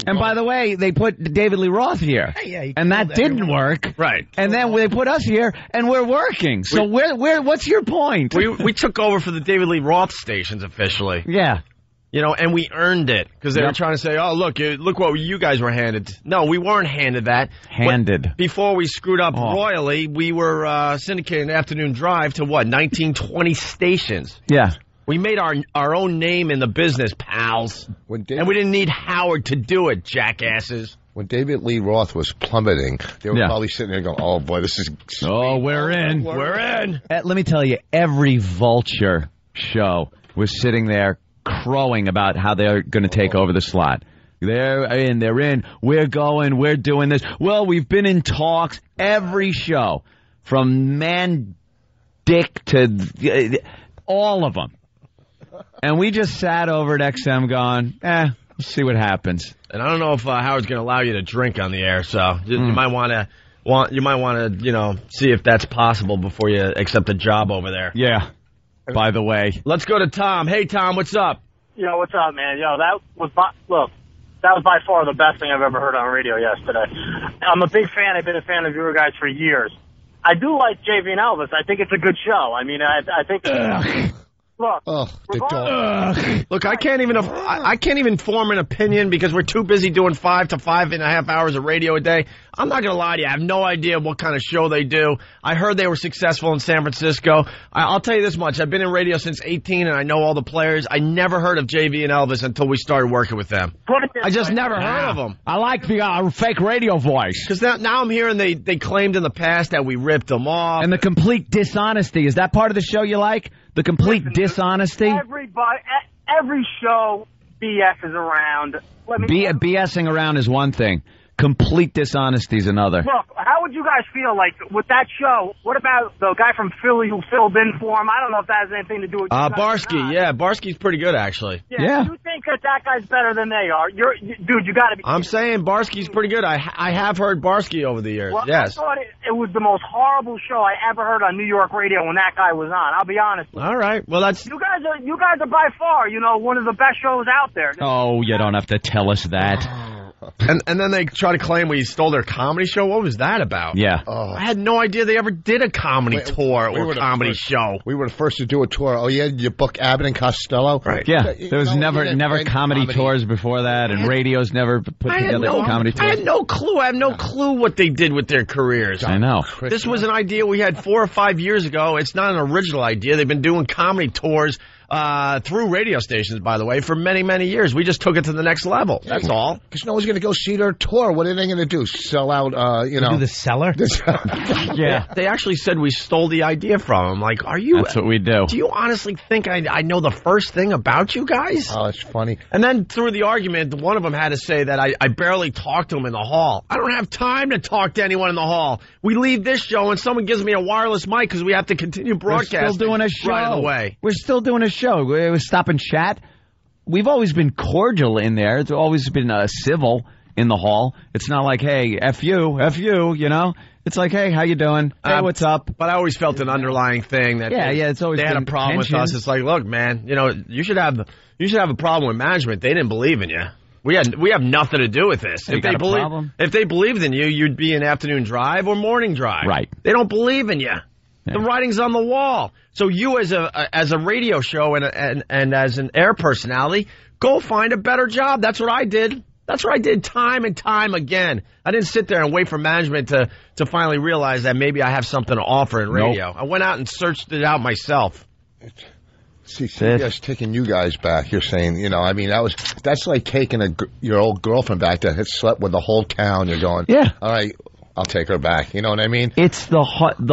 And by the way, they put David Lee Roth here, and that didn't work. Right. And then they put us here, and we're working. So what's your point? We took over for the David Lee Roth stations officially. Yeah. And we earned it because they were trying to say, oh, look what you guys were handed. No, we weren't handed that. Before we screwed up royally, we were syndicated an afternoon drive to 1920 stations. Yeah. We made our own name in the business, pals. And we didn't need Howard to do it, jackasses. When David Lee Roth was plummeting, they were probably sitting there going, oh, boy, this is... Oh, we're in. We're in. Let me tell you, every Vulture show was sitting there crowing about how they're going to take over the slot. They're in, we're going, we're doing this. Well, we've been in talks every show, from Dick to all of them. And we just sat over at XM going, let's see what happens. And I don't know if Howard's going to allow you to drink on the air, so you might want to see if that's possible before you accept a job over there. Yeah. By the way, let's go to Tom. Hey, Tom, what's up? Yo, what's up, man? Yo, that was by far the best thing I've ever heard on radio yesterday. I'm a big fan. I've been a fan of your guys for years. I do like JV and Elvis. I think it's a good show. I mean, I think... Look, look, I can't even form an opinion because we're too busy doing 5 to 5.5 hours of radio a day. I'm not going to lie to you. I have no idea what kind of show they do. I heard they were successful in San Francisco. I'll tell you this much. I've been in radio since 18 and I know all the players. I never heard of JV and Elvis until we started working with them. I just never heard of them. I like the fake radio voice. Because now I'm hearing they claimed in the past that we ripped them off. And the complete dishonesty. Is that part of the show you like? The complete dishonesty? Every show BS is around. BSing around is one thing. Complete dishonesty is another. Look, how would you guys feel like with that show? What about the guy from Philly who filled in for him? I don't know if that has anything to do with Barsky. Yeah, Barsky's pretty good, actually. Yeah. You think that guy's better than they are? Dude, you got to be. I'm saying Barsky's pretty good. I have heard Barsky over the years. Well, yes. I thought it was the most horrible show I ever heard on New York radio when that guy was on. I'll be honest with you. All right. Well, that's... You guys are by far, one of the best shows out there. Oh, you don't have to tell us that. And then they try to claim we stole their comedy show. What was that about? Yeah. I had no idea they ever did a comedy tour or comedy show. We were the first to do a tour. Oh, yeah? You book Abbott and Costello? Right. Yeah. There was never comedy tours before that, and radio's never put together comedy tours. I had no clue. I have no clue what they did with their careers. I know. This was an idea we had 4 or 5 years ago. It's not an original idea. They've been doing comedy tours through radio stations, by the way, for many, many years. We just took it to the next level. That's all. Because no one's going to go see their tour. What are they going to do? Sell out, Do the cellar? Yeah. They actually said we stole the idea from them. Like, are you... That's what we do. Do you honestly think I know the first thing about you guys? Oh, it's funny. And then through the argument, one of them had to say that I barely talked to him in the hall. I don't have time to talk to anyone in the hall. We leave this show and someone gives me a wireless mic because we have to continue broadcasting. We're still doing a show. Right away. We're still doing a show. We stop and chat. We've always been cordial in there. It's always been civil. in the hall. It's not like, hey, F you, you know? It's like, hey, how you doing? Hey, what's up? But I always felt an underlying thing that it's always they had a problem with us. It's like, look, man, you know, you should have a problem with management. They didn't believe in you. We have nothing to do with this. If they believed in you, you'd be in afternoon drive or morning drive. Right. They don't believe in you. Yeah. The writing's on the wall. So you as a radio show and as an air personality, go find a better job. That's what I did. That's what I did time and time again. I didn't sit there and wait for management to finally realize that maybe I have something to offer in radio. Nope. I went out and searched it out myself. See, CBS taking you guys back. You're saying, you know, I mean, that's like taking your old girlfriend back that had slept with the whole town. You're going, yeah, all right, I'll take her back. You know what I mean? It's the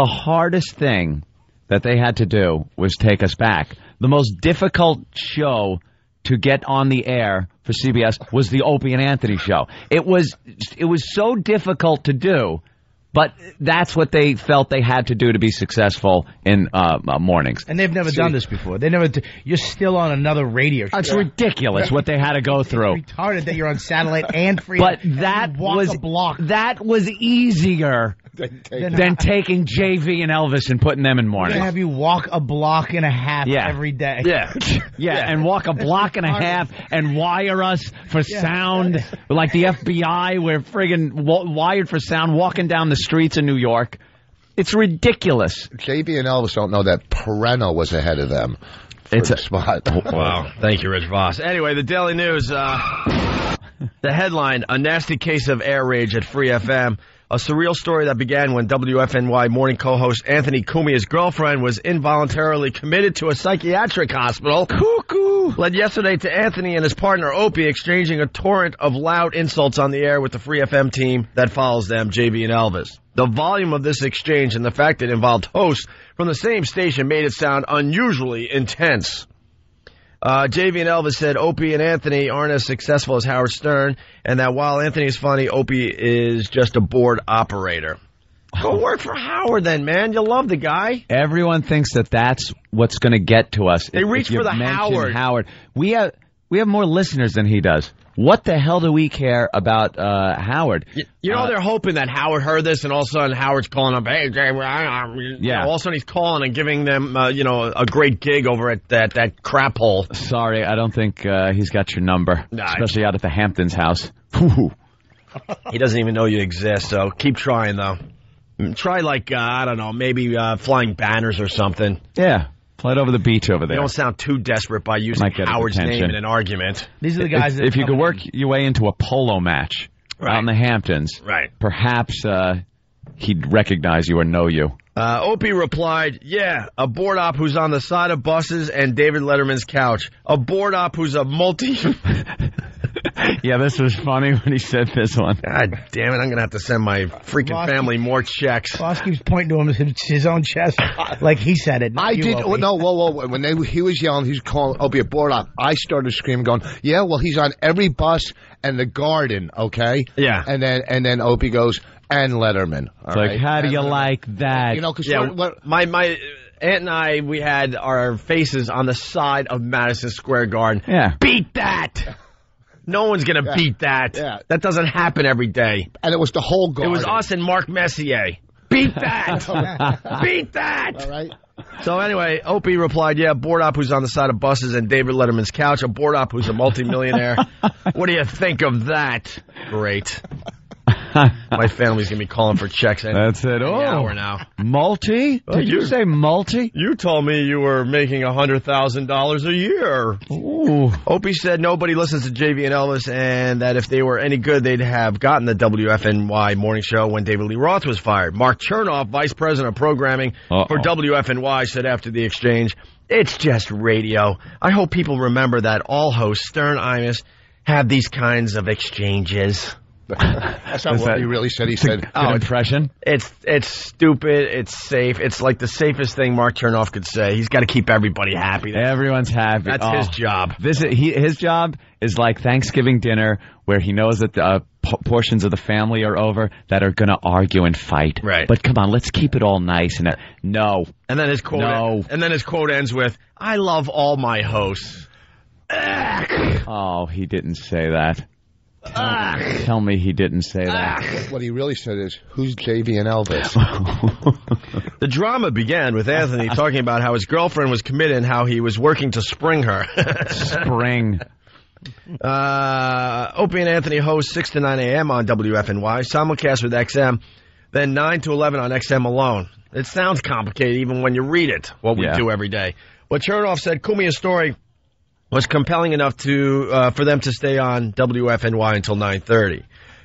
hardest thing that they had to do was take us back. The most difficult show to get on the air for CBS was the Opie and Anthony show. It was so difficult to do, but that's what they felt they had to do to be successful in mornings. And they've never done this before. You're still on another radio show. It's ridiculous what they had to go through. It's retarded that you're on satellite and free. But that was easier than taking JV and Elvis and putting them in mornings. They have you walk a block and a half every day. Yeah, and walk a block and a half and wire us for sound. Like the FBI, we're friggin' wired for sound walking down the streets of New York. It's ridiculous. JV and Elvis don't know that Pereno was ahead of them. It's a spot. Wow. Thank you, Rich Voss. Anyway, the Daily News, the headline, a nasty case of air rage at Free FM. A surreal story that began when WFNY morning co-host Anthony Cumia's girlfriend was involuntarily committed to a psychiatric hospital. Cuckoo! Led yesterday to Anthony and his partner Opie exchanging a torrent of loud insults on the air with the Free FM team that follows them, JV and Elvis. The volume of this exchange and the fact it involved hosts from the same station made it sound unusually intense. JV and Elvis said Opie and Anthony aren't as successful as Howard Stern, and that while Anthony's funny, Opie is just a bored operator. Go work for Howard then, man. You love the guy. Everyone thinks that that's what's going to get to us. They reach for the Howard. We have more listeners than he does. What the hell do we care about Howard? You know, they're hoping that Howard heard this, and all of a sudden Howard's calling up, hey, Jay, all of a sudden he's calling and giving them, a great gig over at that crap hole. Sorry, I don't think he's got your number, especially out at the Hamptons house. He doesn't even know you exist, so keep trying, though. Try, I don't know, maybe flying banners or something. Yeah. Fly it over the beach over there. You don't sound too desperate by using Howard's name in an argument. These are the guys if you could work your way into a polo match out in the Hamptons, perhaps he'd recognize you or know you. Opie replied, yeah, a board op who's on the side of buses and David Letterman's couch. A board op who's a multi... Yeah, this was funny when he said this one. God damn it, I'm going to have to send my freaking family more checks. Boss keeps pointing to him his own chest like he said it. I did. Opie. No, whoa. When he was yelling, he was calling Opie a board op. I started screaming, going, yeah, well, he's on every bus and the garden, okay? Yeah. And then Opie goes, and Letterman. It's like, how do you like that? You know, because my aunt and I, we had our faces on the side of Madison Square Garden. Yeah. Beat that! No one's going to beat that. Yeah. That doesn't happen every day. And it was the whole garden. It was us and Mark Messier. Beat that! Beat that! All right. So anyway, Opie replied, yeah, board op who's on the side of buses and David Letterman's couch. A board op who's a multimillionaire. What do you think of that? Great. My family's going to be calling for checks That's it. Any hour now. Multi? Did you say multi? You told me you were making $100,000 a year. Ooh. Opie said nobody listens to JV and Elvis, and that if they were any good, they'd have gotten the WFNY morning show when David Lee Roth was fired. Mark Chernoff, vice president of programming for WFNY, said after the exchange, it's just radio. I hope people remember that all hosts, Stern, Imus, have these kinds of exchanges. That's not what he really said. He said, good impression. It's stupid. It's safe. It's like the safest thing Mark Chernoff could say. He's got to keep everybody happy. Everyone's happy. That's his job. His job is like Thanksgiving dinner, where he knows that portions of the family are over that are going to argue and fight. Right. But come on, let's keep it all nice. No. And then his quote. No. And then his quote ends with, "I love all my hosts." Oh, he didn't say that. Tell me he didn't say that. What he really said is, who's JV and Elvis? The drama began with Anthony talking about how his girlfriend was committed and how he was working to spring her. Spring. Opie and Anthony host 6 to 9 a.m. on WFNY, simulcast with XM, then 9 to 11 on XM alone. It sounds complicated even when you read it, what we do every day. What Chernoff said, Kumia's story was compelling enough to for them to stay on WFNY until 9:30.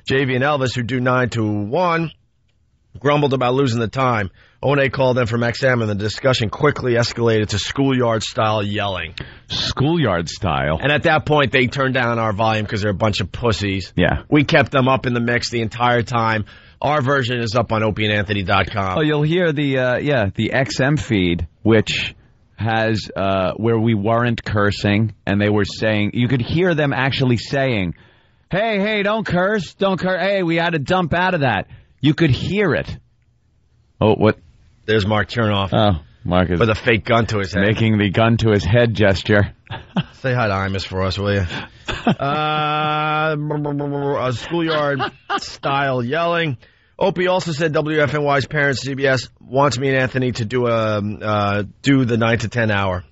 JV and Elvis, who do 9 to 1, grumbled about losing the time. One called them from XM, and the discussion quickly escalated to schoolyard-style yelling. Schoolyard style? And at that point, they turned down our volume because they're a bunch of pussies. Yeah. We kept them up in the mix the entire time. Our version is up on opieandanthony.com. Oh, you'll hear the XM feed, which has where we weren't cursing, and they were saying, you could hear them actually saying, hey, don't curse, hey, we had to dump out of that. You could hear it. Oh, what? There's Mark Chernoff. Oh, Mark is with a fake gun to his head. Making the gun to his head gesture. Say hi to Imus for us, will you? A schoolyard-style yelling. Opie also said WFNY's parents, CBS, wants me and Anthony to do the 9 to 10 hour,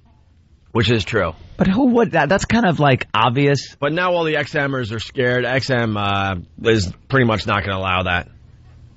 which is true. But who would that? That's kind of like obvious. But now all the XMers are scared. XM is pretty much not going to allow that.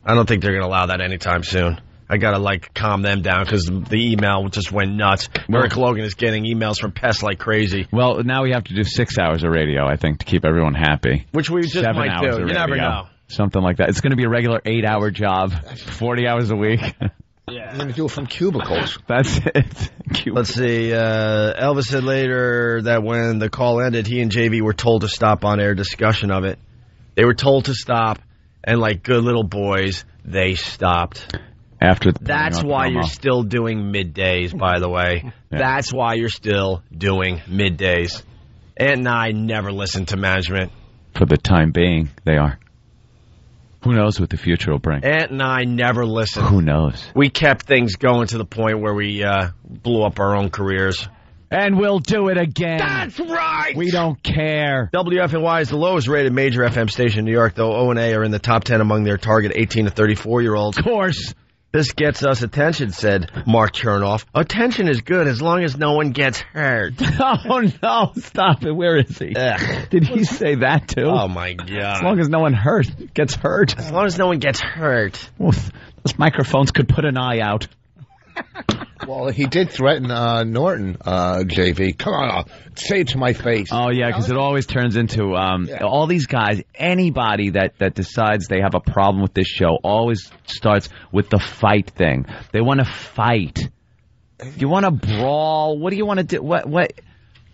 I don't think they're going to allow that anytime soon. I got to, calm them down because the email just went nuts. Eric Logan is getting emails from pests like crazy. Well, now we have to do 6 hours of radio, I think, to keep everyone happy. Which we just might do. You never know. Something like that. It's going to be a regular 8-hour job, 40 hours a week. Yeah. You're going to do it from cubicles. That's it. Let's see. Elvis said later that when the call ended, he and JV were told to stop on-air discussion of it. They were told to stop, and like good little boys, they stopped. That's why you're still doing middays, by the way. Yeah. That's why you're still doing middays. Ant and I never listen to management. For the time being, they are. Who knows what the future will bring? Ant and I never listened. Who knows? We kept things going to the point where we blew up our own careers. And we'll do it again. That's right! We don't care. WFNY is the lowest rated major FM station in New York, though O&A are in the top 10 among their target 18 to 34-year-olds. Of course. This gets us attention, said Mark Chernoff. Attention is good as long as no one gets hurt. Oh, no. Stop it. Where is he? Did he say that, too? Oh, my God. As long as no one gets hurt. As long as no one gets hurt. Well, those microphones could put an eye out. Well, he did threaten Norton, JV. Come on, say it to my face. Oh, yeah, because it always turns into all these guys, anybody that decides they have a problem with this show always starts with the fight thing. They want to fight. You want to brawl? What do you want to do? What? Well,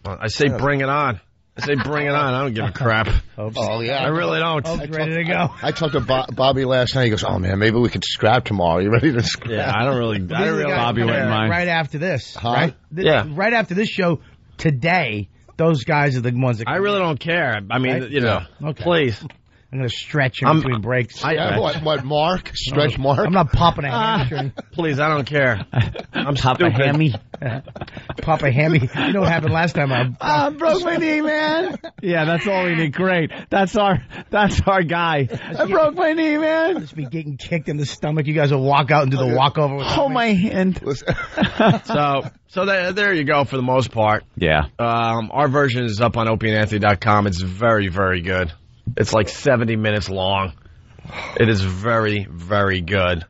I say bring it on. I say bring it on. I don't give a crap. Oh, yeah. I really don't. I'm ready to go. I talked to Bobby last night. He goes, oh, man, maybe we could scrap tomorrow. You ready to scrap? Yeah, I don't really. Bobby wouldn't mind. Right after this. Huh? Right? Yeah. Right after this show today, those guys are the ones that... I really don't care. I mean, right? you know, please. I'm going to stretch in between breaks. What, Mark? Stretch Mark? I'm not popping a hamstring. Please, I don't care. I'm Papa Hammy. Papa Hammy. You know what happened last time? I broke my knee, man. Yeah, that's all we need. Great. That's our guy. I broke my knee, man. Just be getting kicked in the stomach. You guys will walk out and do the walkover. Hold my hand. So there you go for the most part. Yeah. Our version is up on opieandanthony.com. It's very, very good. It's like 70 minutes long. It is very, very good.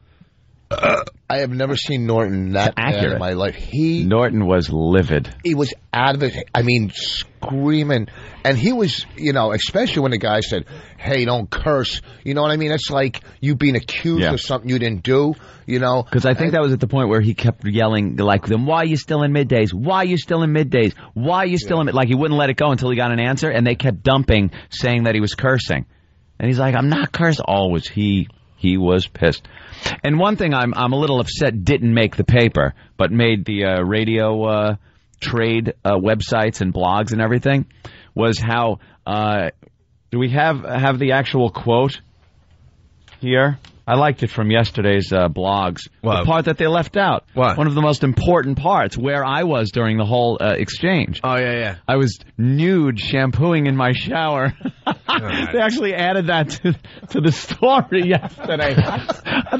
I have never seen Norton that bad in my life. Norton was livid. He was out of it. I mean, screaming. And he was, especially when the guy said, hey, don't curse. You know what I mean? It's like you being accused of something you didn't do, Because I think that was at the point where he kept yelling, like, then why are you still in middays? Why are you still in middays? Why are you still in Like, he wouldn't let it go until he got an answer, and they kept dumping, saying that he was cursing. And he's like, I'm not cursing. Always. He was pissed. And one thing I'm a little upset didn't make the paper, but made the radio trade websites and blogs and everything, was how do we have the actual quote here? I liked it from yesterday's blogs. What? The part that they left out. What? One of the most important parts, where I was during the whole exchange. Oh, yeah. I was nude shampooing in my shower. They actually added that to the story yesterday.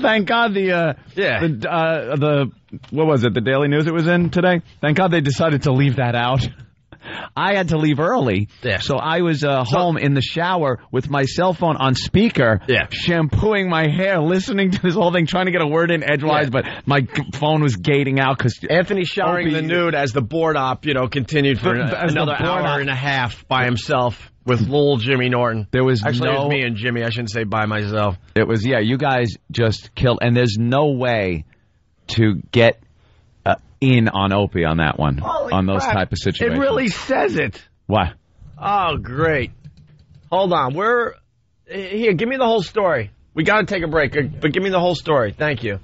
Thank God the what was it, the Daily News it was in today? Thank God they decided to leave that out. I had to leave early, so I was home in the shower with my cell phone on speaker, shampooing my hair, listening to this whole thing, trying to get a word in edgewise, but my phone was gating out because Anthony showering the nude as the board op, continued for another hour and a half by himself with little Jimmy Norton. There was actually it was me and Jimmy. I shouldn't say by myself. It was you guys just killed, and there's no way to get in on Opie on that one, on those type of situations. It really says it. What? Oh, great. Hold on. Here, give me the whole story. We got to take a break, but give me the whole story. Thank you.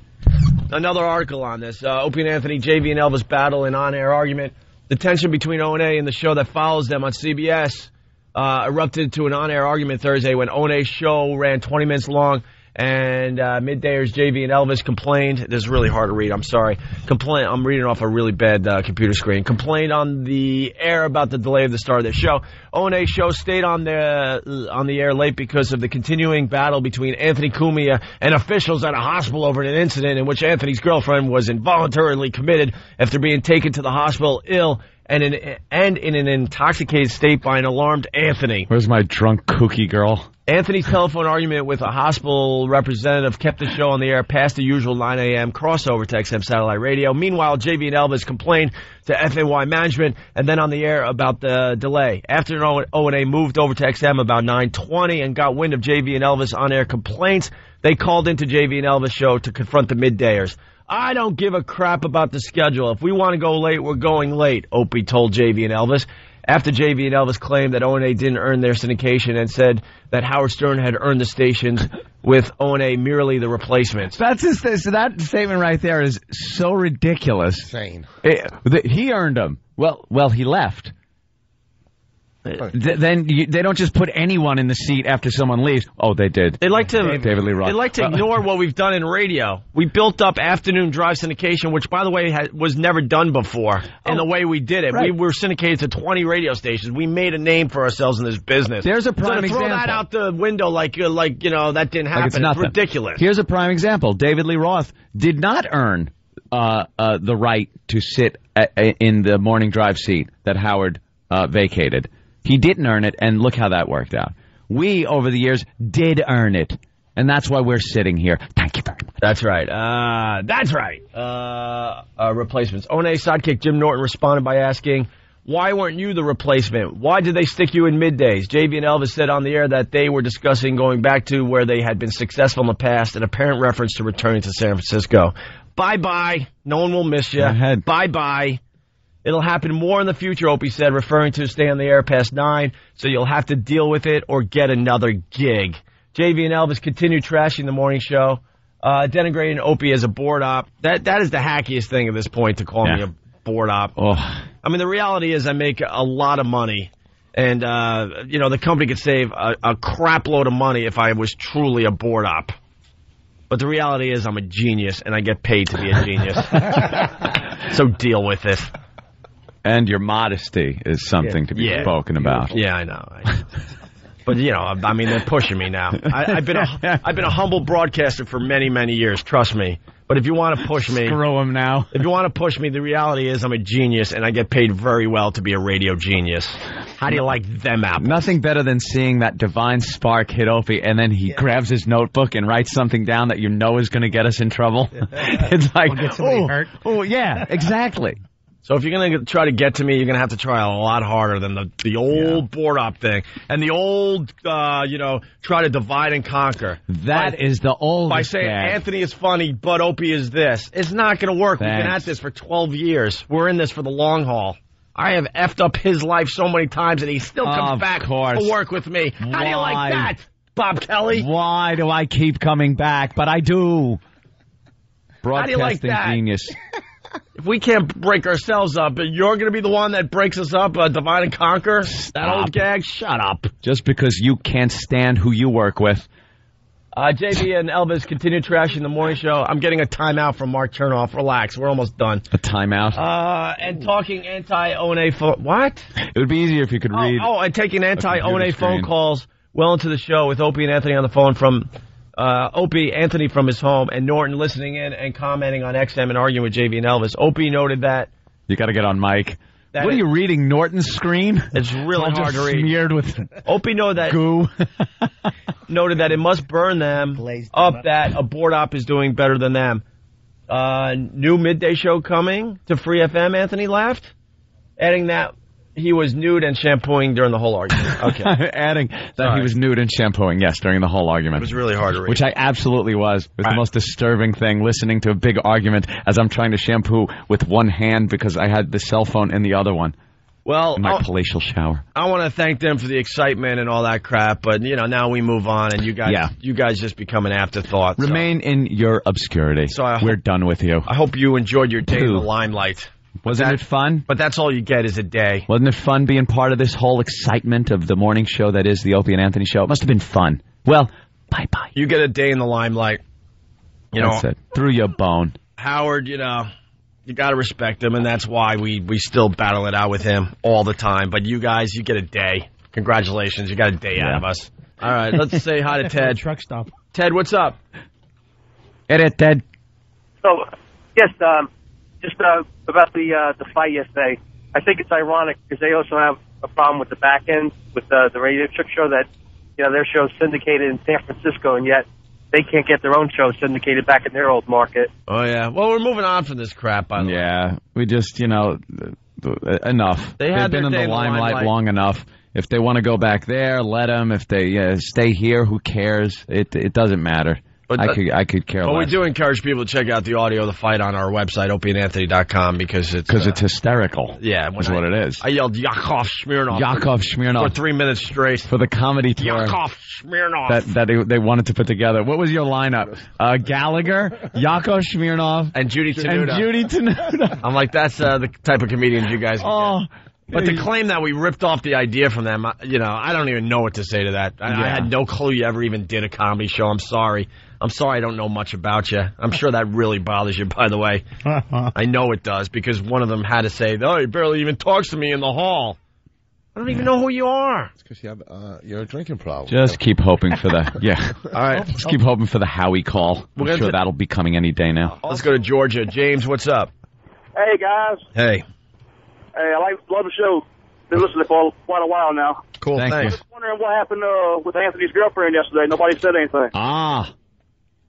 Another article on this. Opie and Anthony, JV and Elvis battle in on-air argument. The tension between O&A and the show that follows them on CBS erupted to an on-air argument Thursday when O&A's show ran 20 minutes long. And middayers JV and Elvis complained. This is really hard to read. I'm sorry. I'm reading off a really bad computer screen. Complained on the air about the delay of the start of their show. O&A's show stayed on the air late because of the continuing battle between Anthony Cumia and officials at a hospital over an incident in which Anthony's girlfriend was involuntarily committed after being taken to the hospital ill and in an intoxicated state by an alarmed Anthony. Where's my drunk kooky girl? Anthony's telephone argument with a hospital representative kept the show on the air past the usual 9 a.m. crossover to XM satellite radio. Meanwhile, JV and Elvis complained to FNY management and then on the air about the delay. After O&A moved over to XM about 9:20 and got wind of JV and Elvis on-air complaints, they called into JV and Elvis show to confront the middayers. I don't give a crap about the schedule. If we want to go late, we're going late, Opie told JV and Elvis. After JV and Elvis claimed that O&A didn't earn their syndication and said that Howard Stern had earned the stations with O&A merely the replacements. That statement right there is so ridiculous. Sane. He earned them. Well, he left. Then they don't just put anyone in the seat after someone leaves. Oh, they did. They like to David Lee Roth. They like to ignore what we've done in radio. We built up afternoon drive syndication, which, by the way, was never done before in the way we did it. Right. We were syndicated to 20 radio stations. We made a name for ourselves in this business. There's a prime example. Throw that out the window like that didn't happen. It's ridiculous. Here's a prime example. David Lee Roth did not earn the right to sit in the morning drive seat that Howard vacated. He didn't earn it, and look how that worked out. We, over the years, did earn it, and that's why we're sitting here. Thank you very much. That's right. Replacements. O&A sidekick Jim Norton responded by asking, why weren't you the replacement? Why did they stick you in middays? JV and Elvis said on the air that they were discussing going back to where they had been successful in the past, an apparent reference to returning to San Francisco. Bye-bye. No one will miss you. Bye-bye. It'll happen more in the future, Opie said, referring to stay on the air past 9, so you'll have to deal with it or get another gig. JV and Elvis continued trashing the morning show, denigrating Opie as a board op. That is the hackiest thing at this point, to call me a board op. Oh. I mean, the reality is I make a lot of money, and, the company could save a crap load of money if I was truly a board op. But the reality is I'm a genius, and I get paid to be a genius. So deal with it. And your modesty is something to be spoken about. Yeah, I know. But they're pushing me now. I've been a humble broadcaster for many, many years. Trust me. But if you want to push me, screw them now. If you want to push me, the reality is I'm a genius, and I get paid very well to be a radio genius. How do you like them apples? Nothing better than seeing that divine spark hit Opie, and then he grabs his notebook and writes something down that is going to get us in trouble. It's like, get somebody hurt. Oh, yeah, exactly. So if you're going to try to get to me, you're going to have to try a lot harder than the old board op thing. And the old, try to divide and conquer. That is the old. By saying Anthony is funny, but Opie is this. It's not going to work. Thanks. We've been at this for 12 years. We're in this for the long haul. I have effed up his life so many times, and he still comes back to work with me. How do you like that, Bob Kelly? Why do I keep coming back? But I do. Broadcasting How do you like that? Genius. If we can't break ourselves up, you're going to be the one that breaks us up, divide and conquer? That old gag? Shut up. Just because you can't stand who you work with. JV and Elvis continue trashing the morning show. I'm getting a timeout from Mark Chernoff. Relax, we're almost done. A timeout? And talking anti-ONA phone... What? It would be easier if you could read... and taking anti-ONA phone calls well into the show with Opie and Anthony on the phone from... Opie, Anthony from his home, and Norton listening in and commenting on XM and arguing with JV and Elvis. Opie noted that... You got to get on mic. What are you reading, Norton's screen? It's really hard to read. Smeared with Opie noted that it must burn them up that Abort Op is doing better than them. New midday show coming to Free FM, Anthony laughed, adding that he was nude and shampooing during the whole argument. Okay. Adding that he was nude and shampooing, yes, during the whole argument. It was really hard to read. Which I absolutely was. It was the most disturbing thing, listening to a big argument as I'm trying to shampoo with one hand because I had the cell phone in the other one. Well, in my palatial shower. I want to thank them for the excitement and all that crap, but now we move on, and you guys just become an afterthought. Remain in your obscurity. So we're done with you. I hope you enjoyed your day in the limelight. Wasn't it fun? But that's all you get is a day. Wasn't it fun being part of this whole excitement of the morning show that is the Opie and Anthony show? It must have been fun. Well, bye-bye. You get a day in the limelight. That's it. Through your bone. Howard, you got to respect him, and that's why we still battle it out with him all the time. But you guys, you get a day. Congratulations. You got a day out of us. All right, let's say hi to Ted. Truck stop. Ted, what's up? Hit it, Ted. So, yes, just about the fight yesterday. I think it's ironic because they also have a problem with the back end with the radio trick show that their show's syndicated in San Francisco, and yet they can't get their own show syndicated back in their old market. Oh yeah. Well, we're moving on from this crap. By the way. Yeah, we just enough. They've been in the limelight long enough. If they want to go back there, let them. If they stay here, who cares? It doesn't matter. But I could care less. But we do encourage people to check out the audio of the fight on our website, opieandanthony.com, because it's hysterical. Yeah, that's what it is. I yelled Yakov Smirnoff for 3 minutes straight for the comedy tour. Yakov Smirnoff that they wanted to put together. What was your lineup? Gallagher, Yakov Smirnoff, and Judy Tenuta. I'm like, that's the type of comedians you guys can get. But to claim that we ripped off the idea from them, I don't even know what to say to that. I had no clue you ever even did a comedy show. I'm sorry I don't know much about you. I'm sure that really bothers you, by the way. I know it does, because one of them had to say, he barely even talks to me in the hall. I don't even know who you are. It's because you have you're a drinking problem. Just keep hoping for the All right, just keep hoping for the Howie call. I'm sure that'll be coming any day now. Let's go to Georgia. James, what's up? Hey guys. Hey. Hey, love the show. Been listening for quite a while now. Cool, thanks. I was wondering what happened with Anthony's girlfriend yesterday. Nobody said anything.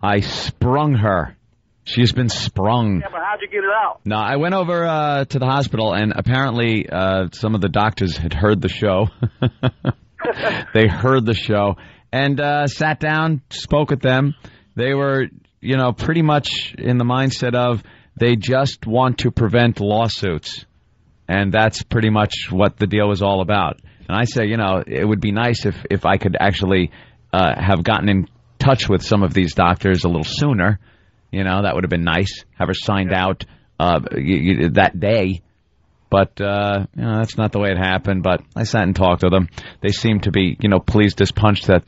I sprung her. She's been sprung. Yeah, but how'd you get it out? No, I went over to the hospital, and apparently some of the doctors had heard the show. They heard the show and sat down, spoke with them. They were, pretty much in the mindset of they just want to prevent lawsuits. And that's pretty much what the deal was all about. And I say, it would be nice if I could actually have gotten in touch with some of these doctors a little sooner. That would have been nice. Have her signed out that day. But, that's not the way it happened. But I sat and talked to them. They seemed to be, pleased as punch that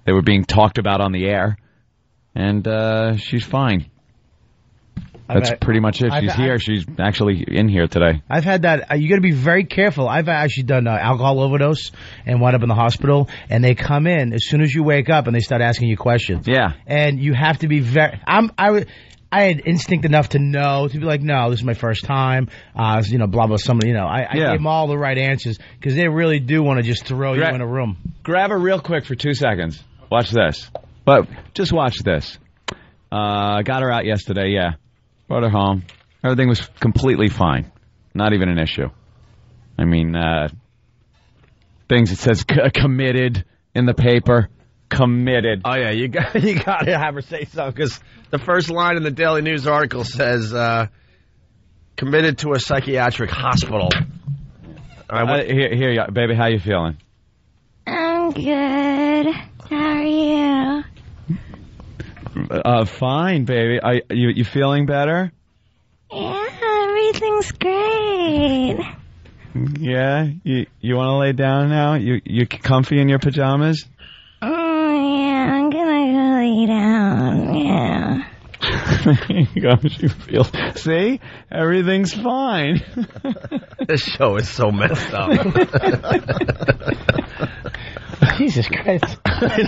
they were being talked about on the air. And she's fine. That's pretty much it. She's here. She's actually in here today. I've had that. You got to be very careful. I've actually done alcohol overdose and wound up in the hospital. And they come in as soon as you wake up and they start asking you questions. Yeah. And you have to be very. I had instinct enough to know, to be like, no, this is my first time. Blah blah. Somebody, I gave them all the right answers because they really do want to just throw you in a room. Grab her real quick for 2 seconds. Watch this. But just watch this. Got her out yesterday. Yeah. Brought her home. Everything was completely fine. Not even an issue. I mean, things it says committed in the paper. Committed. Oh yeah, you got to have her say so, because the first line in the Daily News article says committed to a psychiatric hospital. All right, here, baby. How you feeling? I'm good. How are you? Fine, baby. You feeling better? Yeah, everything's great. Yeah, you want to lay down now? You comfy in your pajamas? Oh yeah, I'm gonna go lay down. Yeah. She feels. See, everything's fine. This show is so messed up. Jesus Christ. That's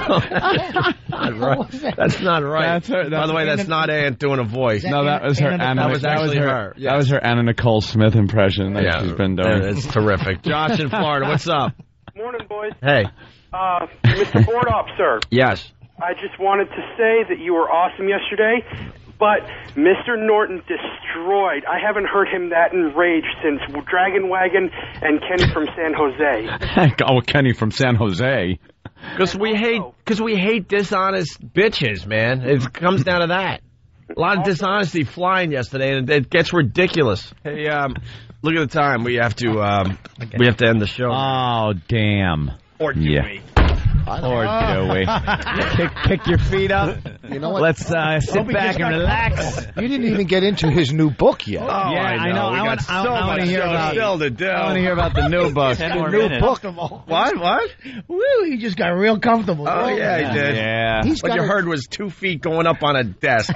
not right. That's her. By the way, that's not Aunt doing a voice. No, that was her. That was actually her. That was her Anna Nicole Smith impression that she's been doing. It's terrific. Josh in Florida, what's up? Morning, boys. Hey. Mr. Bordoff, sir. Yes. I just wanted to say that you were awesome yesterday, but Mr. Norton destroyed. I haven't heard him that enraged since Dragon Wagon and Kenny from San Jose. Oh, Kenny from San Jose. Because we hate dishonest bitches, man. It comes down to that. A lot of dishonesty flying yesterday, and it gets ridiculous. Hey, look at the time. We have to end the show. Oh, damn. Or do we? Or do we? Pick your feet up. You know what? Let's sit back and relax. You didn't even get into his new book yet. Oh, yeah, I know. I want to hear about still to do. I want to hear about the new book. The new book. What? Woo, he just got real comfortable. Oh, yeah, he did. Yeah. What you heard was 2 feet going up on a desk.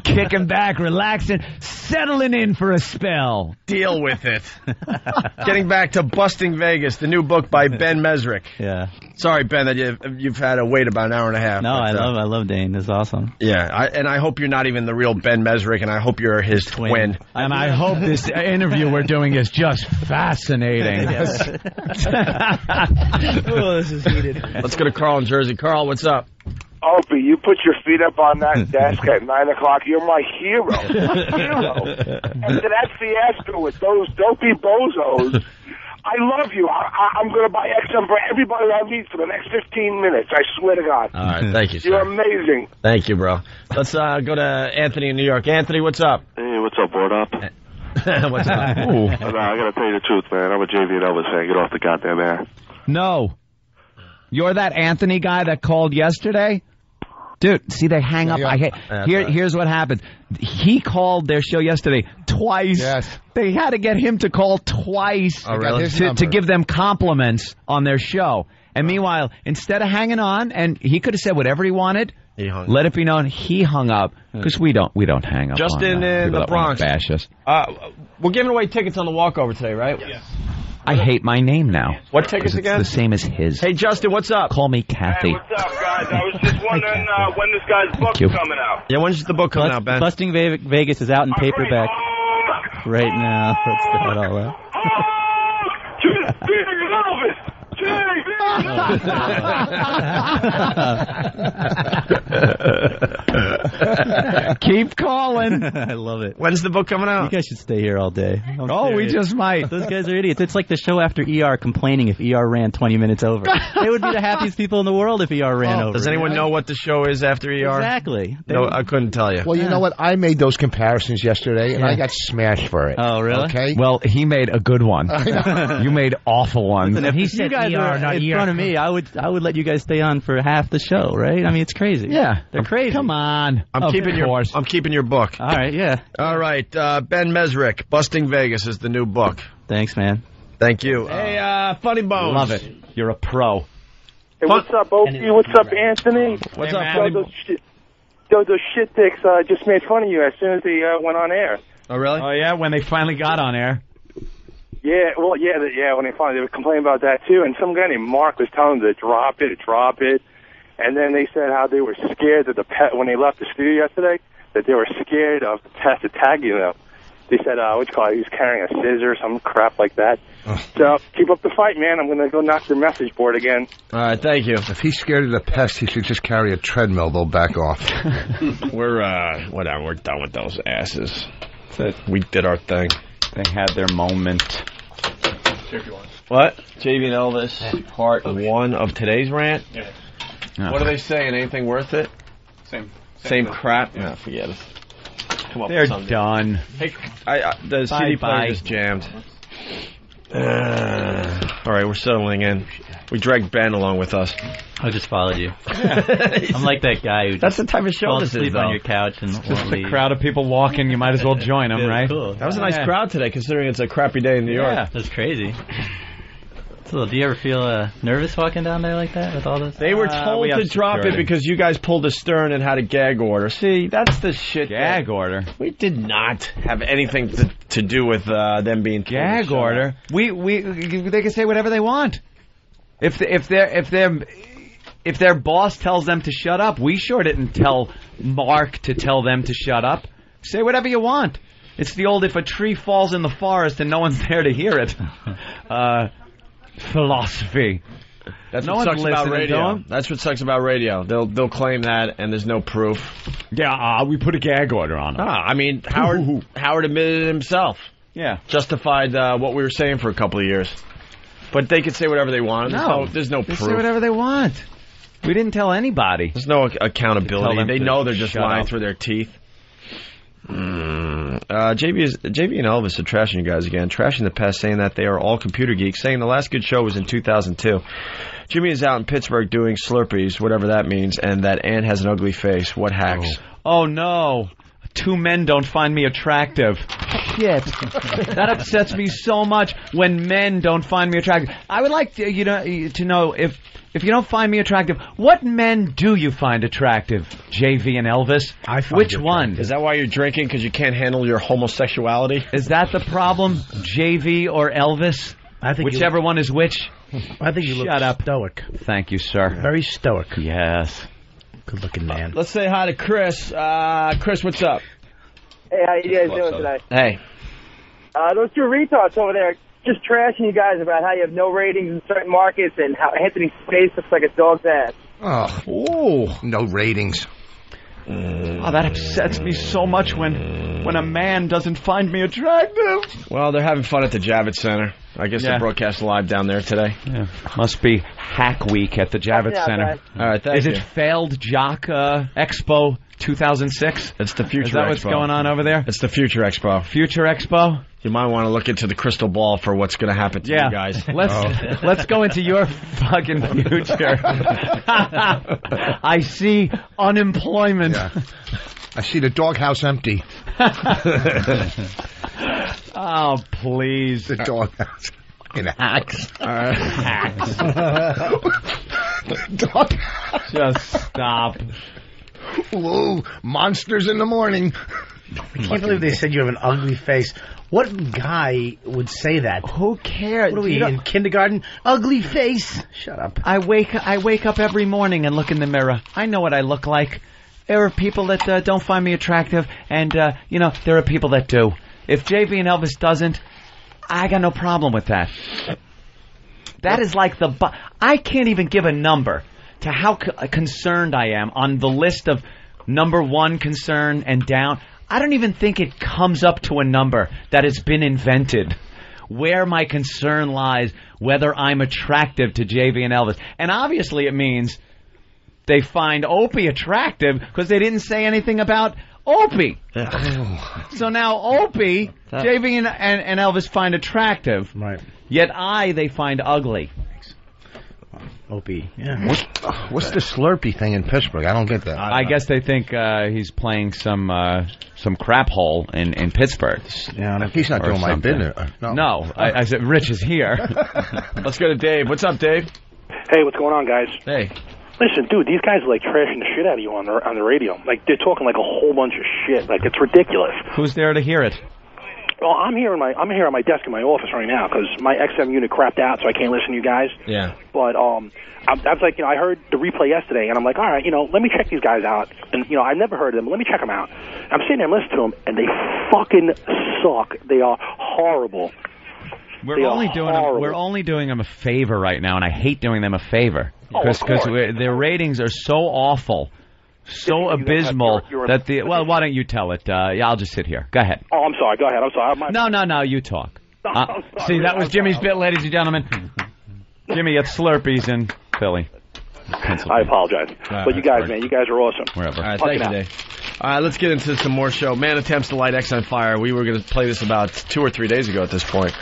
Kicking back, relaxing, settling in for a spell. Deal with it. Getting back to Busting Vegas, the new book by Ben Mesrick. Yeah. Sorry, Ben, that you've had to wait about an hour and a half. No, I love Dane. It's awesome. Yeah, and I hope you're not even the real Ben Mesrick, and I hope you're his twin. And I hope this interview we're doing is just fascinating. Oh, this is heated. Let's go to Carl in Jersey. Carl, what's up? Opie, you put your feet up on that desk at 9 o'clock. You're my hero. After that fiasco with those dopey bozos, I love you. I'm going to buy XM for everybody I meet for the next 15 minutes. I swear to God. All right, thank you, sir. You're amazing. Thank you, bro. Let's go to Anthony in New York. Anthony, what's up? Hey, what's up, Bordoff? What's up? No, I got to tell you the truth, man. I'm a JV and Elvis fan. Get off the goddamn air. No. You're that Anthony guy that called yesterday? Dude, see, they hang up. Here's what happened. He called their show yesterday twice. Yes. They had to get him to call twice to give them compliments on their show. And meanwhile, instead of hanging on, and he could have said whatever he wanted, let it be known he hung up, because we don't hang up. Justin in the Bronx. Bash us. We're giving away tickets on the walkover today, right? Yes. I hate my name now. What tickets again? It's the same as his. Hey, Justin, what's up? Call me Kathy. Hey, what's up, guys? I was just wondering when this guy's book's coming out. Yeah, when's the book coming out, Ben? Busting Vegas is out in paperback right now. Let's get that all out. Keep calling. I love it. When's the book coming out? You guys should stay here all day. We just might. Those guys are idiots. It's like the show after ER complaining if ER ran 20 minutes over. They would be the happiest people in the world if ER ran over. Does anyone know what the show is after ER? Exactly. No, I couldn't tell you. Well, you know what? I made those comparisons yesterday, and I got smashed for it. Oh, really? Okay. Well, he made a good one. You made awful ones. Listen, if you guys are in front of me, I would let you guys stay on for half the show, right? I mean, it's crazy. Yeah, they're crazy. Come on, I'm keeping your book. All right, yeah. All right, Ben Mesrick, Busting Vegas is the new book. Thanks, man. Thank you. Hey, Funny Bones. Love it. You're a pro. Hey, what's up, Opie? What's up, Anthony? What's up, those shit dicks just made fun of you as soon as they went on air. Oh, really? Oh, yeah, when they finally got on air. Yeah, well, yeah, when they were complaining about that, too, and some guy named Mark was telling them to drop it, and then they said how they were scared that the pet, when they left the studio yesterday, that they were scared of the pest attacking them. They said, he was carrying a scissor, some crap like that. So, keep up the fight, man. I'm going to go knock your message board again. All right, thank you. If he's scared of the pest, he should just carry a treadmill. They'll back off. We're done with those asses. We did our thing. They had their moment. What? JV and Elvis, part 1 of today's rant? Yeah. What are they saying? Anything worth it? Same crap? Yeah. No, forget it. Come up They're with something. done. Hey, the CD player is jammed. All right, we're settling in. We dragged Ben along with us. I just followed you. I'm like that guy who That's the type of show falls this is, asleep though. on your couch and Just won't a leave. crowd of people walking. You might as well join them, right? Cool. That was a nice crowd today, considering it's a crappy day in New York. Yeah, that's crazy. So, do you ever feel nervous walking down there like that with all this? They were told to drop it because you guys pulled a stern and had a gag order. See, that's the shit. Gag order? We did not have anything to do with them being told gag order. They can say whatever they want. If their boss tells them to shut up, we sure didn't tell Mark to tell them to shut up. Say whatever you want. It's the old if a tree falls in the forest and no one's there to hear it. Philosophy. That's no what one's sucks about listening to radio. them. That's what sucks about radio. They'll claim that, and there's no proof. Yeah, we put a gag order on them. I mean, Howard admitted it himself. Yeah. Justified what we were saying for a couple of years. But they could say whatever they want. There's no proof. They say whatever they want. We didn't tell anybody. There's no accountability. They know they're just lying up through their teeth. JV and Elvis are trashing you guys again, trashing the past, saying that they are all computer geeks, saying the last good show was in 2002. Jimmy is out in Pittsburgh doing Slurpees, whatever that means, and that Ann has an ugly face. What hacks? Oh no. 2 men don't find me attractive. Shit. That upsets me so much when men don't find me attractive. I would like to know if you don't find me attractive, what men do you find attractive? JV and Elvis? Which one? Is that why you're drinking? Because you can't handle your homosexuality? Is that the problem? JV or Elvis? I think whichever one is which. I think you look stoic. Thank you, sir. Very stoic. Yes. Good-looking man. Let's say hi to Chris. Chris, what's up? Hey, how you guys doing today? Hey. Those two retards over there just trashing you guys about how you have no ratings in certain markets and how Anthony's face looks like a dog's ass. Oh, no ratings. Oh, that upsets me so much when a man doesn't find me attractive. Well, they're having fun at the Javits Center. I guess they're broadcasting live down there today. Yeah. Must be Hack Week at the Javits Center. Guys. All right, thank you. Is it Failed Jock Expo 2006? It's the Future Expo. Is that what's going on over there? It's the Future Expo. Future Expo? You might want to look into the crystal ball for what's going to happen to you guys. Let's go into your fucking future. I see unemployment. Yeah. I see the doghouse empty. Oh, please. The doghouse. In hacks. Hacks. Doghouse. Just stop. Whoa, monsters in the morning. I can't believe they said you have an ugly face. What guy would say that? Who cares? What are we, in kindergarten? Ugly face. Shut up. I wake up every morning and look in the mirror. I know what I look like. There are people that don't find me attractive, and, there are people that do. If JV and Elvis doesn't, I got no problem with that. That is like I can't even give a number to how concerned I am on the list of number 1 concern and down. I don't even think it comes up to a number that has been invented where my concern lies, whether I'm attractive to JV and Elvis. And obviously it means they find Opie attractive because they didn't say anything about Opie. So now Opie, JV and Elvis find attractive. Right. Yet they find ugly. Opie, yeah. What's the Slurpee thing in Pittsburgh? I don't get that. I guess they think he's playing some crap hole in Pittsburgh. Yeah, he's not doing my business. No, I said Rich is here. Let's go to Dave. What's up, Dave? Hey, what's going on, guys? Hey. Listen, dude, these guys are like trashing the shit out of you on the radio. Like they're talking like a whole bunch of shit. Like it's ridiculous. Who's there to hear it? Well, I'm here on my desk in my office right now because my XM unit crapped out, so I can't listen to you guys. Yeah. But I was like, I heard the replay yesterday, and I'm like, all right, let me check these guys out. And I've never heard of them. But let me check them out. I'm sitting there and listening to them, and they fucking suck. They are horrible. We're only doing them a favor right now, and I hate doing them a favor because their ratings are so awful. So abysmal that why don't you tell it? I'll just sit here. Go ahead. Oh, I'm sorry. Go ahead. I'm sorry. No, you talk. See, that was Jimmy's bit, ladies and gentlemen. Jimmy gets Slurpees in Philly. I apologize. But you guys, man, you guys are awesome. Wherever. All right, thank you, Dave. All right, let's get into some more show. Man attempts to light X on fire. We were going to play this about 2 or 3 days ago at this point.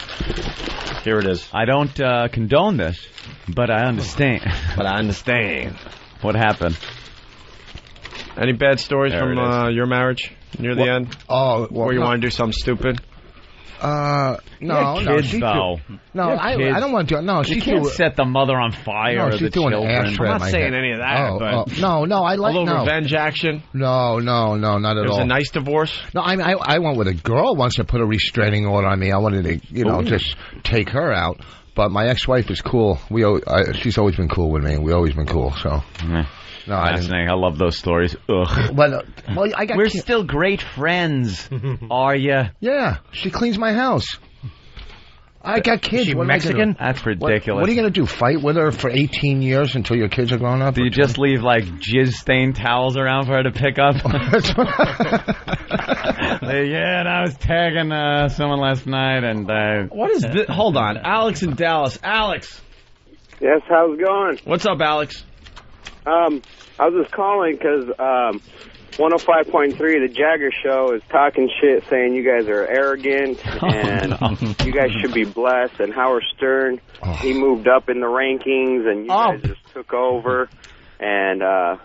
Here it is. I don't condone this, but I understand. What happened? Any bad stories from your marriage near the end? Oh, where you want to do something stupid? No, kids, she's though. I don't want to do it. No, you can't set the mother on fire or she's the doing children. I'm not saying any of that. But no, I like a little revenge action. No, not at all. It was a nice divorce. No, I went with a girl once to put a restraining order on me. I wanted to, just take her out. But my ex-wife is cool. She's always been cool with me. We've always been cool. So. No, fascinating. I love those stories. Ugh. Well, we're still great friends. Are you? Yeah. She cleans my house. I got kids. Is she what Mexican? That's ridiculous. What are you going to do? Fight with her for 18 years until your kids are grown up? Do you just leave like jizz-stained towels around for her to pick up? Yeah, and I was tagging someone last night, and what is this? Hold on, Alex in Dallas. Alex. Yes, how's it going? What's up, Alex? I was just calling because 105.3, the Jagger Show, is talking shit, saying you guys are arrogant and you guys should be blessed. And Howard Stern, he moved up in the rankings, and you guys just took over. And I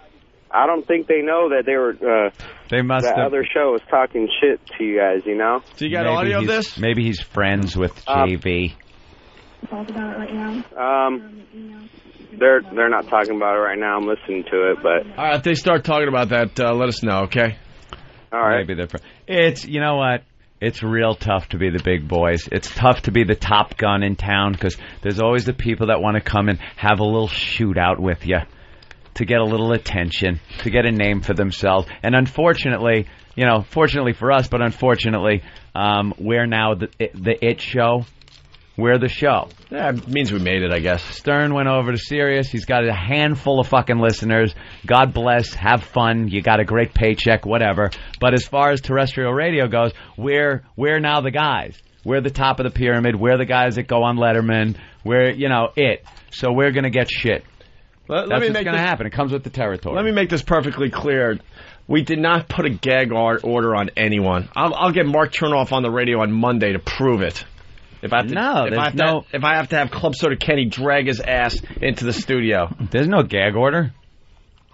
don't think they know that they were. They must. That other show was talking shit to you guys, you know. So you got audio of this? Maybe he's friends with JV. Talk about it right now. They're not talking about it right now. I'm listening to it, but all right, if they start talking about that, let us know, okay? All right. Maybe it's you know what? It's real tough to be the big boys. It's tough to be the top gun in town because there's always the people that want to come and have a little shootout with you to get a little attention, to get a name for themselves. And unfortunately, fortunately for us, but unfortunately, we're now the it show. We're the show. Yeah, it means we made it, I guess. Stern went over to Sirius. He's got a handful of fucking listeners. God bless. Have fun. You got a great paycheck, whatever. But as far as terrestrial radio goes, we're now the guys. We're the top of the pyramid. We're the guys that go on Letterman. We're, it. So we're going to get shit. That's what's going to happen. It comes with the territory. Let me make this perfectly clear. We did not put a gag order on anyone. I'll get Mark Chernoff on the radio on Monday to prove it. If I have to have Club Soda Kenny drag his ass into the studio. There's no gag order.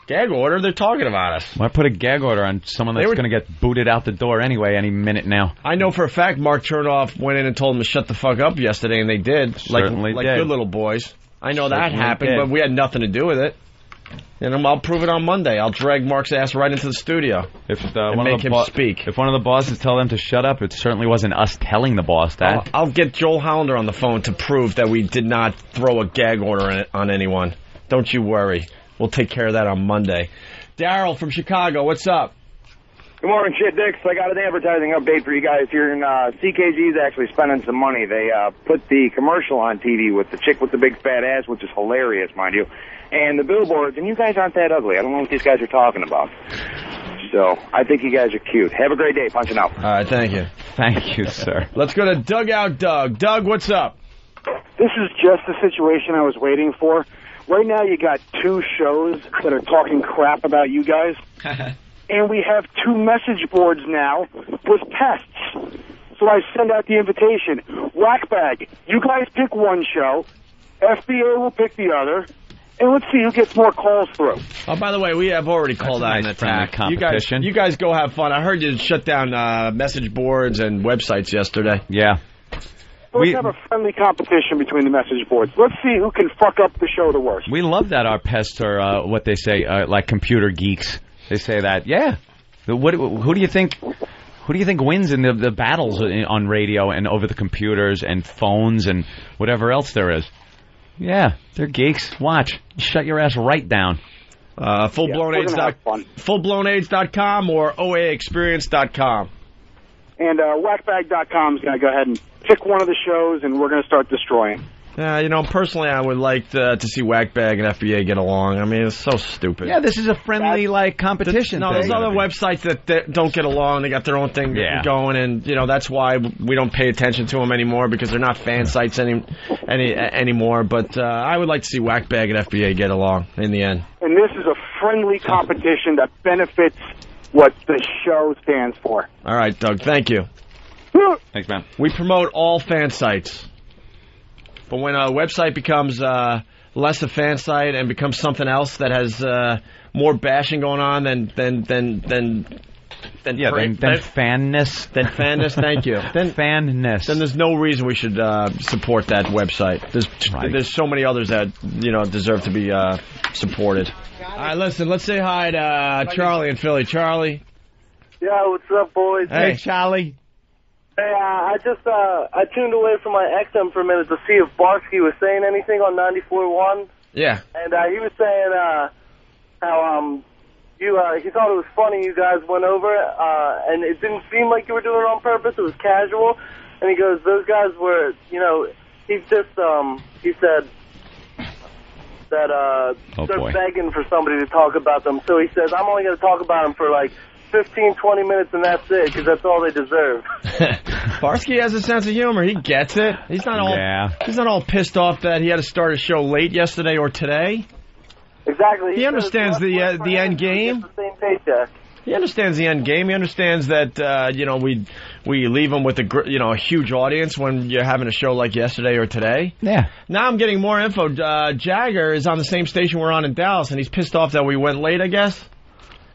Gag order? They're talking about us. Why put a gag order on someone that's going to get booted out the door anyway any minute now? I know for a fact Mark Chernoff went in and told them to shut the fuck up yesterday, and they did. Certainly like did. Good little boys. I know that happened, but we had nothing to do with it. And I'll prove it on Monday. I'll drag Mark's ass right into the studio and make him speak. If one of the bosses tell them to shut up, it certainly wasn't us telling the boss that. I'll get Joel Hollander on the phone to prove that we did not throw a gag order on anyone. Don't you worry. We'll take care of that on Monday. Daryl from Chicago, what's up? Good morning, Shit Dicks. I got an advertising update for you guys here. And CKG's actually spending some money. They put the commercial on TV with the chick with the big fat ass, which is hilarious, mind you. And the billboards, and you guys aren't that ugly. I don't know what these guys are talking about. So, I think you guys are cute. Have a great day. Punching out. All right, thank you. Thank you, sir. Let's go to Dugout Doug. Doug, what's up? This is just the situation I was waiting for. Right now you got two shows that are talking crap about you guys. And we have two message boards now with pests. So I send out the invitation. Whackbag, you guys pick one show. FBA will pick the other. And let's see who gets more calls through. Oh, by the way, we have already called out an attack. Competition. You guys go have fun. I heard you shut down message boards and websites yesterday. Yeah. So let's have a friendly competition between the message boards. Let's see who can fuck up the show the worst. We love that our pests are what they say, like computer geeks. They say that. Yeah. Who do you think? Who do you think wins in the battles on radio and over the computers and phones and whatever else there is? Yeah, they're geeks. Watch. Shut your ass right down. Fullblownaids.com or OAExperience.com. And whackbag.com is going to go ahead and pick one of the shows, and we're going to start destroying. Personally, I would like to see Whackbag and FBA get along. I mean, it's so stupid. Yeah, this is a friendly, competition thing. There's other websites that don't get along. They got their own thing going, and, that's why we don't pay attention to them anymore, because they're not fan sites anymore. But I would like to see Whackbag and FBA get along in the end. And this is a friendly competition that benefits what the show stands for. All right, Doug, thank you. Thanks, man. We promote all fan sites. But when a website becomes less a fan site and becomes something else that has more bashing going on than Then fanness. Then fanness, thank you. Then fanness. Then there's no reason we should support that website. There's so many others that deserve to be supported. All right, listen, let's say hi to Charlie in Philly. Charlie. Yeah, what's up, boys? Hey, Charlie. Hey, I tuned away from my XM for a minute to see if Barsky was saying anything on 94.1. Yeah. And he was saying how he thought it was funny you guys went over it, and it didn't seem like you were doing it on purpose. It was casual. And he goes, those guys were, he said that they're begging for somebody to talk about them. So he says, I'm only going to talk about them for like 15, 20 minutes, and that's it, because that's all they deserve. Barsky has a sense of humor. He gets it. He's not all pissed off that he had to start a show late yesterday or today. Exactly. He understands the end game. The same paycheck. He understands the end game. He understands that we leave him with a huge audience when you're having a show like yesterday or today. Yeah. Now I'm getting more info. Jagger is on the same station we're on in Dallas, and he's pissed off that we went late, I guess.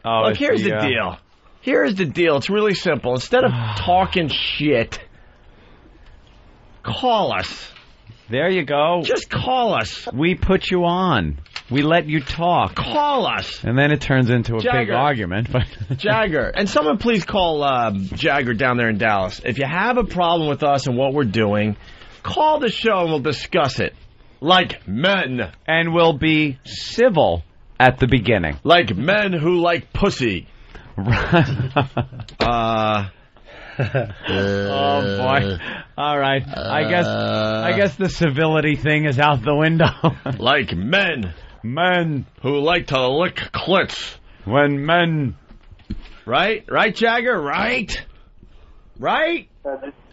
Oh, look, here's the deal. Here's the deal. It's really simple. Instead of talking shit, call us. There you go. Just call us. We put you on. We let you talk. Call us. And then it turns into a big Jagger. argument. But Jagger. And someone please call Jagger down there in Dallas. If you have a problem with us and what we're doing, call the show and we'll discuss it. Like men. And we'll be civil at the beginning. Like men who like pussy. Oh, boy. All right. I guess the civility thing is out the window. Like men. Men who like to lick clits. When men. Right? Right, Jagger? Right? Right?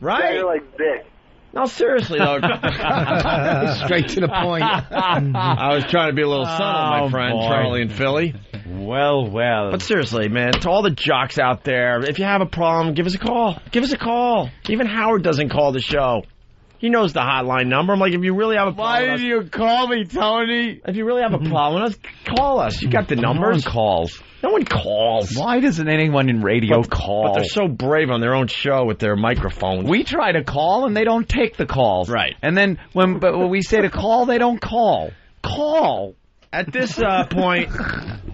Right? Jagger like dick. No, seriously, though. Straight to the point. I was trying to be a little subtle, my friend, boy. Charlie in Philly. Well. But seriously, man, to all the jocks out there, if you have a problem, give us a call. Give us a call. Even Howard doesn't call the show. He knows the hotline number. I'm like, if you really have a problem Why did you call me, Tony? If you really have a problem with us, call us. You got the numbers. No one calls. Why doesn't anyone in radio call? But they're so brave on their own show with their microphones. We try to call, and they don't take the calls. Right. And then when we say to call, they don't call. Call. At this point,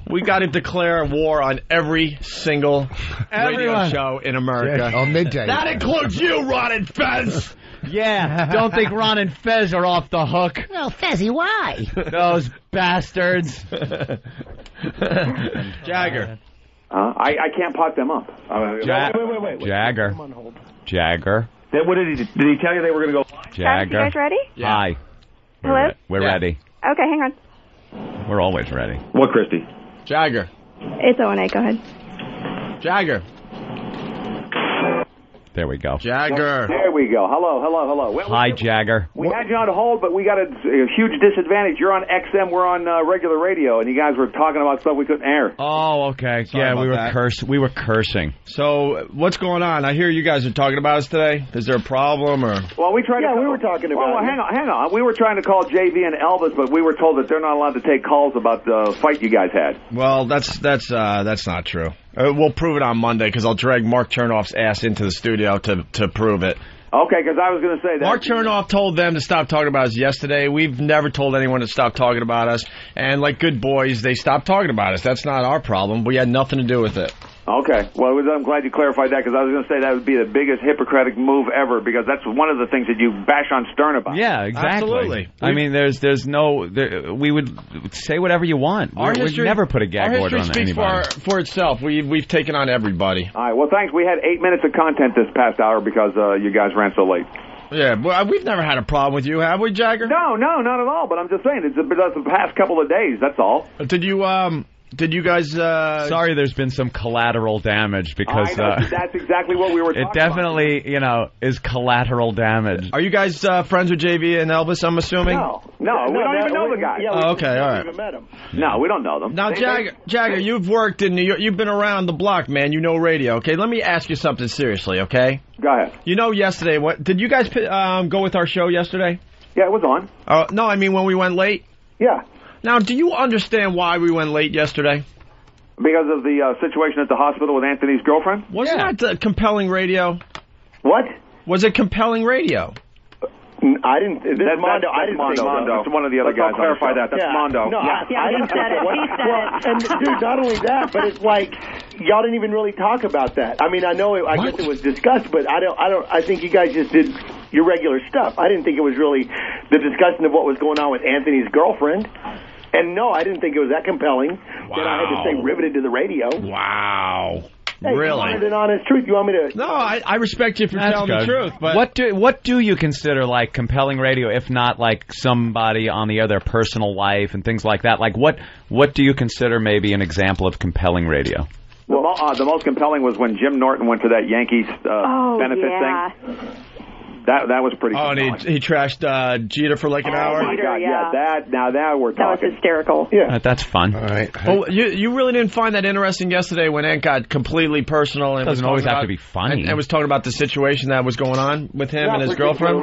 we got to declare war on every single radio show in America. On midday. That includes you, Ron and Fez. Yeah, don't think Ron and Fez are off the hook. Well, Fezzy, why? Those bastards. Jagger. I can't pot them up. Wait. Jagger. Come on hold. Jagger. What did he tell you they were going to go? Jagger. You guys ready? Yeah. Hi. Hello? We're ready. Okay, hang on. We're always ready. What, Christy? Jagger. It's O&A, go ahead. Jagger. There we go. Jagger. There we go. Hello. Hi, Jagger. We had you on hold, but we got a huge disadvantage. You're on XM, we're on regular radio, and you guys were talking about stuff we couldn't air. Oh, okay. Sorry we were that. We were cursing. So, what's going on? I hear you guys are talking about us today. Is there a problem, or? Well, we tried. Yeah, we were talking about. Well, hang on. We were trying to call JV and Elvis, but we were told that they're not allowed to take calls about the fight you guys had. Well, that's not true. We'll prove it on Monday because I'll drag Mark Chernoff's ass into the studio to prove it. Okay, because I was going to say that. Mark Chernoff told them to stop talking about us yesterday. We've never told anyone to stop talking about us. And like good boys, they stopped talking about us. That's not our problem. We had nothing to do with it. Okay. Well, I'm glad you clarified that because I was going to say that would be the biggest Hippocratic move ever because that's one of the things that you bash on Stern about. Yeah, exactly. Absolutely. I mean, we would say whatever you want. We'd never put a gag order on anybody. Our history speaks for itself. We've taken on everybody. All right. Well, thanks. We had 8 minutes of content this past hour because you guys ran so late. Yeah, well, we've never had a problem with you, have we, Jagger? No, not at all. But I'm just saying, it's the past couple of days, that's all. Did you guys... Sorry there's been some collateral damage because... that's exactly what we were talking about. It definitely, is collateral damage. Are you guys friends with JV and Elvis, I'm assuming? No, we don't even know the guy. Yeah, okay, all right. Even met him. No, we don't know them. Now, Jagger, you've worked in New York. You've been around the block, man. You know radio, okay? Let me ask you something seriously, okay? Go ahead. Yesterday, did you guys go with our show yesterday? Yeah, it was on. No, I mean when we went late? Yeah. Now, do you understand why we went late yesterday? Because of the situation at the hospital with Anthony's girlfriend? Wasn't that compelling radio? What? Was it compelling radio? I didn't. That's Mondo. I didn't say Mondo. It's one of the other guys. I'll clarify that. That's Mondo. No, I didn't say that. Well, and dude, not only that, but it's like y'all didn't even really talk about that. I mean, I know. I guess it was discussed, but I don't. I think you guys just did your regular stuff. I didn't think it was really the discussion of what was going on with Anthony's girlfriend. And no, I didn't think it was that compelling that I had to stay riveted to the radio. Wow. Hey, really? You wanted an honest truth. You want me to? No, I respect you for telling the truth. But what do you consider like compelling radio, if not like somebody on the other personal life and things like that? Like what do you consider maybe an example of compelling radio? Well, the most compelling was when Jim Norton went to that Yankees benefit thing. That was pretty and he trashed Jeter for like an hour? Oh, my God, yeah. Now we're talking. That was hysterical. Yeah. That's fun. All right. Well, you really didn't find that interesting yesterday when Ant got completely personal and doesn't always have to be funny. And was talking about the situation that was going on with him and his girlfriend?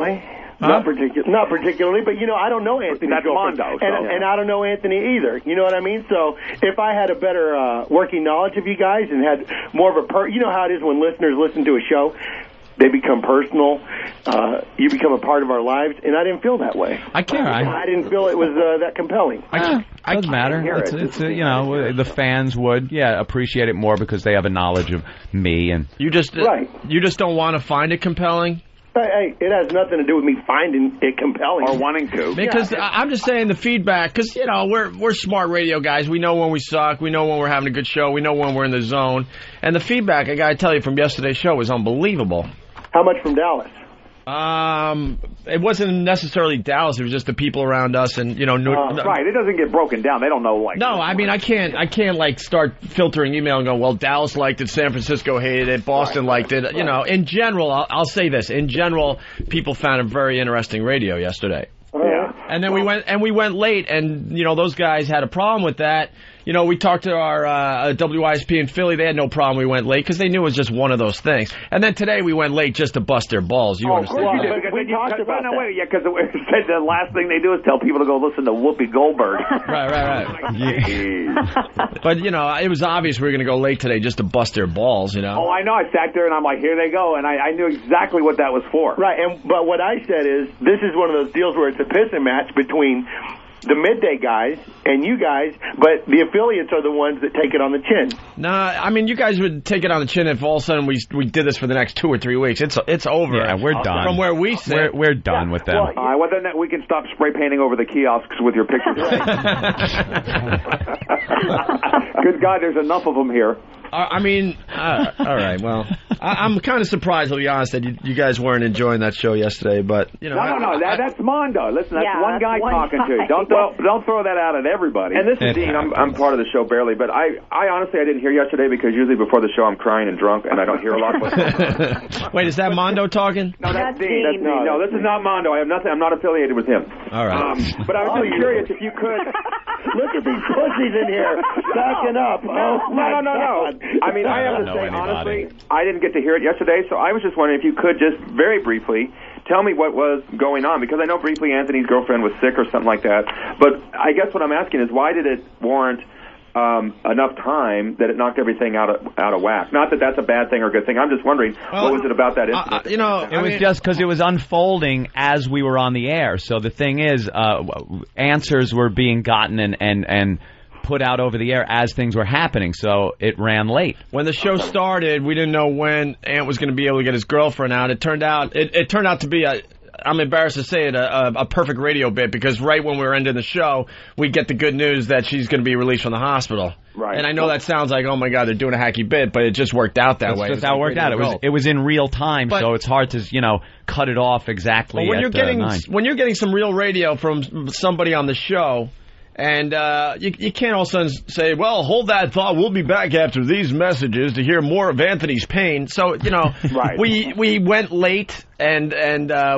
Not particularly, but I don't know Anthony's girlfriend, Mondo, and I don't know Anthony either. You know what I mean? So if I had a better working knowledge of you guys and had more of a how it is when listeners listen to a show. They become personal. You become a part of our lives, and I didn't feel that way. I didn't feel it was that compelling. Doesn't matter. It's the fans would appreciate it more because they have a knowledge of me and you just don't want to find it compelling. Hey, it has nothing to do with me finding it compelling or wanting to. Because I'm just saying the feedback. Because we're smart radio guys. We know when we suck. We know when we're having a good show. We know when we're in the zone. And the feedback I gotta tell you from yesterday's show was unbelievable. How much from Dallas? It wasn't necessarily Dallas. It was just the people around us, and right. It doesn't get broken down. They don't know No, I mean I can't like start filtering email and go, well, Dallas liked it, San Francisco hated it, Boston liked it. In general, I'll say this. In general, people found it very interesting radio yesterday. Yeah. And then we went late, and those guys had a problem with that. We talked to our WISP in Philly. They had no problem we went late because they knew it was just one of those things. And then today we went late just to bust their balls. You understand? Well, we talked about that. Because it said the last thing they do is tell people to go listen to Whoopi Goldberg. Right. But, it was obvious we were going to go late today just to bust their balls, Oh, I know. I sat there and I'm like, here they go. And I knew exactly what that was for. Right. But what I said is, this is one of those deals where it's a pissing match between the midday guys and you guys, but the affiliates are the ones that take it on the chin. Nah, I mean, you guys would take it on the chin if all of a sudden we did this for the next 2 or 3 weeks. It's over. Yeah, we're done. From where we sit. We're done with them. Well, then we can stop spray painting over the kiosks with your pictures. Good God, there's enough of them here. All right, well, I'm kind of surprised, to be honest, that you guys weren't enjoying that show yesterday, but, No, that's Mondo. Listen, that's one guy talking to you. Don't throw that out at everybody. And this is Dean. I'm part of the show barely, but I honestly I didn't hear yesterday because usually before the show I'm crying and drunk and I don't hear a lot. Wait, is that Mondo talking? No, that's Dean. That's Dean. No, this is not Mondo. I have nothing. I'm not affiliated with him. All right. But I was just curious if you could. Look at these pussies in here backing up. No. I mean, I have to say, honestly, I didn't get to hear it yesterday, so I was just wondering if you could just very briefly tell me what was going on, because I know briefly Anthony's girlfriend was sick or something like that, but I guess what I'm asking is why did it warrant enough time that it knocked everything out of whack? Not that that's a bad thing or a good thing. I'm just wondering, what was it about that incident? It was just because it was unfolding as we were on the air. So the thing is, answers were being gotten and put out over the air as things were happening, so it ran late. When the show started, we didn't know when Ant was going to be able to get his girlfriend out. It turned out to be I'm embarrassed to say it, a perfect radio bit, because right when we were ending the show, we get the good news that she's going to be released from the hospital. Right. And I know that sounds like, oh my God, they're doing a hacky bit, but it just worked out that way. That's just how it worked out. It was in real time, so it's hard to cut it off exactly. But when you're getting some real radio from somebody on the show, and you can't all of a sudden say, well, hold that thought, we'll be back after these messages to hear more of Anthony's pain. So, right. we went late, and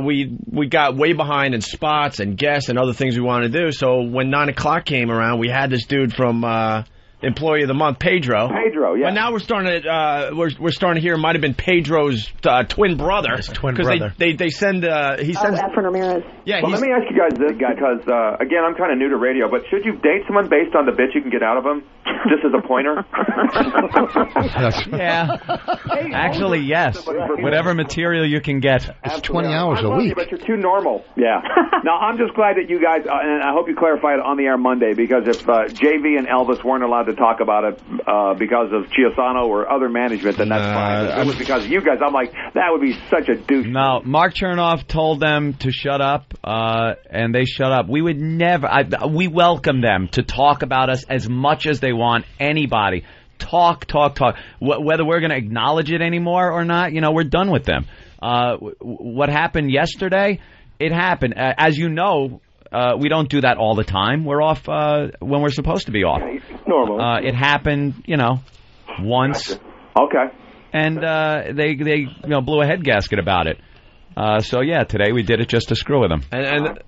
we got way behind in spots and guests and other things we wanted to do. So when 9 o'clock came around, we had this dude from Employee of the Month, Pedro. Yeah. But now we're starting to hear it might have been Pedro's twin brother. His twin brother. They send he sends Efren Ramirez. Yeah. Well, let me ask you guys this, because again, I'm kind of new to radio, but should you date someone based on the bit you can get out of them? Just as a pointer? Yeah. Actually, yes. Whatever material you can get. It's 20 hours a week. But you're too normal. Yeah. Now, I'm just glad that you guys, and I hope you clarified it on the air Monday, because if JV and Elvis weren't allowed to talk about it because of Chiasano or other management, then that's fine. If it was because of you guys, I'm like, that would be such a douche. No, Mark Chernoff told them to shut up, and they shut up. We would never, we welcome them to talk about us as much as they want. Anybody. Talk. Whether we're going to acknowledge it anymore or not, we're done with them. What happened yesterday, it happened. As you know, we don't do that all the time. We're off when we're supposed to be off. Normal. It happened, once. Okay. And they blew a head gasket about it. So yeah, today we did it just to screw with them. And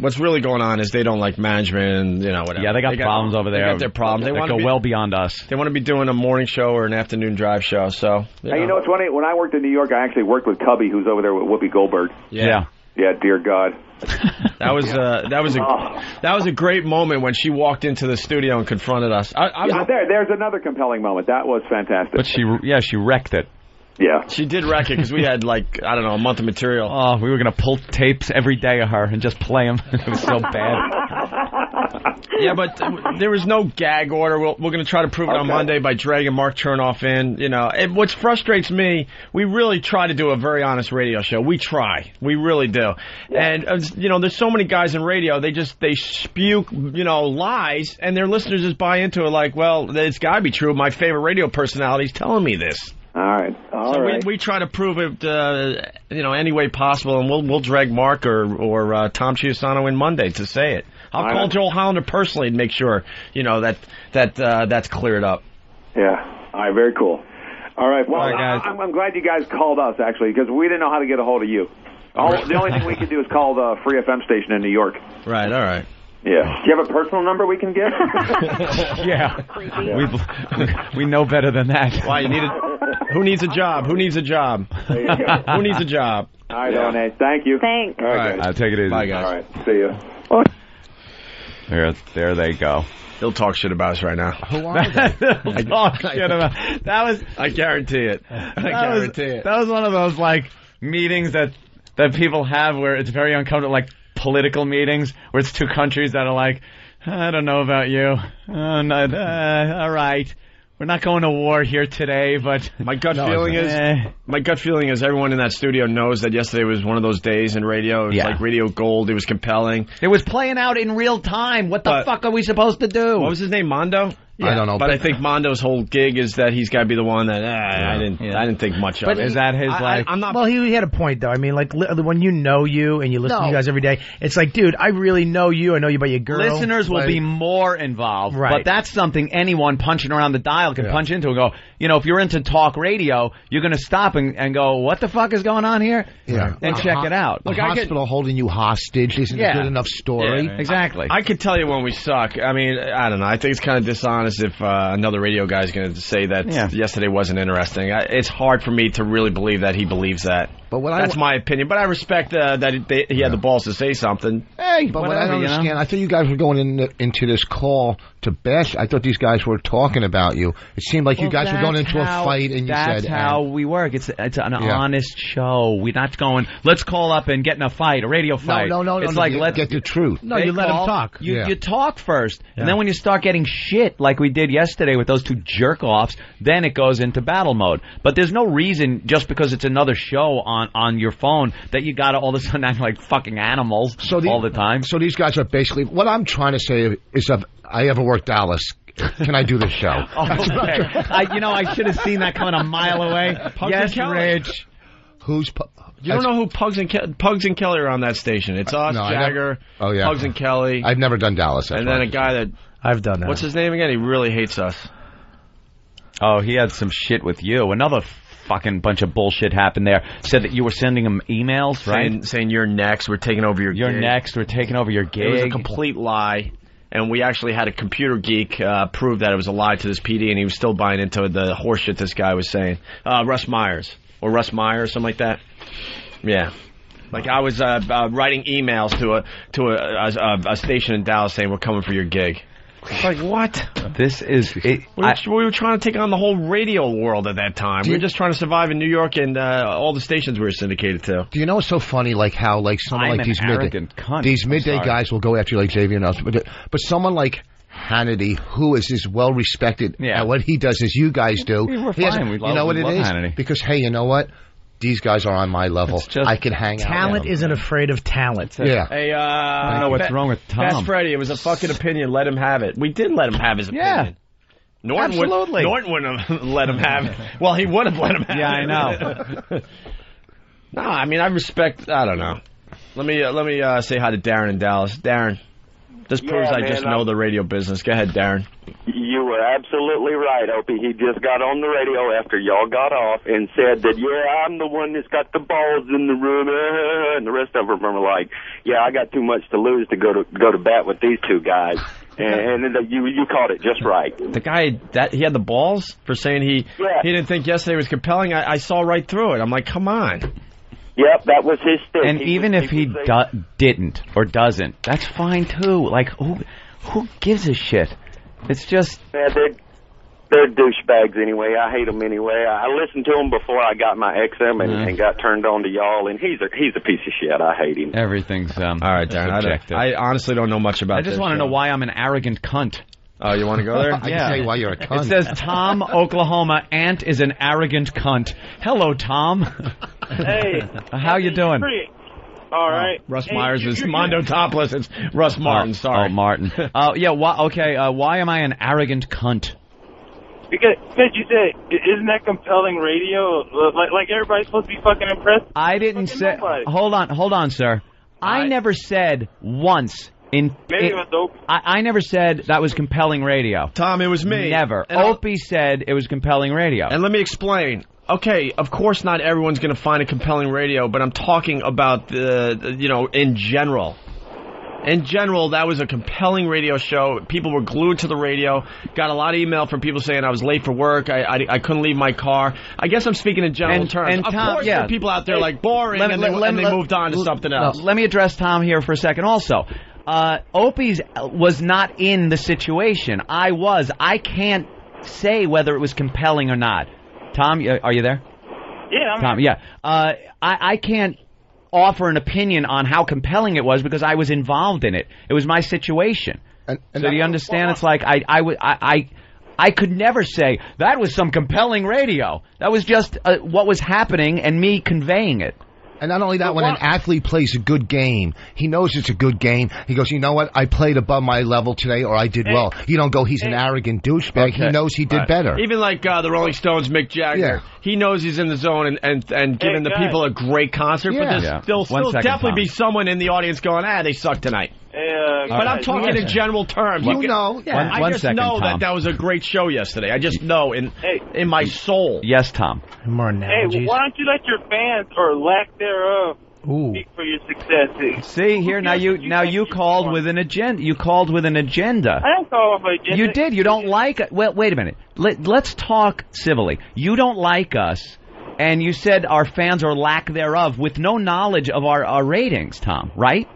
what's really going on is they don't like management and whatever. Yeah, they got problems over there. They got their problems. They want to go well beyond us. They want to be doing a morning show or an afternoon drive show. So hey, it's funny. When I worked in New York, I actually worked with Cubby, who's over there with Whoopi Goldberg. Yeah. Yeah, dear God. That was a great moment when she walked into the studio and confronted us. There's another compelling moment. That was fantastic. But she wrecked it. Yeah. She did wreck it because we had, a month of material. Oh, we were going to pull tapes every day of her and just play them. It was so bad. Yeah, but there was no gag order. We're going to try to prove it on Monday by dragging Mark Chernoff in. And what frustrates me, we really try to do a very honest radio show. We try. We really do. And, there's so many guys in radio, they spew, lies, and their listeners just buy into it like, well, it's got to be true. My favorite radio personality's telling me this. All right. We try to prove it, any way possible, and we'll drag Mark or Tom Chiasano in Monday to say it. I'll call Joel Hollander personally and make sure, that's cleared up. Yeah. All right. Very cool. All right. Well, guys. I'm glad you guys called us, actually, because we didn't know how to get a hold of you. The only thing we could do is call the Free FM station in New York. Right. All right. Yeah. Do you have a personal number we can give? Yeah. We know better than that. Why, you need who needs a job? Who needs a job? There you go. Who needs a job? All right, Donnie. Thank you. Thanks. All right, I'll take it easy. Bye, guys. All right. See you. There they go. They'll talk shit about us right now. Who are they? Talk shit about. I guarantee it. That was one of those meetings that people have where it's very uncomfortable, like political meetings where it's two countries that are like, I don't know about you. All right. We're not going to war here today, but my gut feeling is everyone in that studio knows that yesterday was one of those days in radio. It was like radio gold. It was compelling. It was playing out in real time. What the fuck are we supposed to do? What was his name? Mondo? Yeah. I don't know. But I think Mondo's whole gig is that he's got to be the one that I didn't think much of. But is that his I'm not. Well, he had a point though. I mean, when you know you and you listen to you guys every day, it's like, dude, I really know you. I know you by your girl. Listeners will be more involved, right? But that's something anyone punching around the dial can punch into and go. If you're into talk radio, you're going to stop and go, what the fuck is going on here? Yeah, and check it out. The hospital holding you hostage isn't a good enough story. Yeah, exactly. I could tell you when we suck. I mean, I don't know. I think it's kind of dishonest if another radio guy is going to say that yesterday wasn't interesting. It's hard for me to really believe that he believes that. But that's my opinion. But I respect that he had the balls to say something. Hey, but what I don't understand, I thought you guys were going into this call to bash. I thought these guys were talking about you. It seemed like you guys were going into a fight, and you said... That's how we work. It's an honest show. We're not going, let's call up and get in a fight, a radio fight. No. It's like, let's get the truth. No, you let them talk. You talk first, and then when you start getting shit, like we did yesterday with those two jerk-offs, then it goes into battle mode. But there's no reason, just because it's another show on your phone, that you got to all of a sudden act like fucking animals all the time. So these guys are basically... What I'm trying to say is I ever worked Dallas. Can I do this show? Okay. I should have seen that coming a mile away. Yes, Rich. Who's... You don't know who Pugs and Kelly are on that station. It's us, Jagger, Pugs and Kelly. I've never done Dallas. And then a guy that... I've done that. What's his name again? He really hates us. Oh, he had some shit with you. Another fucking bunch of bullshit happened there. Said that you were sending him emails, right? Saying you're next, we're taking over your gig. You're next, we're taking over your gig. It was a complete lie. And we actually had a computer geek prove that it was a lie to this PD, and he was still buying into the horseshit this guy was saying. Russ Myers, something like that. Yeah. Like I was writing emails to a station in Dallas saying we're coming for your gig. It's like, what? This is... We were trying to take on the whole radio world at that time. We were just trying to survive in New York and all the stations we were syndicated to. Do you know what's so funny? Like how, like someone like these midday guys will go after you like JV and Elvis, but someone like Hannity, who is as well respected at what he does as you guys do. We're fine. We love Hannity. Because hey, you know what? These guys are on my level. I can hang out. Talent isn't afraid of talent. Yeah. Hey, I don't know what's wrong with Tom. Fast Freddy, it was a fucking opinion. Let him have it. We did let him have his opinion. Norton wouldn't have let him have it. Well, he would have let him have it. Yeah, I know. No, I mean, I respect... I don't know. Let me say hi to Darren in Dallas. Darren, this proves I just know the radio business. Go ahead, Darren. You were absolutely right, Opie. He just got on the radio after y'all got off and said that, I'm the one that's got the balls in the room, and the rest of them are like, I got too much to lose to go to bat with these two guys. And you caught it just right. The guy, he had the balls for saying he didn't think yesterday was compelling. I saw right through it. I'm like, come on. Yep, that was his stick. And even if he didn't or doesn't, that's fine too. Like, who gives a shit? It's just... Yeah, they're douchebags anyway. I hate them anyway. I listened to them before I got my XM and got turned on to y'all, and he's a piece of shit. I hate him. Everything's all right, Darren. I honestly don't know much about this. I just want to know why I'm an arrogant cunt. Oh, you want to go there? I can tell you why you're a cunt. It says, Tom, Oklahoma, Ant is an arrogant cunt. Hello, Tom. Hey. How you doing? All right. Russ Myers is Mondo Topless. It's Russ Martin. Sorry. Oh, Martin. Why am I an arrogant cunt? Because you said, isn't that compelling radio? Like everybody's supposed to be fucking impressed? I didn't say... Hold on, sir. I never said once... I never said that was compelling radio. Tom, it was me. Never. Opie said it was compelling radio. And let me explain. Okay, of course not everyone's going to find it compelling radio, but I'm talking about in general. In general, that was a compelling radio show. People were glued to the radio. Got a lot of email from people saying I was late for work. I couldn't leave my car. I guess I'm speaking in general terms. And Tom, of course, there are people out there like boring, and they moved on to something else. Let me address Tom here for a second also. Opie's was not in the situation. I was. I can't say whether it was compelling or not. Tom, are you there? Yeah, Tom, yeah. I can't offer an opinion on how compelling it was because I was involved in it. It was my situation. So do you understand? It's like I could never say that was some compelling radio. That was just what was happening and me conveying it. And not only that, when an athlete plays a good game, he knows it's a good game. He goes, you know what? I played above my level today, or I did well. You don't go, he's an arrogant douchebag. Okay. He knows he did better. Even like the Rolling Stones, Mick Jagger, he knows he's in the zone and giving the people a great concert. But there'll still definitely be someone in the audience going, they suck tonight. But I'm talking in general terms. You know. I just know that was a great show yesterday. I just know in my soul. Yes, Tom. More analogies. Hey, why don't you let your fans, or lack thereof, speak for your success? See, here, now you called with an agenda. You called with an agenda. I didn't call with an agenda. You did. You don't like it. Well, wait a minute. Let's talk civilly. You don't like us, and you said our fans, or lack thereof, with no knowledge of our ratings, Tom, right?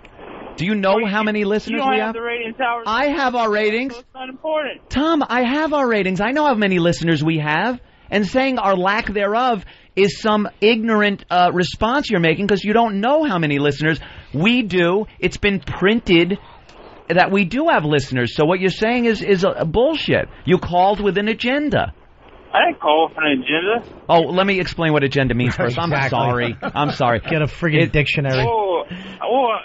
Do you know how many listeners we have? The ratings, Howard. I have our ratings. So it's not important. Tom, I have our ratings. I know how many listeners we have. And saying our lack thereof is some ignorant response you're making because you don't know how many listeners we do. It's been printed that we do have listeners. So what you're saying is a bullshit. You called with an agenda. I didn't call for an agenda. Oh, let me explain what agenda means first. Exactly. I'm sorry. Get a friggin' dictionary.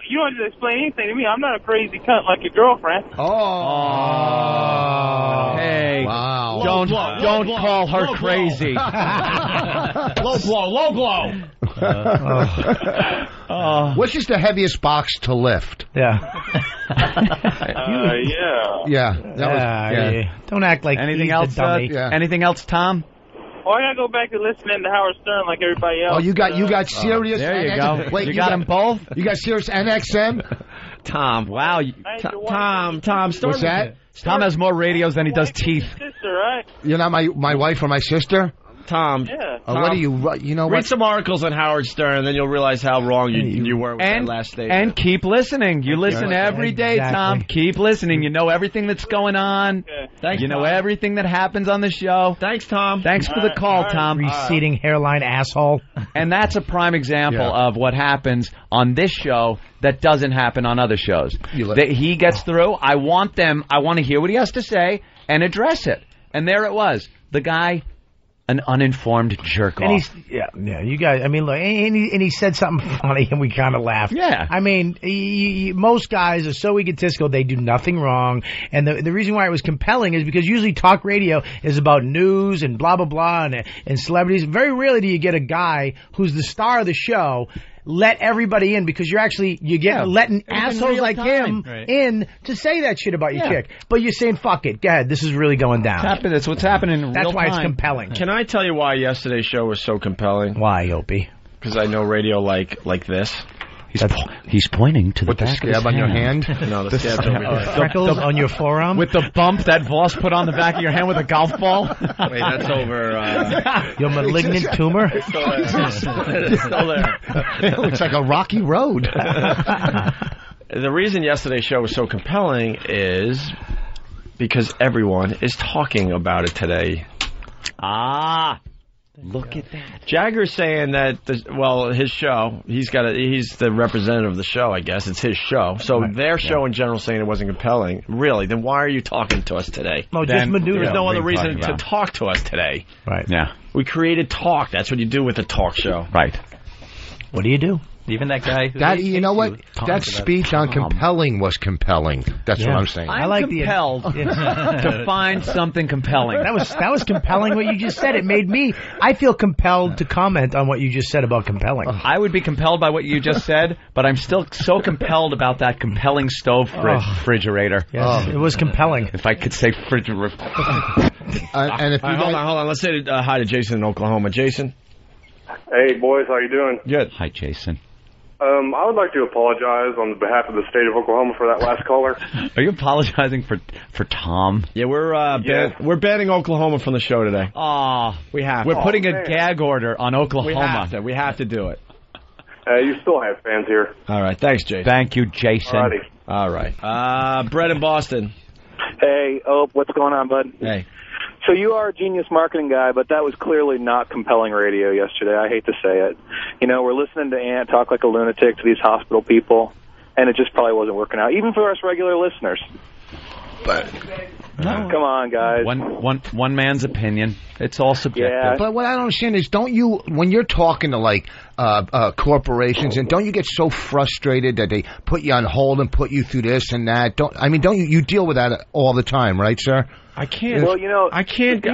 You don't have to explain anything to me. I'm not a crazy cunt like your girlfriend. Hey. Wow. Don't call her crazy. Low blow. Which is the heaviest box to lift? Yeah. Don't act like anything else. Anything else, Tom? Oh, I gotta go back to listening to Howard Stern like everybody else. Oh, you got Sirius. There you go. Wait, you got them both. You got Sirius and XM. Tom, wow. Tom, what's that? Tom has more radios than he does teeth. Sister, right? You're not my wife or my sister. Tom. Yeah. Tom, what do you know? Read some articles on Howard Stern, and then you'll realize how wrong you were with that last statement. And keep listening. You listen every day, Tom. Keep listening. You know everything that's going on. Okay. Thanks, you know Tom. everything that happens on the show. Thanks, Tom. Thanks for the call, Tom. Receding hairline asshole. And that's a prime example of what happens on this show that doesn't happen on other shows. That he gets through. I want to hear what he has to say and address it. And there it was. The guy, an uninformed jerk off. And you guys, I mean, look, and he said something funny, and we kind of laughed. Yeah. I mean, most guys are so egotistical, they do nothing wrong. And the reason why it was compelling is because usually talk radio is about news and blah, blah, blah, and celebrities. Very rarely do you get a guy who's the star of the show let everybody in, because you get letting assholes like him in to say that shit about your chick. But you're saying, fuck it, go ahead, this is really going down. That's what's happening in real time. That's why it's compelling. Can I tell you why yesterday's show was so compelling? Why, Opie? Because I know radio like this. He's pointing to the With the back scab of his on your hand. No, the scab's over here. Freckles on your forearm? With the bump that Voss put on the back of your hand with a golf ball. Wait, that's over. Your malignant tumor? It's still there. It looks like a rocky road. The reason yesterday's show was so compelling is because everyone is talking about it today. Look at that. Jagger's saying that, his show, he's the representative of the show, I guess. It's his show. So their show in general saying it wasn't compelling. Really, then why are you talking to us today? No, just Medusa. There's no other reason to talk to us today. Right. Yeah. We created talk. That's what you do with a talk show. Right. What do you do? Even that guy who... You know what? That speech on compelling was compelling. That's what I'm saying. I like compelled to find something compelling. That was compelling what you just said. It made me... I feel compelled to comment on what you just said about compelling. I would be compelled by what you just said, but I'm still so compelled about that compelling stove refrigerator. Yes, it was compelling. If I could say refrigerator. And if you hold on. Let's say hi to Jason in Oklahoma. Jason? Hey, boys. How you doing? Good. Hi, Jason. I would like to apologize on behalf of the state of Oklahoma for that last caller. Are you apologizing for Tom? Yeah, we're banning Oklahoma from the show today. We have. We're putting a gag order on Oklahoma. We have to do it. You still have fans here. All right. Thanks, Jason. Thank you, Jason. Alrighty. All right. Brett in Boston. Hey, what's going on, bud? Hey. So you are a genius marketing guy, but that was clearly not compelling radio yesterday. I hate to say it. You know, we're listening to Ant talk like a lunatic to these hospital people, and it just probably wasn't working out, even for us regular listeners. But come on, guys. One man's opinion. It's all subjective. Yeah. But what I don't understand is, when you're talking to corporations, and don't you get so frustrated that they put you on hold and put you through this and that? Don't you deal with that all the time, right, sir? I can't. Well, you know, I can't.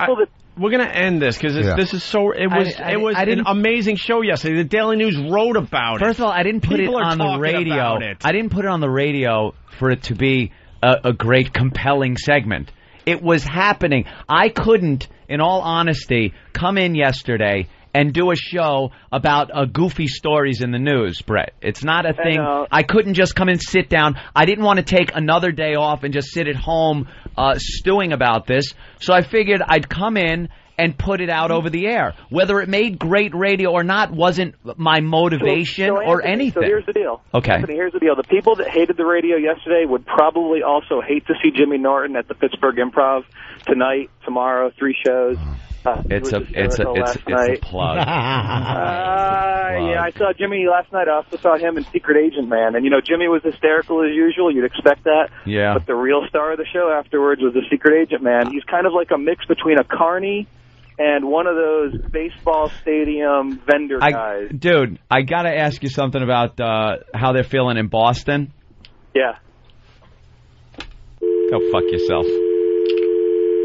We're gonna end this because this is so. It was an amazing show yesterday. The Daily News wrote about it. First of all, I didn't put it on the radio. I didn't put it on the radio for it to be a great, compelling segment. It was happening. I couldn't, in all honesty, come in yesterday and do a show about goofy stories in the news, Brett. It's not a thing. I couldn't just come and sit down. I didn't want to take another day off and just sit at home stewing about this. So I figured I'd come in and put it out over the air. Whether it made great radio or not wasn't my motivation or anything. So here's the deal. Okay. Anthony, here's the deal. The people that hated the radio yesterday would probably also hate to see Jimmy Norton at the Pittsburgh Improv tonight, tomorrow, 3 shows. It's a plug. Yeah, I saw Jimmy last night. I also saw him in Secret Agent Man. And, you know, Jimmy was hysterical as usual. You'd expect that. Yeah. But the real star of the show afterwards was the Secret Agent Man. He's kind of like a mix between a carny and one of those baseball stadium vendor guys. Dude, I got to ask you something about how they're feeling in Boston. Yeah. Go fuck yourself.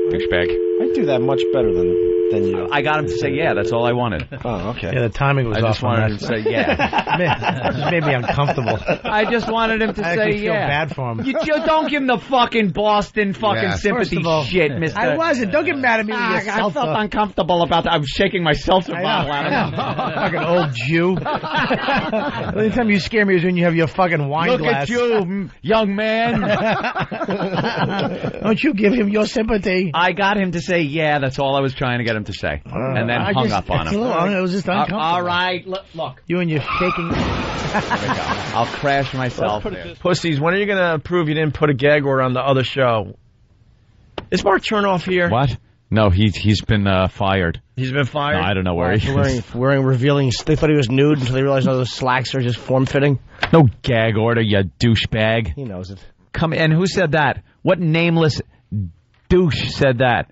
Douchebag. I do that much better than you. I got him to say yeah. That's all I wanted. Oh, okay. Yeah, the timing was off. I just wanted him to say yeah. It just made me uncomfortable. I just wanted him to say feel bad for him. You don't give him the fucking Boston sympathy shit, mister. I wasn't. Don't get mad at me with your I felt uncomfortable about that. I'm shaking my seltzer bottle out of him. Fucking old Jew. The only time you scare me is when you have your fucking wine glass. Look at you, young man. Don't you give him your sympathy. I got him to say yeah. That's all I was trying to get get him to say, and then hung up on him. It was just uncomfortable. All right, look. You and your shaking. I'll crash myself. Pussies, when are you going to prove you didn't put a gag order on the other show? Is Mark Chernoff here? What? No, he's been fired. He's been fired? No, I don't know where he is. Wearing revealing. They thought he was nude until they realized those slacks are just form-fitting. No gag order, you douchebag. He knows it. Come and who said that? What nameless douche said that?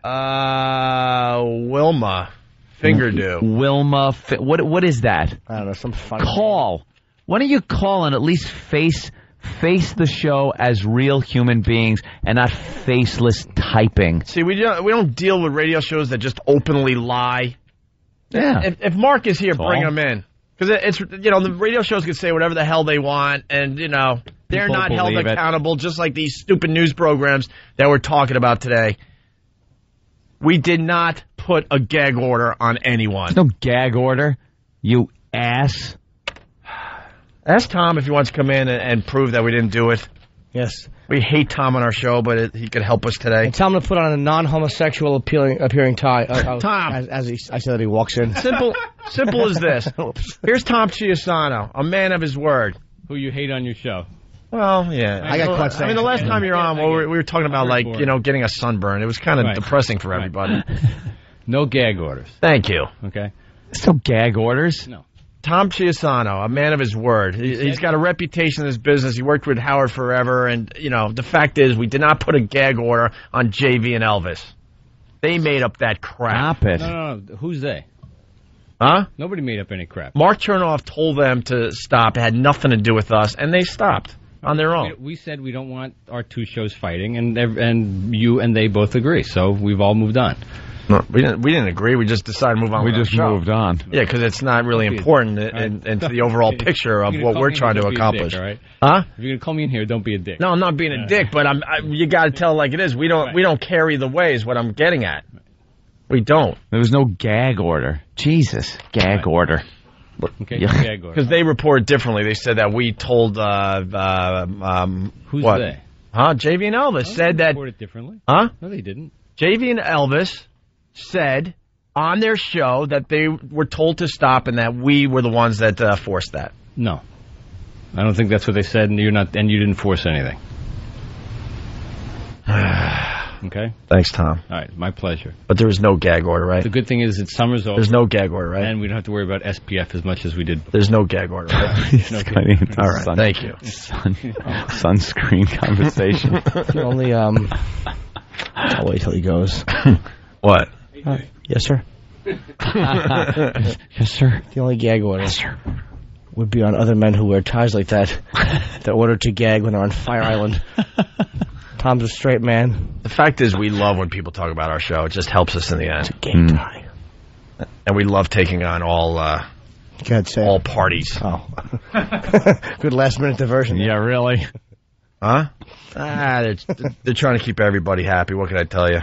Wilma. Fingerdo. Wilma. What is that? I don't know. Some funny. Call. Why don't you call and at least face the show as real human beings and not faceless typing? See, we don't deal with radio shows that just openly lie. Yeah. If Mark is here, bring him in. Because it's, the radio shows can say whatever the hell they want, and, they're not held accountable, just like these stupid news programs that we're talking about today. We did not put a gag order on anyone. No gag order, you ass. Ask Tom if he wants to come in and prove that we didn't do it. Yes. We hate Tom on our show, but he could help us today. And tell him to put on a non-homosexual appearing tie. Tom. As I said that he walks in. Simple as this. Here's Tom Chiasano, a man of his word. Who you hate on your show. Well, yeah. I got caught saying. I mean, the last time you're on, we were talking about, getting a sunburn. It was kind of depressing for everybody. No gag orders. Thank you. Okay. No gag orders? No. Tom Chiasano, a man of his word. He's got a reputation in his business. He worked with Howard forever. And, the fact is, we did not put a gag order on JV and Elvis. They made up that crap. Stop it. No. Who's they? Huh? Nobody made up any crap. Mark Chernoff told them to stop. It had nothing to do with us. And they stopped on their own. We said we don't want our two shows fighting. And you and they both agree. So we've all moved on. No, we didn't agree. We just decided to move on. We just moved on. Yeah, because it's not really important into the overall picture of what we're trying to accomplish. Dick, all right? Huh? If you're gonna call me in here, don't be a dick. No, I'm not being a dick, but you got to tell it like it is. We don't carry the way is what I'm getting at. We don't. There was no gag order. Jesus, gag order. Okay, gag order. Because they report differently. They said that we told who's what? They? Huh? JV and Elvis said that. Reported differently. Huh? No, they didn't. JV and Elvis said on their show that they were told to stop and that we were the ones that forced that. No. I don't think that's what they said, and you didn't force anything. Okay? Thanks, Tom. All right, my pleasure. But there was no gag order, right? The good thing is it's summer's over. There's no gag order, right? And we don't have to worry about SPF as much as we did before. There's no gag order, right? All right, thank you. Sunscreen conversation. The only, I'll wait till he goes. What? Yes, sir. Yes, sir. The only gag order would be on other men who wear ties like that. They're ordered to gag when they're on Fire Island. Tom's a straight man. The fact is, we love when people talk about our show. It just helps us in the end. It's a gay tie. And we love taking on all parties. Oh. Good last-minute diversion. Yeah, really. Huh? They're trying to keep everybody happy. What can I tell you?